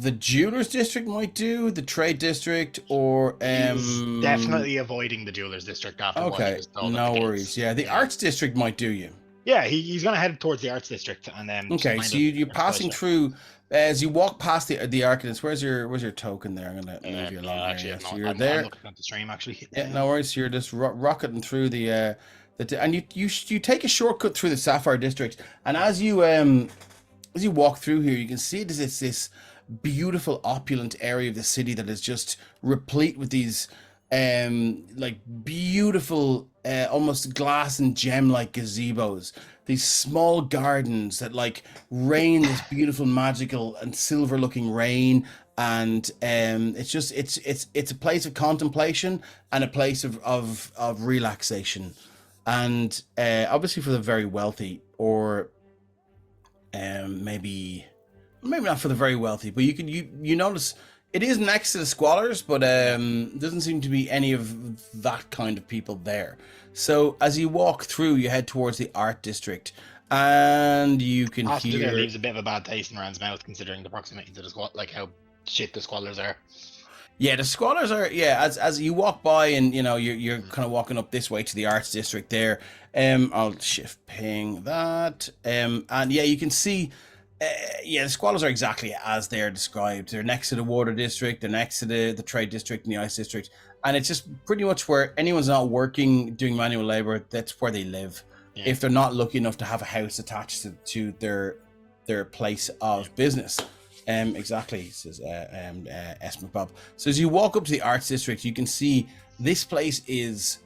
the jewelers district might do, the trade district, or He's definitely avoiding the jewelers district after what he was told. No worries. Yeah, the arts district might do you. Yeah, he's gonna head towards the arts district and then. Okay, so you're passing through as you walk past the arcanist. Where's your token there? I'm gonna move you along. Actually, so you're there. I'm looking at the stream actually. Yeah, no worries. You're just rocketing through the and you take a shortcut through the Sapphire district, and as you walk through here, you can see this beautiful opulent area of the city that is just replete with these like beautiful almost glass and gem like gazebos, these small gardens that like rain this beautiful magical and silver looking rain, and it's a place of contemplation and a place of relaxation, and obviously for the very wealthy, or maybe not for the very wealthy, but you notice it is next to the squalors, but doesn't seem to be any of that kind of people there. So as you walk through, you head towards the art district, and you can hear. There leaves a bit of a bad taste in Rand's mouth, considering the proximity to the squad, like how shit the squalors are. Yeah, the squalors are. Yeah, as you walk by, and you know you're kind of walking up this way to the arts district there. I'll shift ping that. And yeah, you can see. The squalors are exactly as they're described. They're next to the water district, they're next to the trade district and the ice district, and it's just pretty much where anyone's not working, doing manual labor, that's where they live. Yeah. If they're not lucky enough to have a house attached to their place of business. Exactly, says Esmer Bob. So as you walk up to the arts district, you can see this place is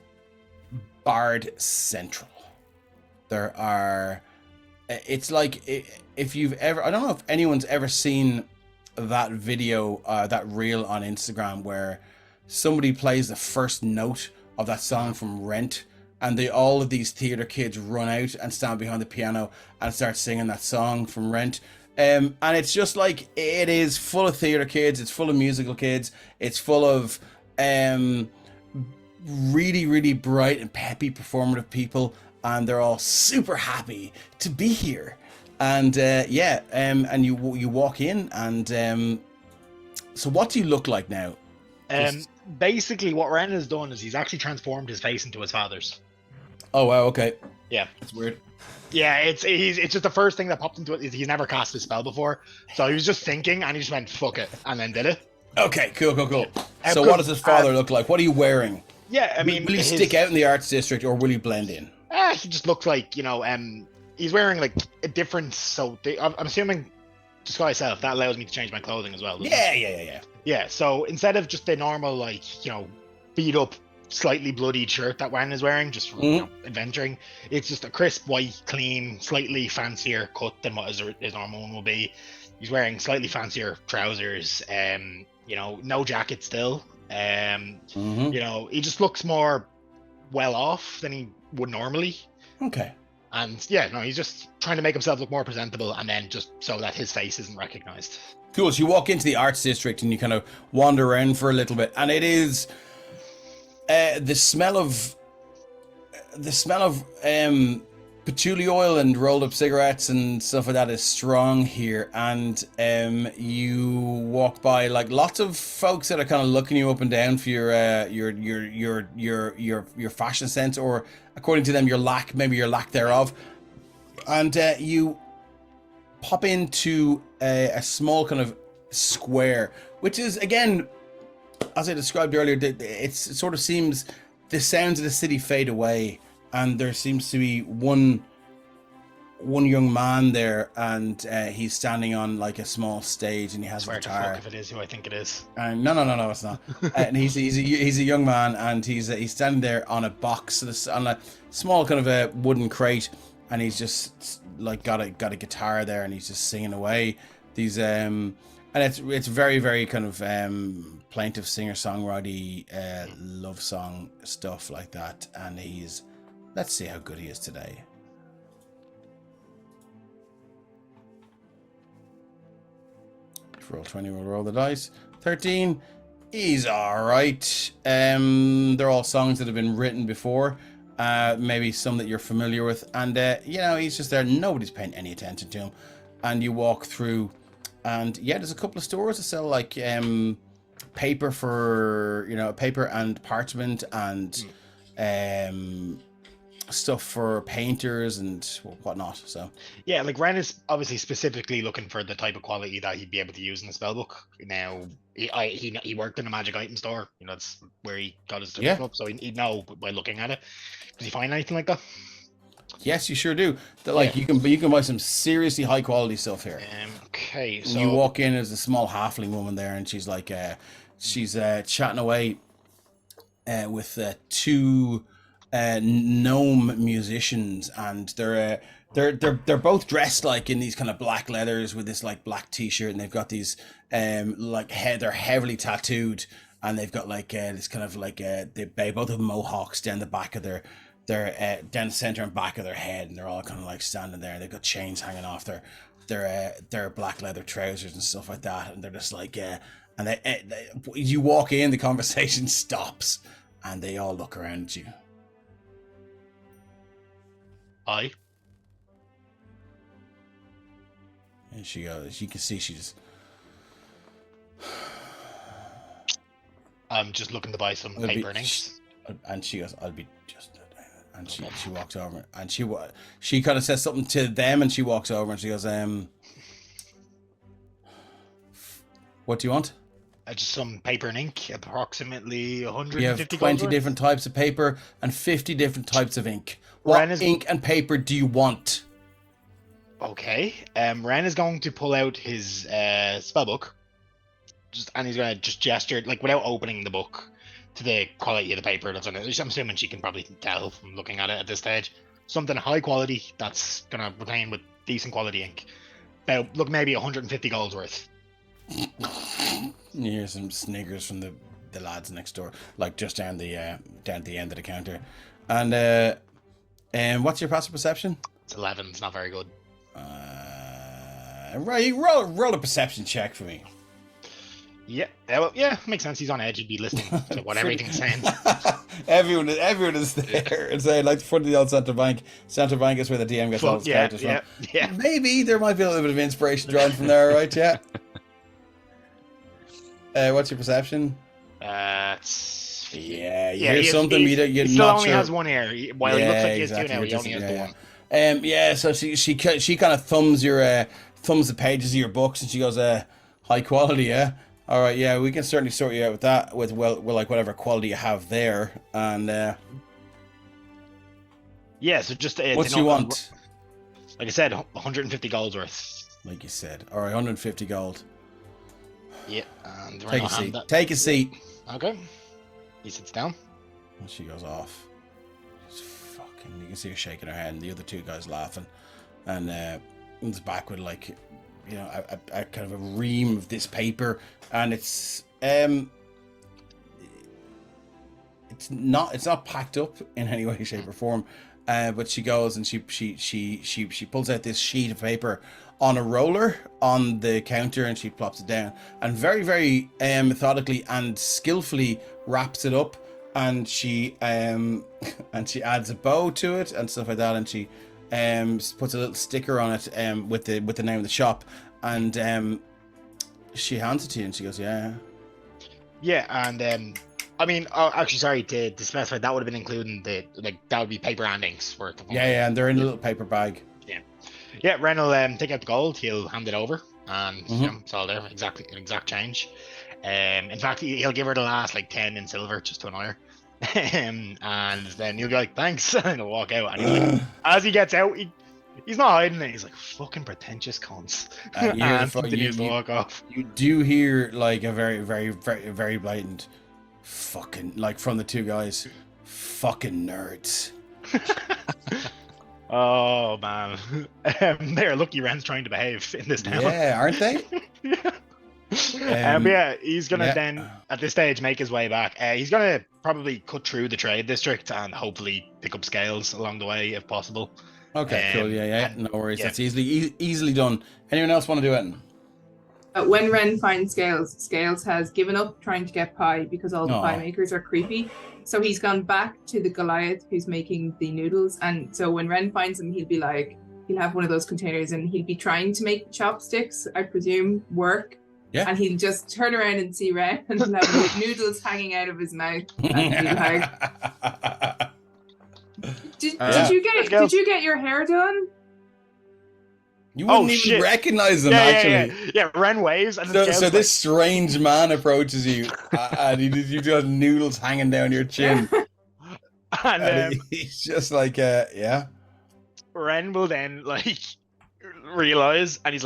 Bard Central. There are. It's like if you've ever, I don't know if anyone's ever seen that video, that reel on Instagram where somebody plays the first note of that song from Rent, and all of these theater kids run out and stand behind the piano and start singing that song from Rent. And it's just like, it is full of theater kids, it's full of musical kids, it's full of really, really bright and peppy performative people, and they're all super happy to be here. And and you walk in, and so what do you look like now? Basically what Ren has done is he's actually transformed his face into his father's. Oh wow, okay. Yeah. That's weird. Yeah, it's just the first thing that popped into it is he's never cast his spell before. So he was just thinking and he just went, fuck it, and then did it. Okay, cool. So what does his father look like? What are you wearing? Yeah, I mean, will he stick out in the arts district, or will he blend in? He just looks like, he's wearing like a different. So I'm assuming, disguise self, that allows me to change my clothing as well. Yeah. Yeah. So instead of just the normal, like, beat up, slightly bloodied shirt that Wan is wearing, just from adventuring, it's just a crisp, white, clean, slightly fancier cut than what his normal one will be. He's wearing slightly fancier trousers. No jacket still. He just looks more well off than he would normally. Okay. And he's just trying to make himself look more presentable, and then just so that his face isn't recognized. Cool. So you walk into the arts district and you kind of wander around for a little bit, and it is the smell of patchouli oil and rolled up cigarettes and stuff like that is strong here, and you walk by like lots of folks that are kind of looking you up and down for your fashion sense, or according to them your lack thereof, and you pop into a small kind of square, which is, again, as I described earlier, it sort of seems the sounds of the city fade away, and there seems to be one young man there, and he's standing on like a small stage, and he has a guitar. If it is who I think it is. No, it's not. And he's a young man, and he's standing there on a box, on a small kind of a wooden crate, and he's just like got a guitar there, and he's just singing away these and it's very, very kind of plaintive singer-songwriter love song stuff like that, and let's see how good he is today. Roll 20, we'll roll the dice. 13, he's alright. They're all songs that have been written before, maybe some that you're familiar with, and he's just there, nobody's paying any attention to him, and you walk through, and there's a couple of stores that sell like paper and parchment and stuff for painters and whatnot. So like Ren is obviously specifically looking for the type of quality that he'd be able to use in the spellbook. Now he worked in a magic item store, that's where he got his stuff up, so he'd know by looking at it. Does he find anything like that? Yes, you sure do. You can buy some seriously high quality stuff here. Okay, so you walk in, there's a small halfling woman there, and she's like she's chatting away with two gnome musicians, and they're both dressed like in these kind of black leathers with this like black t-shirt, and they've got these they're heavily tattooed, and they've got like this kind of like they both have mohawks down the back of their down the center and back of their head, and they're all kind of like standing there. They've got chains hanging off their black leather trousers and stuff like that, and they're just like and you walk in, the conversation stops, and they all look around at you. Aye. And she goes, you can see she's I'm just looking to buy some paper and inks. And she goes, I'll be just, and she walks over, and she kind of says something to them, and she walks over, and she goes, what do you want? Just some paper and ink, approximately 150. You have 20 different types of paper and 50 different types of ink. What ink and paper do you want? Okay. Ren is going to pull out his spellbook, and he's going to just gesture, like without opening the book, to the quality of the paper that's on it. I'm assuming she can probably tell from looking at it at this stage. Something high quality that's going to retain with decent quality ink. About, look, maybe 150 gold's worth. You hear some sniggers from the lads next door, like just down the end of the counter. And what's your passive perception? It's 11. It's not very good. Right, roll a perception check for me. Yeah, makes sense. He's on edge. He'd be listening to what everything's saying. everyone is there. And say like the front of the old Central Bank. Central Bank is where the DM gets all his characters from. Yeah. Maybe there might be a little bit of inspiration drawn from there, right? Yeah. What's your perception? You hear something you're he still not only sure. has one ear. While he looks like he has two now, he only has the one. So she kind of thumbs the pages of your books, and she goes, high quality, yeah. All right, yeah, we can certainly sort you out with that, with like whatever quality you have there, and so just what do you want? Like I said, 150 gold's worth. Like you said, all right, 150 gold. Yeah, and Take a seat. Okay. He sits down. And she goes off. You can see her shaking her head, and the other two guys laughing, and comes back with like, a kind of a ream of this paper, and it's not packed up in any way, shape, or form, but she goes and she pulls out this sheet of paper on a roller on the counter, and she plops it down, and very, very methodically and skillfully wraps it up, and she adds a bow to it and stuff like that, and she puts a little sticker on it with the name of the shop, and she hands it to you, and she goes, "Yeah." Yeah, and I mean, actually, sorry to specify, that would have been including that would be paper and inks worth of. Yeah, and they're in a little paper bag. Yeah, Ren will take out the gold. He'll hand it over, and Mhm. it's all there, exact change. In fact, he'll give her the last 10 in silver just to annoy her. And then he'll go like, "Thanks," and he'll walk out. And he's like, as he gets out, he's not hiding it. He's like, "Fucking pretentious cunts," And you hear and continues to walk off. You do hear a very, very, very, very blatant fucking, from the two guys, fucking nerds. Oh man, they're lucky Ren's trying to behave in this town. Yeah, aren't they? But yeah, he's gonna then at this stage make his way back. He's gonna probably cut through the trade district and hopefully pick up scales along the way if possible. Okay, cool. Yeah, no worries. yeah. That's easily done. Anyone else want to do it? When Ren finds Scales has given up trying to get pie because all the Aw. pie makers are creepy. So he's gone back to the Goliath who's making the noodles. And so when Ren finds him, he'll have one of those containers and he'll be trying to make chopsticks, I presume, work. Yeah. And he'll just turn around and see Ren and he'll have noodles hanging out of his mouth. And he'll like, did you get your hair done? You wouldn't even shit. recognize them, actually. Yeah, Ren waves and So this strange man approaches you, and you do have noodles hanging down your chin. and He's just like, yeah. Ren will then realize, and he's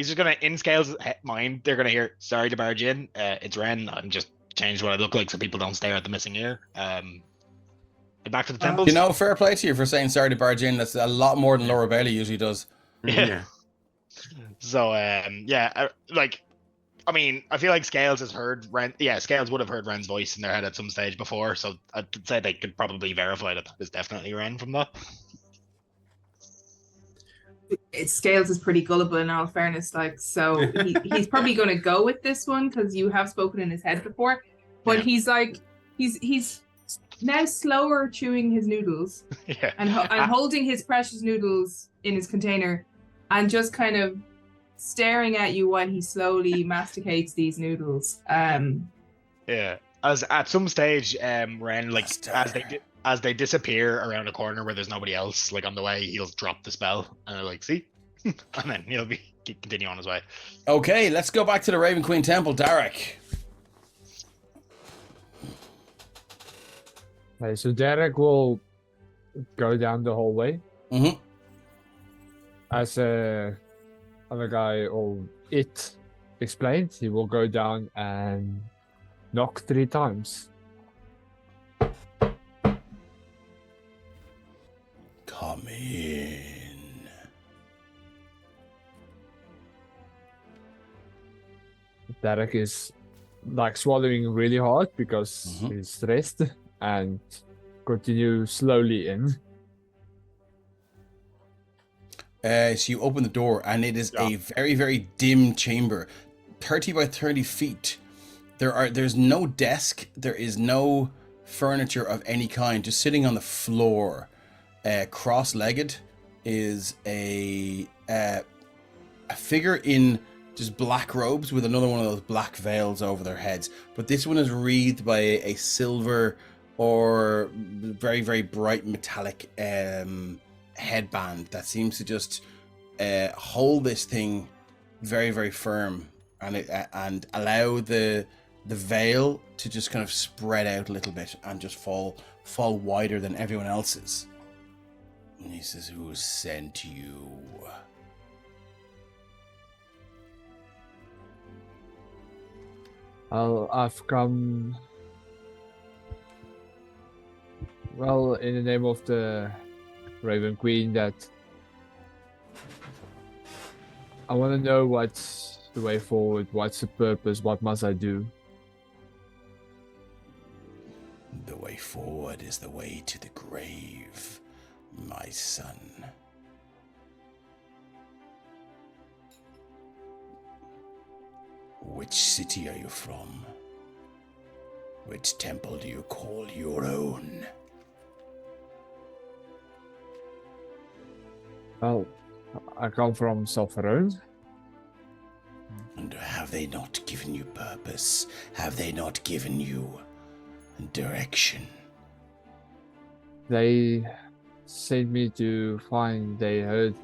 just gonna, in Scales' mind, they're gonna hear, "Sorry to barge in, it's Ren. I'm just changed what I look like so people don't stare at the missing ear." Back to the temples. Fair play to you for saying sorry to barge in. That's a lot more than Laura Bailey usually does. Yeah. So I mean, I feel like Scales has heard Ren. Yeah, Scales would have heard Ren's voice in their head at some stage before, so I'd say they could probably verify that is definitely Ren from that. Scales is pretty gullible in all fairness, so he's probably going to go with this one because you have spoken in his head before. But Yeah. he's now slower chewing his noodles Yeah. and holding his precious noodles in his container and just kind of staring at you while he slowly masticates these noodles. Yeah. As at some stage, Ren, as they disappear around a corner where there's nobody else, on the way, he'll drop the spell and they're like, "See," and then he'll continue on his way. Okay, let's go back to the Raven Queen Temple, Derek. Okay, so Derek will go down the hallway. Mm-hmm. As other guy or it explained, he will go down and knock 3 times. Come in. Derek is swallowing really hard because he's stressed and continue slowly in. So you open the door, and it is a very, very dim chamber, 30 by 30 feet. There's no desk. There is no furniture of any kind. Just sitting on the floor, cross-legged, is a figure in just black robes with another one of those black veils over their heads. But this one is wreathed by a silver or very, very bright metallic headband that seems to just hold this thing very, very firm, and allow the veil to just kind of spread out a little bit and just fall wider than everyone else's. And he says, "Who sent you?" I've come, in the name of the Raven Queen, that I want to know what's the way forward, what's the purpose, what must I do? The way forward is the way to the grave, my son. Which city are you from? Which temple do you call your own? Well, I come from Sopherone. And have they not given you purpose? Have they not given you direction? They sent me to find. They heard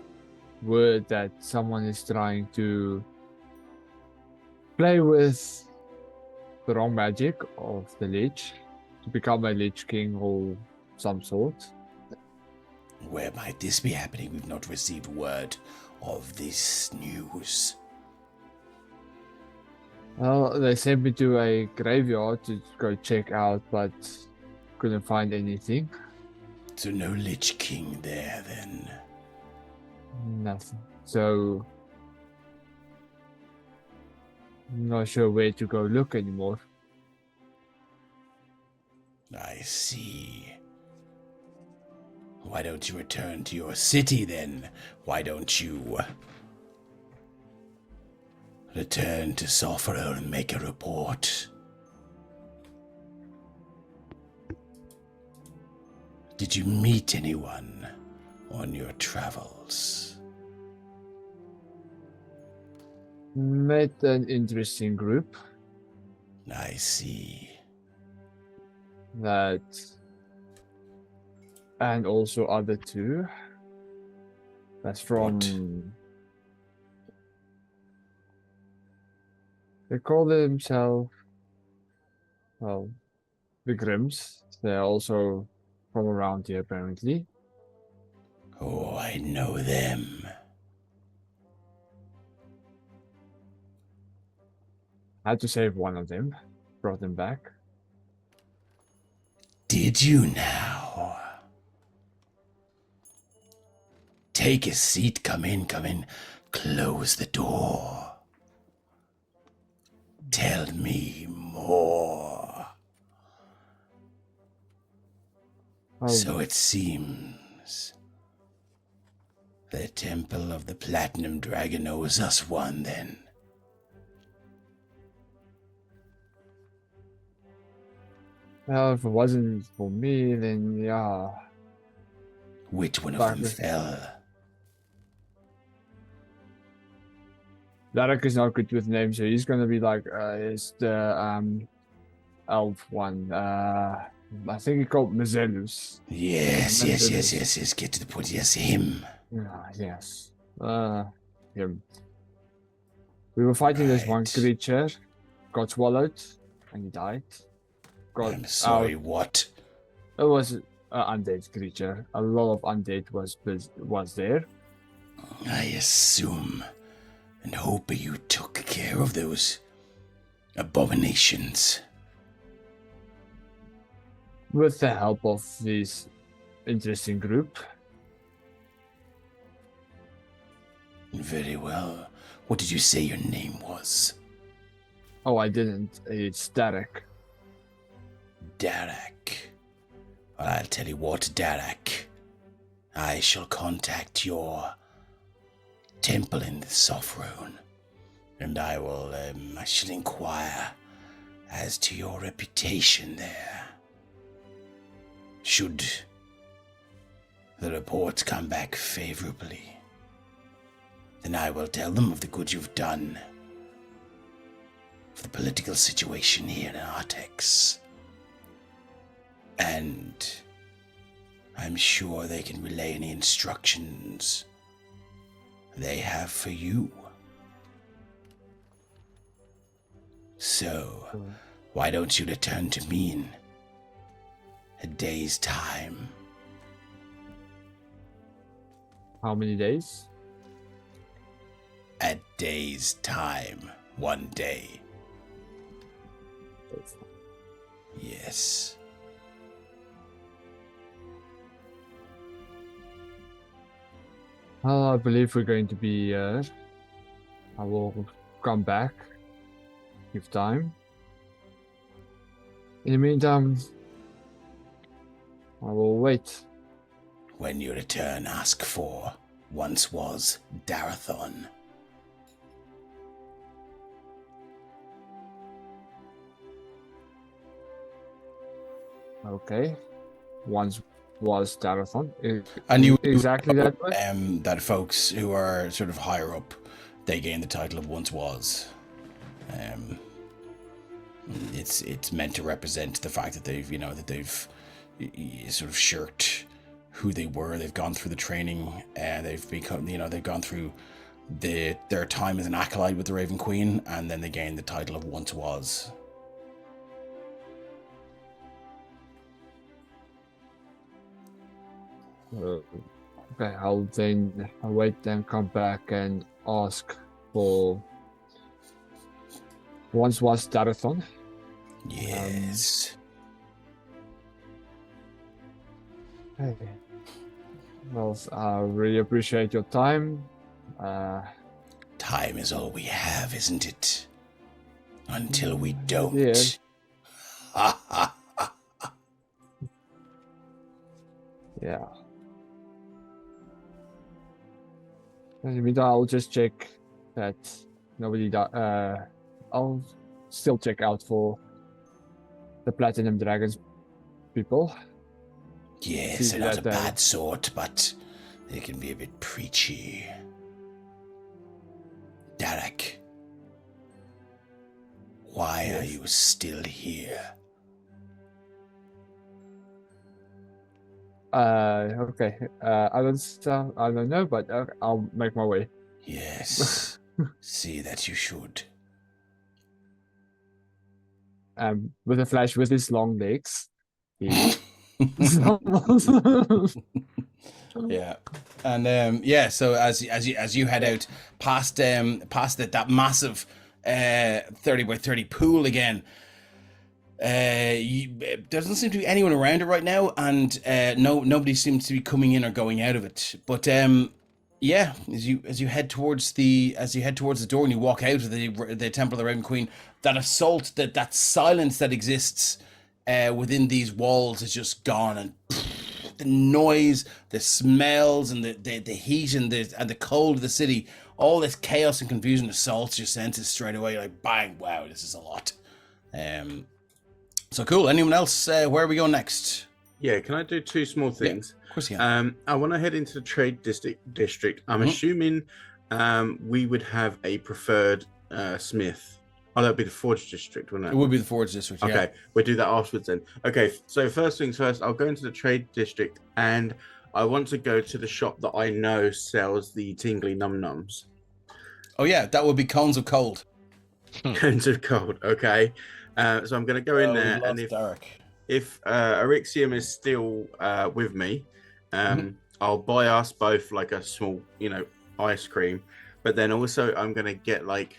word that someone is trying to play with the wrong magic of the Lich to become a Lich King or some sort. Where might this be happening? We've not received word of this news. Well, they sent me to a graveyard to go check out, but couldn't find anything. So no Lich King there then. Nothing. So, I'm not sure where to go look anymore. I see. Why don't you return to your city then? Why don't you return to Sopherone and make a report? Did you meet anyone on your travels? Met an interesting group I see. that, and also other two. That's from. What? They call themselves, well, the Grims. They're also from around here, apparently. Oh, I know them. Had to save one of them, brought them back. Did you now? Take a seat, come in, close the door. Tell me more. Oh, So it seems the Temple of the Platinum Dragon owes us one then. well, if it wasn't for me, then yeah. Which one of them Darkness. fell? Derek is not good with names, so he's gonna be like, is the elf one. I think he called Mazelus. Yes. Get to the point. Yes, him. Yes. Him. We were fighting this one Right. creature, got swallowed, and he died. Got I'm sorry, out. what? It was an undead creature. A lot of undead was there. I assume and hope you took care of those abominations. With the help of this interesting group. Very well. What did you say your name was? Oh, I didn't. It's Derek. Darak. Well, I'll tell you what, Darak. I shall contact your temple in Sopherone, and I shall inquire as to your reputation there. Should the reports come back favorably, then I will tell them of the good you've done for the political situation here in Artex. And I'm sure they can relay any instructions they have for you. So, why don't you return to me in a day's time? How many days? A day's time. 1 day. Yes. Well, I believe we're going to be I will come back. Give time. In the meantime, I will wait. When you return, ask for once was Darathon. Okay. Once was Darathon. And you Exactly that way? that folks who are sort of higher up, they gain the title of once was. It's meant to represent the fact that they've sort of shirked who they were. They've gone through the training, and they've become, they've gone through their time as an acolyte with the Raven Queen, and then they gain the title of once was. Okay, I'll then wait them come back and ask for once was Darathon. Yes. Okay. Well, I really appreciate your time. Time is all we have, isn't it? Until we don't. Yeah. Ha ha. Yeah. In the meantime, I'll just check that nobody. I'll still check out for the Platinum Dragons people. Yes, See they're not that, a bad sort, but they can be a bit preachy. Derek, why are you still here? Okay. I don't know, but I'll make my way. Yes, see that you should. With a flash with his long legs. He... Yeah, and so as you head out past that massive 30 by 30 pool again, there doesn't seem to be anyone around it right now, and nobody seems to be coming in or going out of it. But as you head towards the door and you walk out of the Temple of the Raven Queen, that assault, that silence that exists within these walls is just gone, and the noise, the smells, and the heat and the cold of the city, all this chaos and confusion assaults your senses straight away. You're like, bang, wow, this is a lot. So cool. Anyone else? Where are we going next? Yeah, can I do two small things? Yeah, of course you can. I want to head into the trade district. I'm assuming we would have a preferred smith. Oh, that would be the forge district, wouldn't it? It would be the forge district. Okay, Yeah. we'll do that afterwards then. Okay, so first things first, I'll go into the trade district, and I want to go to the shop that I know sells the tingly num-nums. Oh yeah, that would be Cones of Cold. Cones of Cold, okay. So I'm going to go in there, and if Arixium is still with me, I'll buy us both like a small, ice cream. But then also I'm going to get like...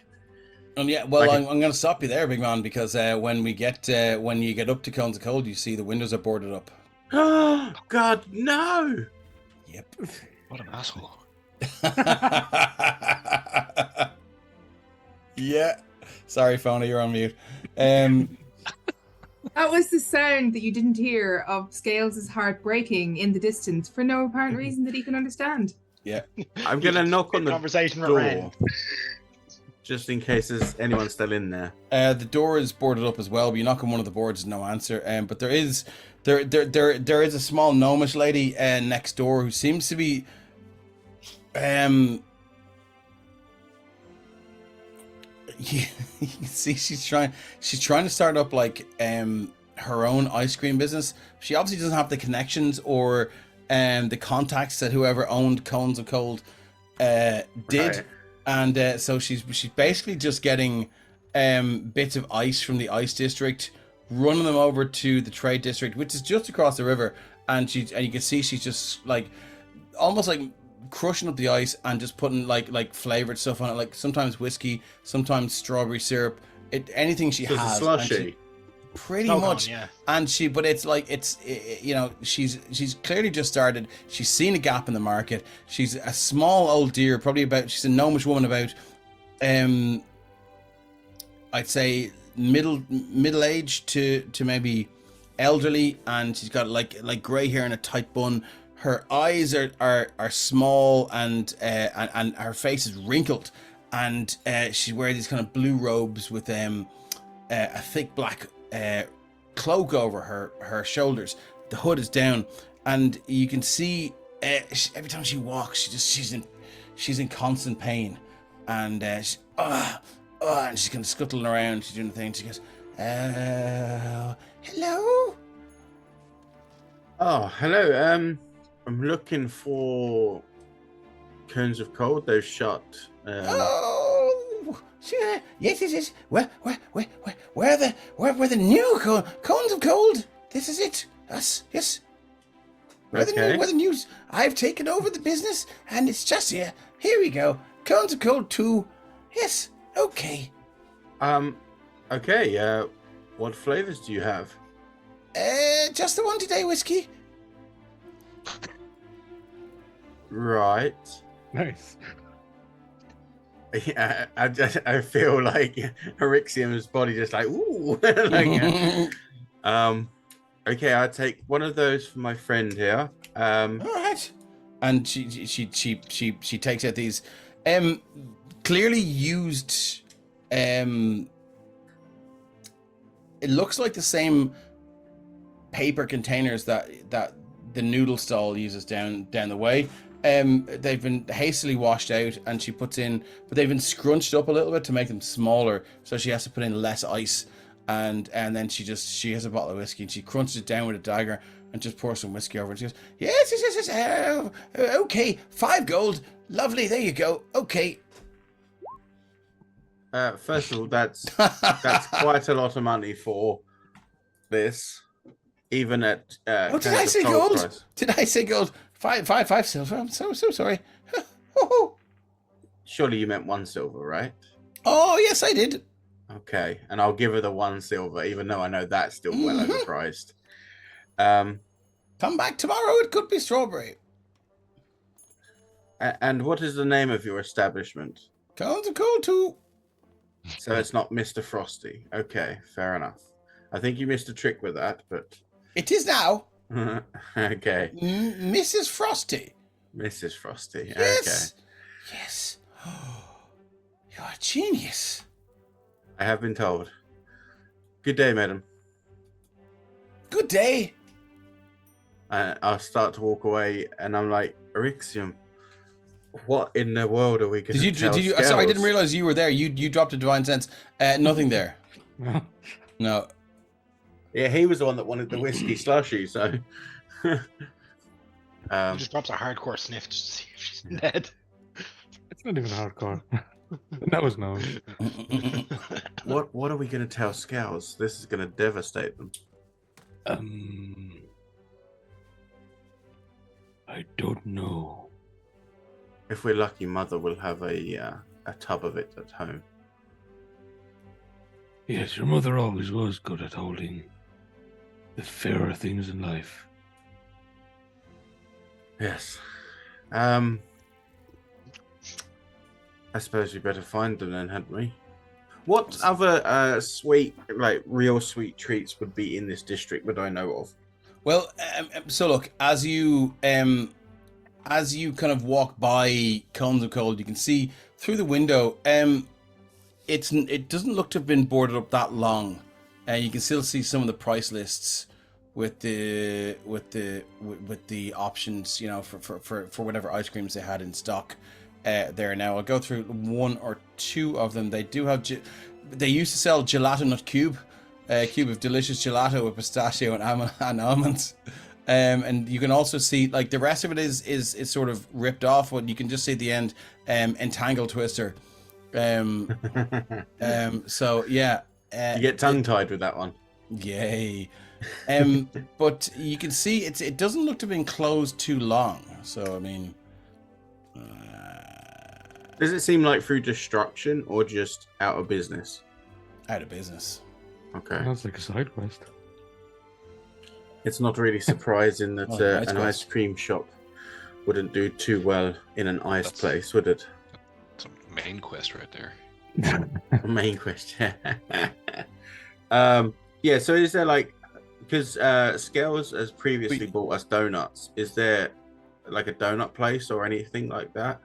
I'm going to stop you there, big man, because when you get up to Cones of Cold, you see the windows are boarded up. Oh, God, no! Yep. What an asshole. Yeah. Sorry, Fauna, you're on mute. That was the sound that you didn't hear of Scales' heart breaking in the distance for no apparent reason that he can understand. Yeah. I'm going to knock on the conversation with door, Ren. just in case there's anyone still in there. The door is boarded up as well, but you knock on one of the boards, no answer. But there is a small gnomish lady next door who seems to be you can see she's trying to start up like her own ice cream business. She obviously doesn't have the connections or the contacts that whoever owned Cones of Cold did. Right. And so she's basically just getting bits of ice from the ice district, running them over to the trade district, which is just across the river, and you can see she's just like almost like crushing up the ice and just putting like flavored stuff on it, like sometimes whiskey, sometimes strawberry syrup, anything she So it's a has. slushy. Pretty Hold much, on, yeah. and she's clearly just started. She's seen a gap in the market. She's a small old dear, she's a gnomish woman about, I'd say middle age to maybe elderly, and she's got like grey hair and a tight bun. Her eyes are small, and her face is wrinkled, and she wears these kind of blue robes with a thick black cloak over her shoulders. The hood is down, and you can see every time she walks, she's in constant pain, and and she's kind of scuttling around. She's doing the thing. She goes, hello. Oh, hello. I'm looking for cones of cold. They've shut. Oh, sure. Yes. Where the new cones of cold? This is it. Us. Yes. We're the news. I've taken over the business, and it's just here. Here we go. Cones of cold 2. Yes. Okay. Okay. What flavors do you have? Just the one today, whiskey. Right. Nice. Yeah, I feel like Erixium's body just like ooh. Like, okay, I'll take one of those for my friend here. All right. And she takes out these clearly used it looks like the same paper containers that the noodle stall uses down the way. They've been hastily washed out, and she puts in, but they've been scrunched up a little bit to make them smaller, so she has to put in less ice. And then she has a bottle of whiskey, and she crunches it down with a dagger and just pours some whiskey over, and she goes, yes, okay, 5 gold, lovely, there you go, okay. First of all, that's quite a lot of money for this, even at. Did I say gold? Price. Did I say gold? 5 silver. I'm so sorry. Surely you meant 1 silver, right? Oh yes, I did. Okay, and I'll give her the 1 silver, even though I know that's still well overpriced. Come back tomorrow. It could be strawberry. And what is the name of your establishment? Cones of cold 2. So it's not Mr. Frosty. Okay, fair enough. I think you missed a trick with that, but it is now. Okay. Mrs. Frosty. Mrs. Frosty. Yes. Okay. Yes. You're a genius. I have been told. Good day, madam. Good day. I'll start to walk away, and I'm like, Erixium, what in the world are we going to tell Scales? Sorry, I didn't realize you were there. You dropped a divine sense. Nothing there. No. Yeah, he was the one that wanted the whiskey slushy, so. He just drops a hardcore sniff just to see if she's dead. It's not even hardcore. That was known. What are we going to tell Scales? This is going to devastate them. I don't know. If we're lucky, Mother will have a tub of it at home. Yes, your mother always was good at holding the fairer things in life. Yes. I suppose we better find them then, hadn't we? What other sweet, like real sweet treats would be in this district would I know of? Well, so look, as you kind of walk by Cones of Cold, you can see through the window. It doesn't look to have been boarded up that long, and you can still see some of the price lists with the options, you know, for whatever ice creams they had in stock there. Now I'll go through 1 or 2 of them. They do have they used to sell gelato nut cube of delicious gelato with pistachio and almonds. And you can also see, like, the rest of it is sort of ripped off, but you can just see at the end entangle twister. So yeah, you get tongue tied with that one. Yay. But you can see it doesn't look to have been closed too long. So I mean, does it seem like through destruction or just out of business? Out of business. Okay. Sounds like a side quest. It's not really surprising that an ice cream shop wouldn't do too well in an ice place, would it? It's a main quest right there. Main quest. Yeah, so is there like, because Scales has previously bought us donuts, is there like a donut place or anything like that?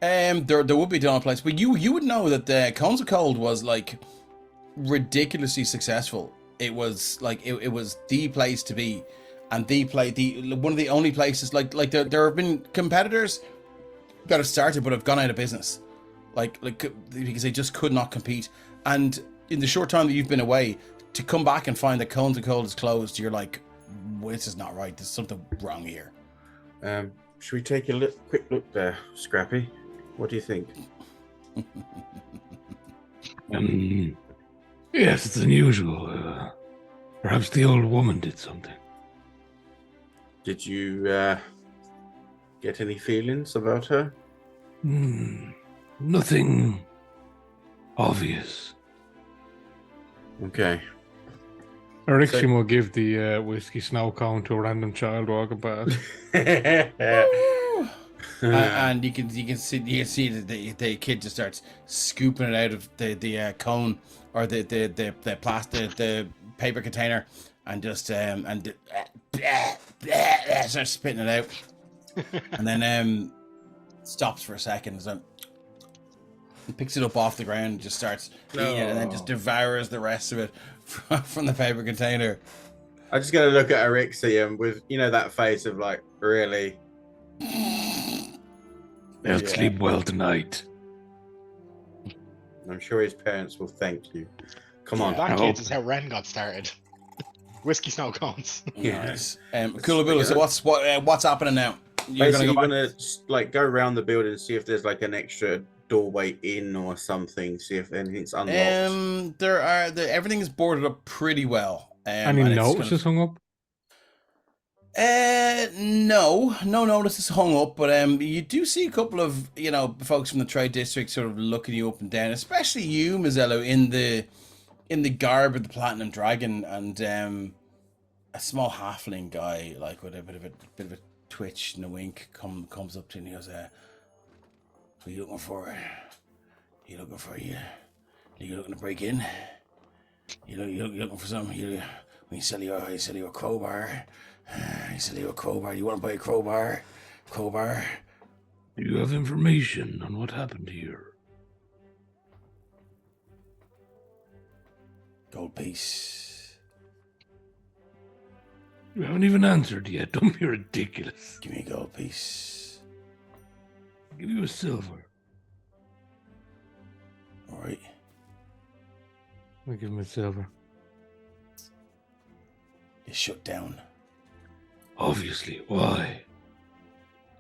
There would be a donut place, but you would know that the Cones of Cold was like ridiculously successful. It was like it was the place to be, and they play one of the only places like there have been competitors that have started but have gone out of business, like because they just could not compete. And in the short time that you've been away, to come back and find that Cones and Cold is closed, you're like, well, this is not right. There's something wrong here. Should we take a quick look there, Scrappy? What do you think? Yes, it's unusual. Perhaps the old woman did something. Did you get any feelings about her? Nothing obvious. Okay. Erixium will give the whiskey snow cone to a random child walking past. And you can see that the kid just starts scooping it out of the cone or the plastic, the paper container, and just starts spitting it out, and then stops for a second. So he picks it up off the ground, just starts eating it, and then just devours the rest of it from the paper container. I just gotta look at Erixium with that face of like, really. They'll sleep well tonight. I'm sure his parents will thank you. Come on. That kids is how Ren got started. Whiskey snow cones. Yes. Coolaboo, so what's happening now? You're gonna go around the building and see if there's like an extra doorway in or something. See if anything's unlocked. Everything is boarded up pretty well. Any notices hung up? No notices hung up, but you do see a couple of folks from the trade district sort of looking you up and down, especially you, Mazzello, in the garb of the Platinum Dragon, and a small halfling guy, like with a bit of a twitch and a wink, comes up to you and he goes, "What are you looking for? You looking to break in? You looking for something? When you sell your crowbar." You sell you a crowbar. You want to buy a crowbar? Crowbar. Do you have information on what happened here? Gold piece. You haven't even answered yet. Don't be ridiculous. Give me a gold piece. I'll give you a silver. All right. I'll give him a silver. You shut down. Obviously. Why?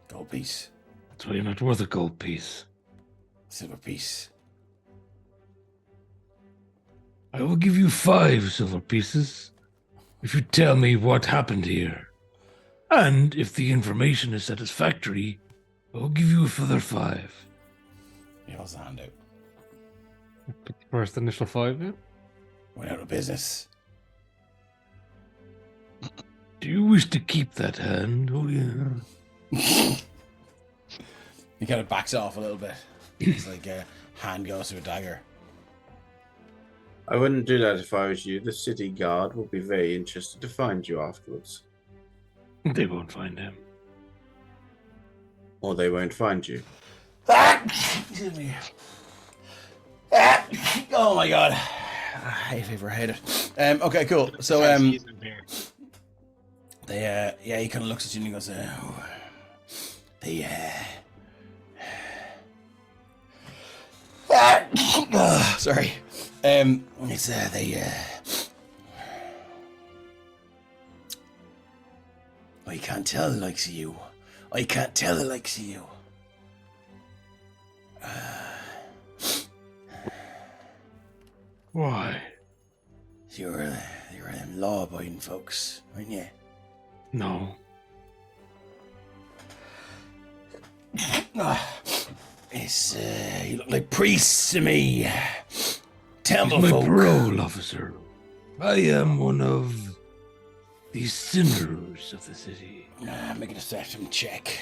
Gold piece. That's why you're not worth a gold piece. Silver piece. I will give you 5 silver pieces if you tell me what happened here. And if the information is satisfactory, I will give you a further 5. He holds the hand out. Put the first initial 5 in. Went out of business. Do you wish to keep that hand? Oh, yeah. He kind of backs off a little bit. It's like a hand goes to a dagger. I wouldn't do that if I was you. The city guard will be very interested to find you afterwards. They won't find him. Or they won't find you. Excuse me. Oh my god. I hate it. Okay, cool. So he kind of looks at you and he goes, sorry. It's I can't tell the likes of you. I can't tell the likes of you. Why? You're them law-abiding folks, aren't you? No. It's you look like priests to me. Temple He's my folk. parole officer. I am one of the sinners of the city. Make a deception check.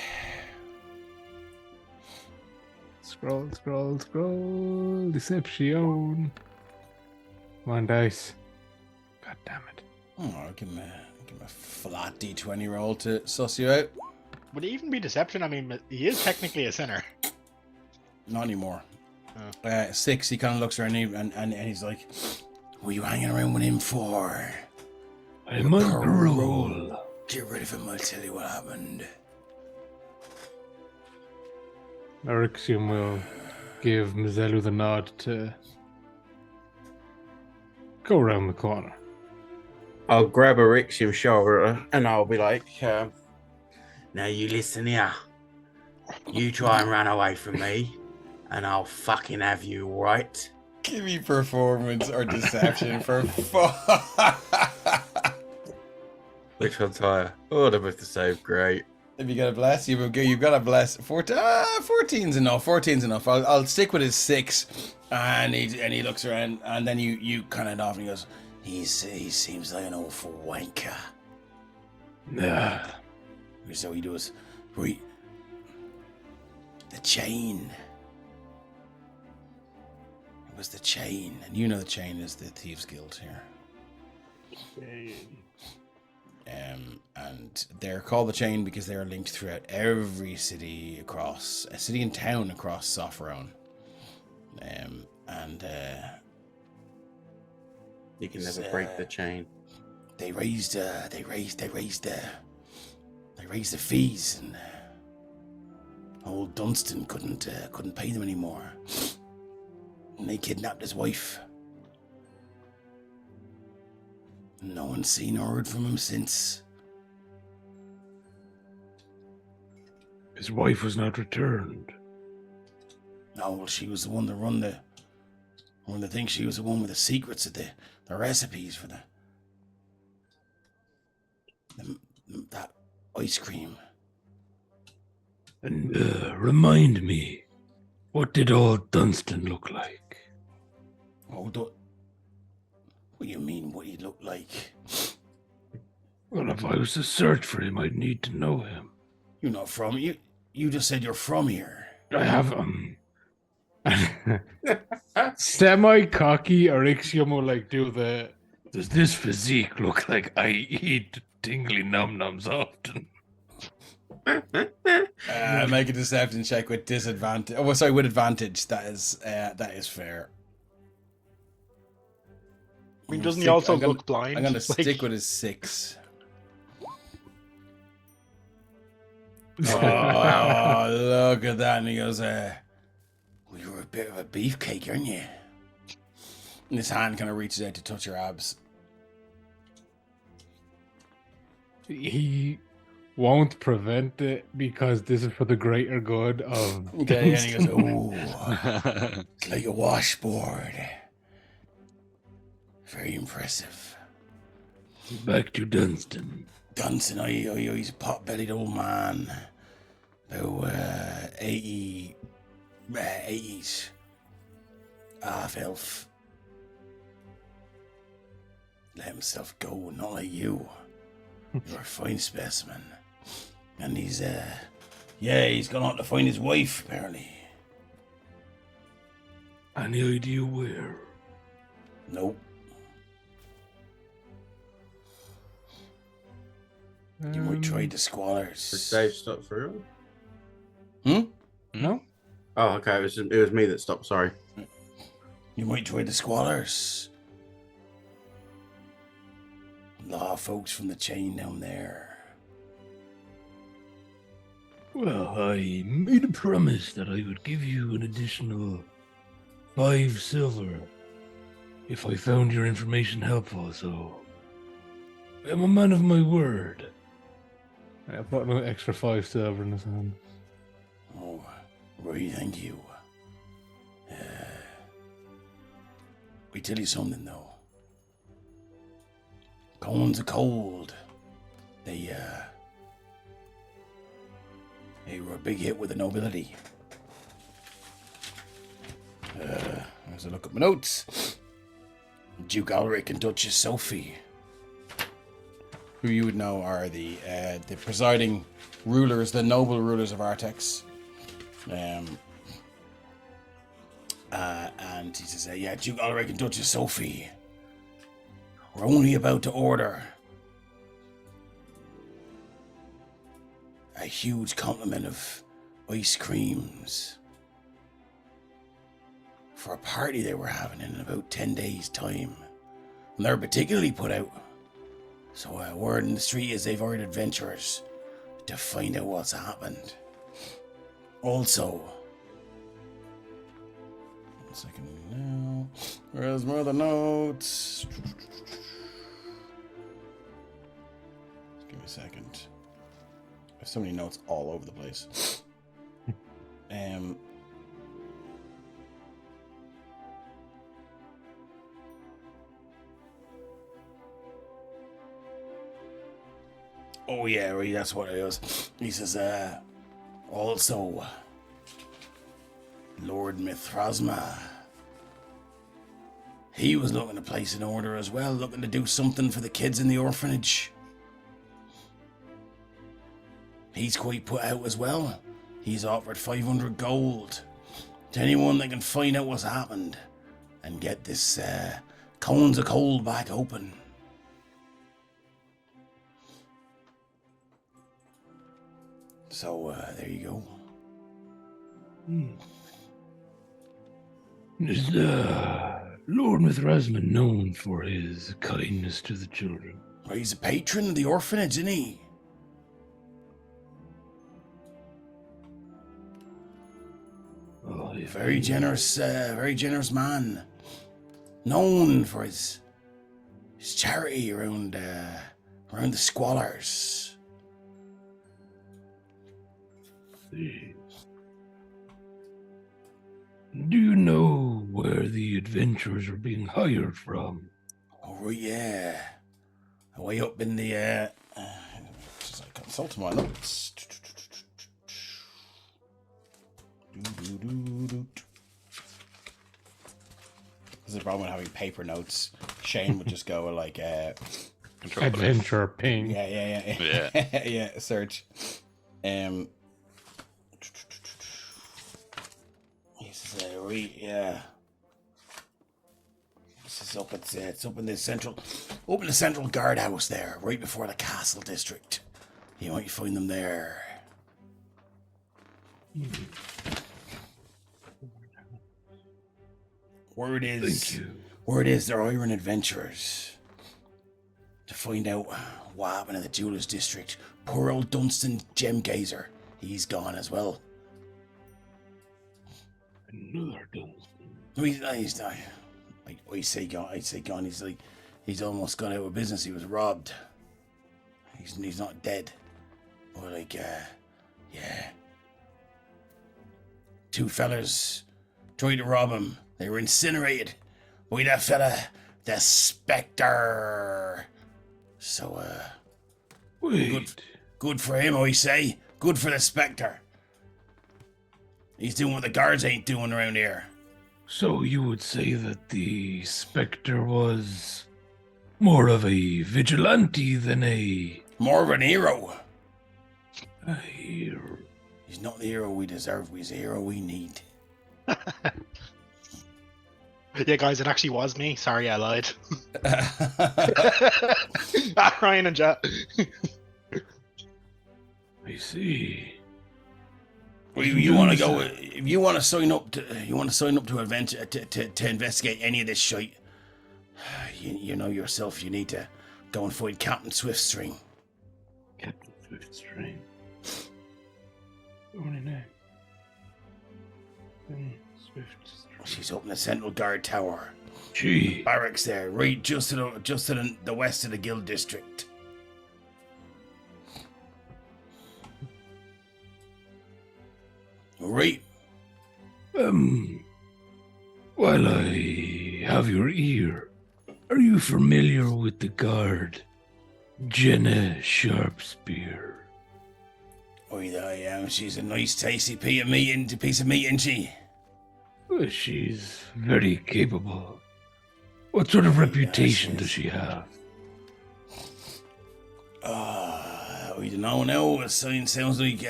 Scroll. Deception. Come on, dice. God damn it. Oh, I'll give him a flat D20 roll to suss you out. Would it even be deception? I mean, he is technically a sinner. Not anymore. 6, he kind of looks around and he's like, what are you hanging around with him for? I'm on parole. Get rid of him, I'll tell you what happened. Erexium will give Mizelu the nod to go around the corner. I'll grab Erexium's shoulder and I'll be like, now you listen here. You try and run away from me, and I'll fucking have you, right? Give me performance or deception for Which one's higher? Oh, they're both the same. Great. If you got a bless, you've got a bless. 14's enough. 14's enough. I'll stick with his 6, and he looks around, and then you kind of off, and he goes, he seems like an awful wanker. Nah. So he does. The chain. It was the chain, and you know the chain is the Thieves Guild here. And they're called the Chain because they are linked throughout every city and town across Sopherone. You can never break the chain. They raised the fees, and old Dunstan couldn't pay them anymore, and they kidnapped his wife. No one's seen or heard from him since. His wife was not returned. No, well, she was the one that run the thing. She was the one with the secrets of the recipes for that ice cream. And remind me, what did old Dunstan look like? What do you mean, what he looked like? Well, if I was to search for him, I'd need to know him. You're not from you. You just said you're from here. I have semi-cocky Erexium will like do the. Does this physique look like I eat tingly num-nums often? Make a deception check with disadvantage. Oh, sorry, with advantage. That is fair. I mean, doesn't he also look blind? I'm going to stick with his 6. Oh, look at that. And he goes, well, you're a bit of a beefcake, aren't you? And his hand kind of reaches out to touch your abs. He won't prevent it because this is for the greater good of. Okay, and he goes, oh, it's like a washboard. Very impressive. Back to Dunstan. Dunstan, he's a pot-bellied old man. About 80s. Half-elf. Let himself go, not like you. You're a fine specimen. And he's gone out to find his wife, apparently. Any idea where? Nope. You might try the squalors. Did Dave stop through? No? Oh, okay. It was me that stopped. Sorry. You might try the squalors. A lot of folks from the chain down there. Well, I made a promise that I would give you an additional 5 silver if I found your information helpful, so I'm a man of my word. I put an extra 5 silver in his hand. Oh, right, thank you. We tell you something, though. Cones are cold. They were a big hit with the nobility. As I look at my notes, Duke Alric and Duchess Sophie, who you would know are the presiding rulers, the noble rulers of Artex. And he says, Duke Alric and Duchess Sophie, we're only about to order a huge complement of ice creams for a party they were having in about 10 days' time. And they're particularly put out So word in the street is they've hired adventurers to find out what's happened. Also, 1 second now. Where's my other notes? Give me a second. I have so many notes all over the place. Oh yeah, right, that's what it is. He says, also, Lord Mithrasma. He was looking to place an order as well, looking to do something for the kids in the orphanage. He's quite put out as well. He's offered 500 gold to anyone that can find out what's happened and get this cones of coal back open. So, there you go. Is Lord Mithrasma known for his kindness to the children? Well, he's a patron of the orphanage, isn't he? Oh, yeah. Very generous man. Known for his charity around the squalors. Do you know where the adventurers are being hired from? Oh, right, yeah. Way up in the, just I consult my notes. This is the problem with having paper notes. Shane would just go like, Adventure ping. Yeah. Yeah, search. Yeah. This is up. It's up in the central guardhouse there, right before the castle district. You might find them there. Word is they're hiring adventurers to find out what happened in the jewelers district. Poor old Dunstan Gemgazer, he's gone as well. Another Dunstan. He's not. I say gone. He's almost gone out of business. He was robbed. He's not dead. But yeah. 2 fellas tried to rob him. They were incinerated by that fella, the Spectre. So, Wait. good for him, I say. Good for the Spectre. He's doing what the guards ain't doing around here. So you would say that the Spectre was more of a vigilante than More of an hero. a hero. He's not the hero we deserve. He's the hero we need. Yeah, guys, it actually was me. Sorry, I lied. Ryan and Jack. I see. Well, you want to go? If you want to sign up to adventure to investigate any of this shit, you know yourself. You need to go and find Captain Swiftstring. Captain Swiftstring. Only name. Swiftstring. She's up in the central guard tower. Gee. Barracks there, right just to the west of the guild district. Right. While I have your ear, are you familiar with the guard, Jenna Sharpspear? Oh, yeah, I am. She's a nice, tasty piece of meat, isn't she? Well, she's very capable. What sort of reputation does she have? We don't know now. It sounds like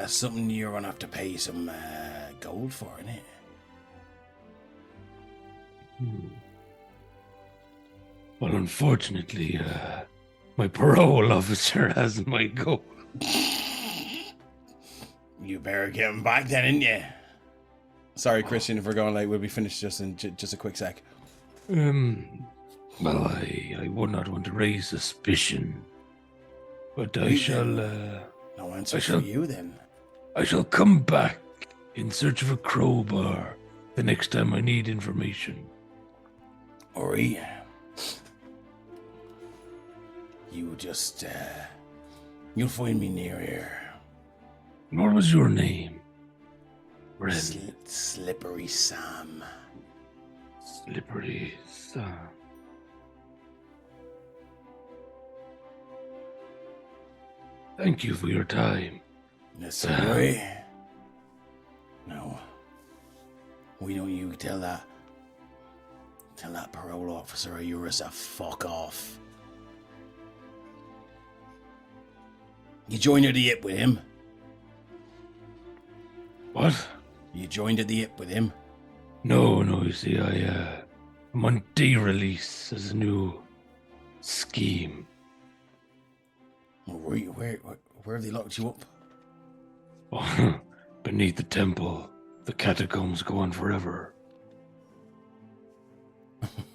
something you're gonna have to pay some gold for, innit? Well, unfortunately, my parole officer has my gold. You better get him back then, innit you? Sorry, Christian, if we're going late, we'll be finished just in just a quick sec. Well, I would not want to raise suspicion, but I We shall. No answer I for shall- you then. I shall come back in search of a crowbar the next time I need information. Ori, you just, you'll find me near here. And what was your name? Ren. Slippery Sam. Slippery Sam. Thank you for your time. Yes, Ori. No. We don't you tell that parole officer of yours to fuck off. You joined at the hip with him? What? You joined at the hip with him? No, you see, I'm on day release as a new scheme. Where have they locked you up? Oh, beneath the temple, the catacombs go on forever.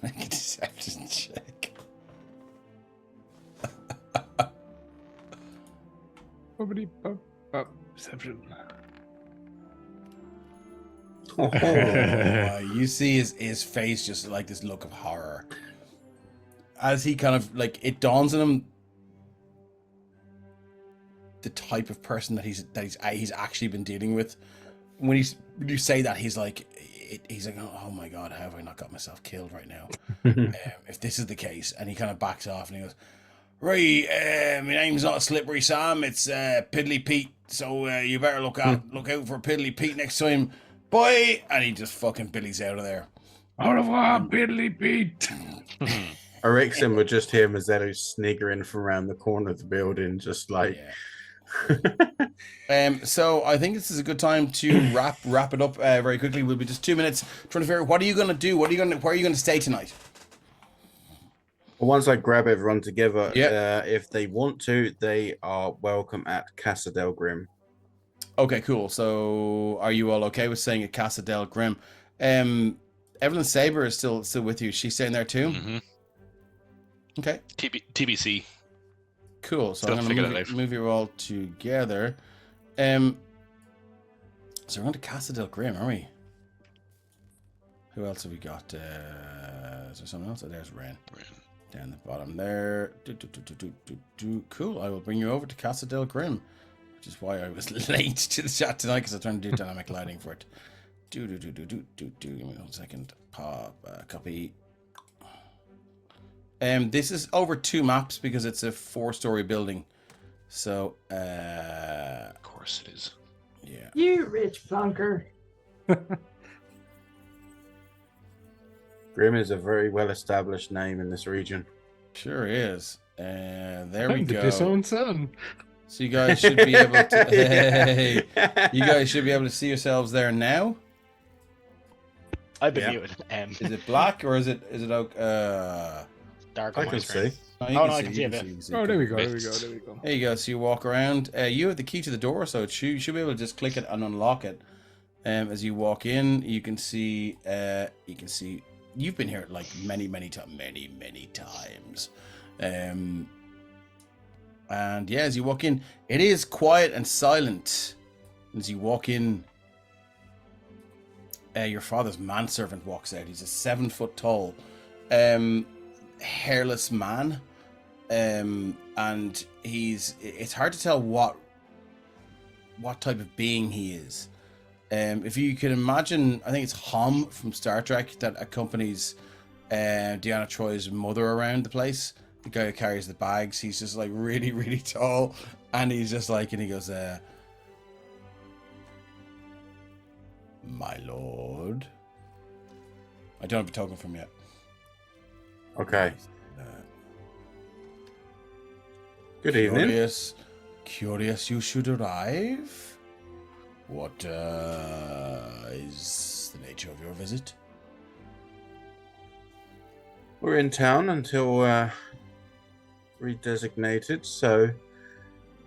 Make a deception check. Perception. You see his face just like this look of horror. As he kind of like it dawns on him the type of person that he's actually been dealing with. When you say that, he's like oh my god, how have I not got myself killed right now? If this is the case, and he kind of backs off and he goes, right, my name's not Slippery Sam, it's Piddly Pete, so you better look out for Piddly Pete next time. Bye! And he just fucking billies out of there. Au revoir, Piddly Pete. Erickson would just hear Mazzetto sniggering from around the corner of the building, just like. Yeah. So I think this is a good time to wrap it up very quickly. We'll be just 2 minutes trying to figure out what are you going to do? Where are you going to stay tonight? Well, once I grab everyone together, Yeah. if they want to, they are welcome at Casa del Grim. Okay, cool. So are you all okay with staying at Casa del Grim? Evelyn Saber is still with you. She's staying there too? Mm-hmm. Okay. TBC. Cool. So Still I'm figure going that to out. move you all together. So we're going to Casa del Grim, are we? Who else have we got? Is there someone else? Oh, there's Ren. Down the bottom there. Cool. I will bring you over to Casa del Grim, which is why I was late to the chat tonight, because I'm trying to do dynamic lighting for it. Give me 1 second. Pop. Copy. This is over 2 maps because it's a 4-story building. So, Of course it is. yeah. You rich plonker. Grim is a very well-established name in this region. Sure is. There we Time to go. disown son. So you guys should be able to. Hey, Yeah. you guys should be able to see yourselves there now. I've been Yeah. muted. Is it black or is it dark On I my can screen. see. No, Oh, no, I can see a bit. Oh, there we go. Bits. There we go. There you go. So you walk around. You have the key to the door, so you should be able to just click it and unlock it. As you walk in, you can see. You've been here like many times. And yeah, as you walk in, it is quiet and silent. As you walk in, your father's manservant walks out. He's a 7 foot tall, hairless man. And it's hard to tell what type of being he is. If you can imagine, I think it's Hom from Star Trek that accompanies Deanna Troy's mother around the place. The guy who carries the bags, he's just like really tall, and he's just like, and he goes, "My lord." I don't have a token from yet. Okay. Good evening. Curious you should arrive. What is the nature of your visit? We're in town until redesignated,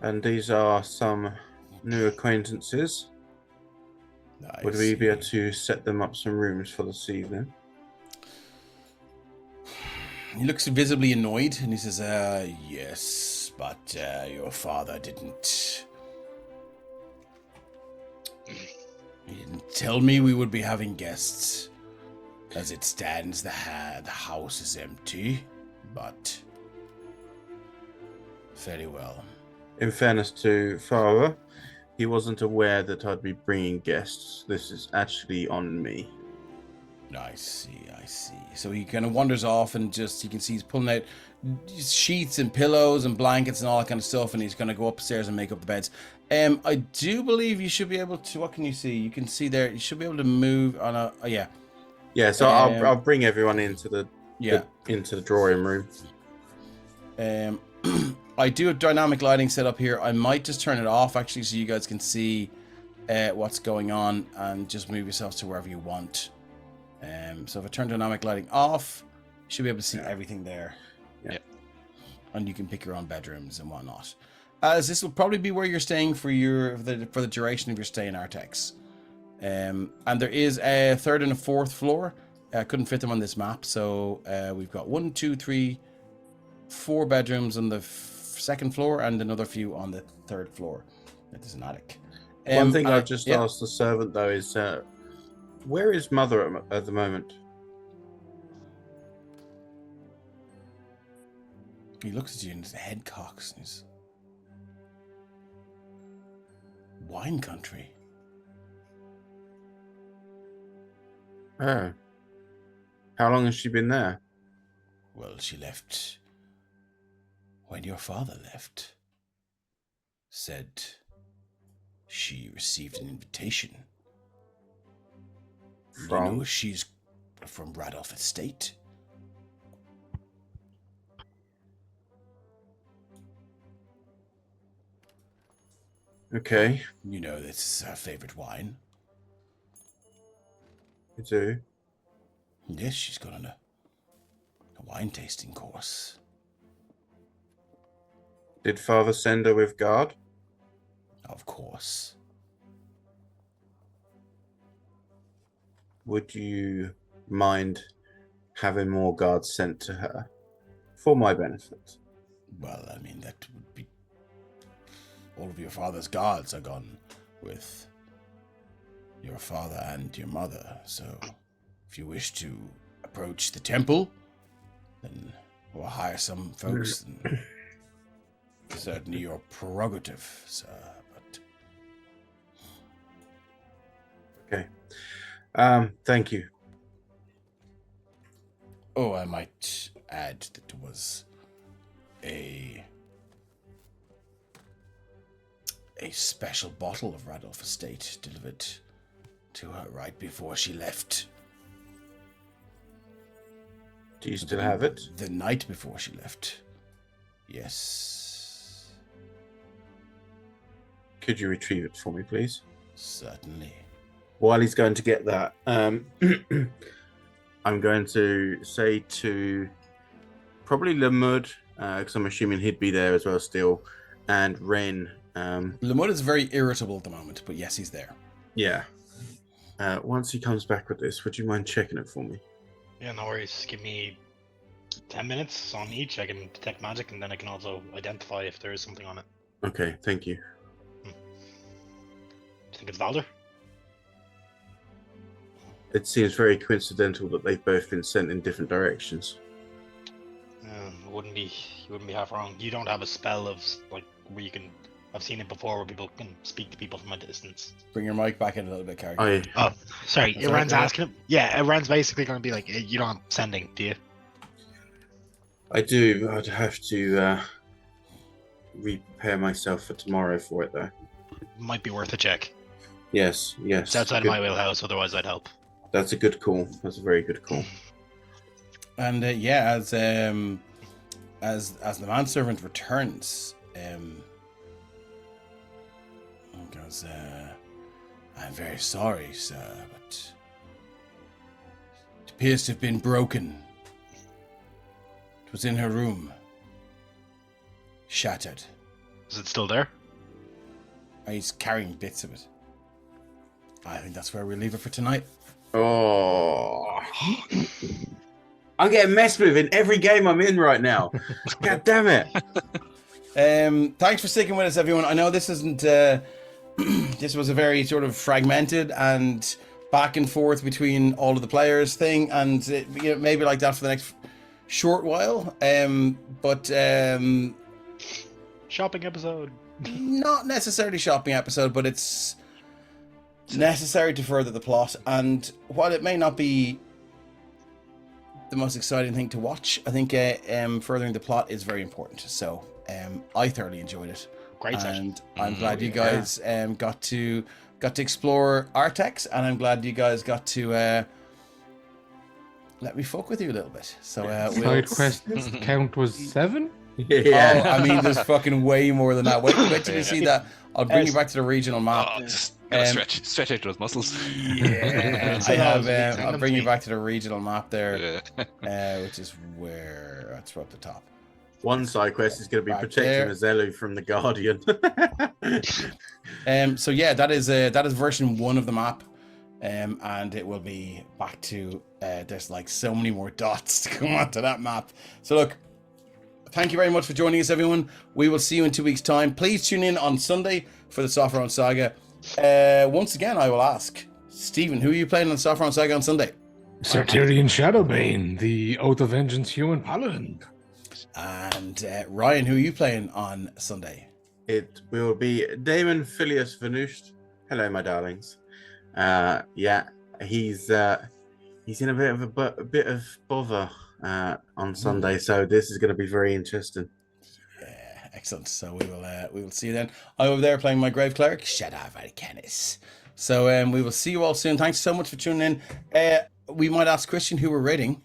and these are some new acquaintances. Would we be able to set them up some rooms for this evening? He looks visibly annoyed, and he says, yes, but your father didn't... He didn't tell me we would be having guests. As it stands, the house is empty, but... Very well. In fairness to father, he wasn't aware that I'd be bringing guests. This is actually on me. I see. So he kind of wanders off and just, you can see he's pulling out sheets and pillows and blankets and all that kind of stuff, and he's going to go upstairs and make up the beds. I do believe you should be able to, what can you see? You can see there, you should be able to move on a, oh yeah. Yeah, so I'll bring everyone into the into the drawing room. I do have dynamic lighting set up here. I might just turn it off actually so you guys can see what's going on, and just move yourselves to wherever you want. So if I turn dynamic lighting off, you should be able to see everything there. Yeah. And you can pick your own bedrooms and whatnot. As this will probably be where you're staying for the duration of your stay in Artex. And there is a third and a fourth floor. I couldn't fit them on this map, so we've got 1, 2, 3, 4 bedrooms on the second floor and another few on the third floor. There's an attic. One thing I've just asked the servant though is, where is mother at the moment? He looks at you and his head cocks. And he's... Wine country. Oh. How long has she been there? Well, she left when your father left. Said she received an invitation. From? You know, she's from Radolf Estate. Okay. You know, this is her favorite wine. You do? Yes, she's gone on a wine tasting course. Did father send her with guard? Of course. Would you mind having more guards sent to her for my benefit? Well, I mean, that would be... All of your father's guards are gone with your father and your mother, so if you wish to approach the temple, then we'll hire some folks. And certainly your prerogative, sir, but... Okay. Thank you. Oh, I might add that there was a special bottle of Radolf Estate delivered to her right before she left. Do you still have it? The night before she left. Yes. Could you retrieve it for me, please? Certainly. While he's going to get that, I'm going to say to probably Lemud, because I'm assuming he'd be there as well still, and Ren. Lemud is very irritable at the moment, but yes, he's there. Yeah. Once he comes back with this, would you mind checking it for me? Yeah, no worries. Give me 10 minutes on each. I can detect magic, and then I can also identify if there is something on it. Okay, thank you. Do you think it's Valder? It seems very coincidental that they've both been sent in different directions. You wouldn't be half wrong. You don't have a spell of like where you can. I've seen it before where people can speak to people from a distance. Bring your mic back in a little bit, Carrie. Oh, sorry. That's Iran's okay. asking him. Yeah, Iran's basically going to be like, you don't have sending, do you? I do. I'd have to re-prepare myself for tomorrow for it, though. Might be worth a check. Yes. It's outside of my wheelhouse, otherwise I'd help. That's a good call. That's a very good call. And yeah, as the manservant returns, he goes, I'm very sorry, sir, but it appears to have been broken. It was in her room. Shattered. Is it still there? He's carrying bits of it. I think that's where we'll leave it for tonight. Oh. I'm getting messed with in every game I'm in right now. God damn it. Thanks for sticking with us, everyone. I know this isn't. This was a very sort of fragmented and back and forth between all of the players thing, and maybe like that for the next short while. But Shopping episode. not necessarily shopping episode, but it's necessary to further the plot. And while it may not be the most exciting thing to watch, I think furthering the plot is very important. So I thoroughly enjoyed it. Great session. And I'm glad you guys got to explore Artex, and I'm glad you guys got to let me fuck with you a little bit. So Side quest count was 7. Yeah. Oh, I mean, there's fucking way more than that. Wait till you see that. I'll bring you back to the regional map. Oh, just gotta stretch out those muscles. Yeah, I have. I'll bring you back to the regional map there, Yeah. which is where that's right at the top. One side quest is going to be Back protecting there. Mazelu from the Guardian. So yeah, that is version 1 of the map, and it will be back to. There's like so many more dots to come onto that map. So look, thank you very much for joining us, everyone. We will see you in 2 weeks' time. Please tune in on Sunday for the Sopherone Saga. Once again, I will ask Stephen, who are you playing on Sopherone Saga on Sunday? Sir Tyrion Shadowbane, the Oath of Vengeance human paladin. And Ryan, who are you playing on Sunday? It will be Damon Phileas Venust. Hello, my darlings. Yeah, he's in a bit of bother on Sunday, so this is going to be very interesting. Yeah, excellent. So we will see you then. I'm over there playing my Grave Cleric, Shadar Vaticanus. So we will see you all soon. Thanks so much for tuning in. We might ask Christian who we're rating.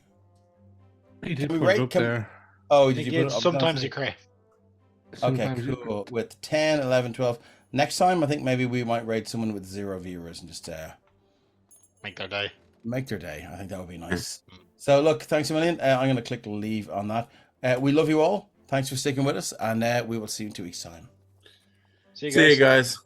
He did we put it up there. Oh, did you put it up? Sometimes you cry. Okay, Sometimes you- cool. With 10, 11, 12. Next time, I think maybe we might rate someone with 0 viewers and just Make their day. make their day. I think that would be nice. So look, thanks a million. I'm going to click leave on that. We love you all. Thanks for sticking with us, and we will see you in 2 weeks' time. See you guys. See you guys.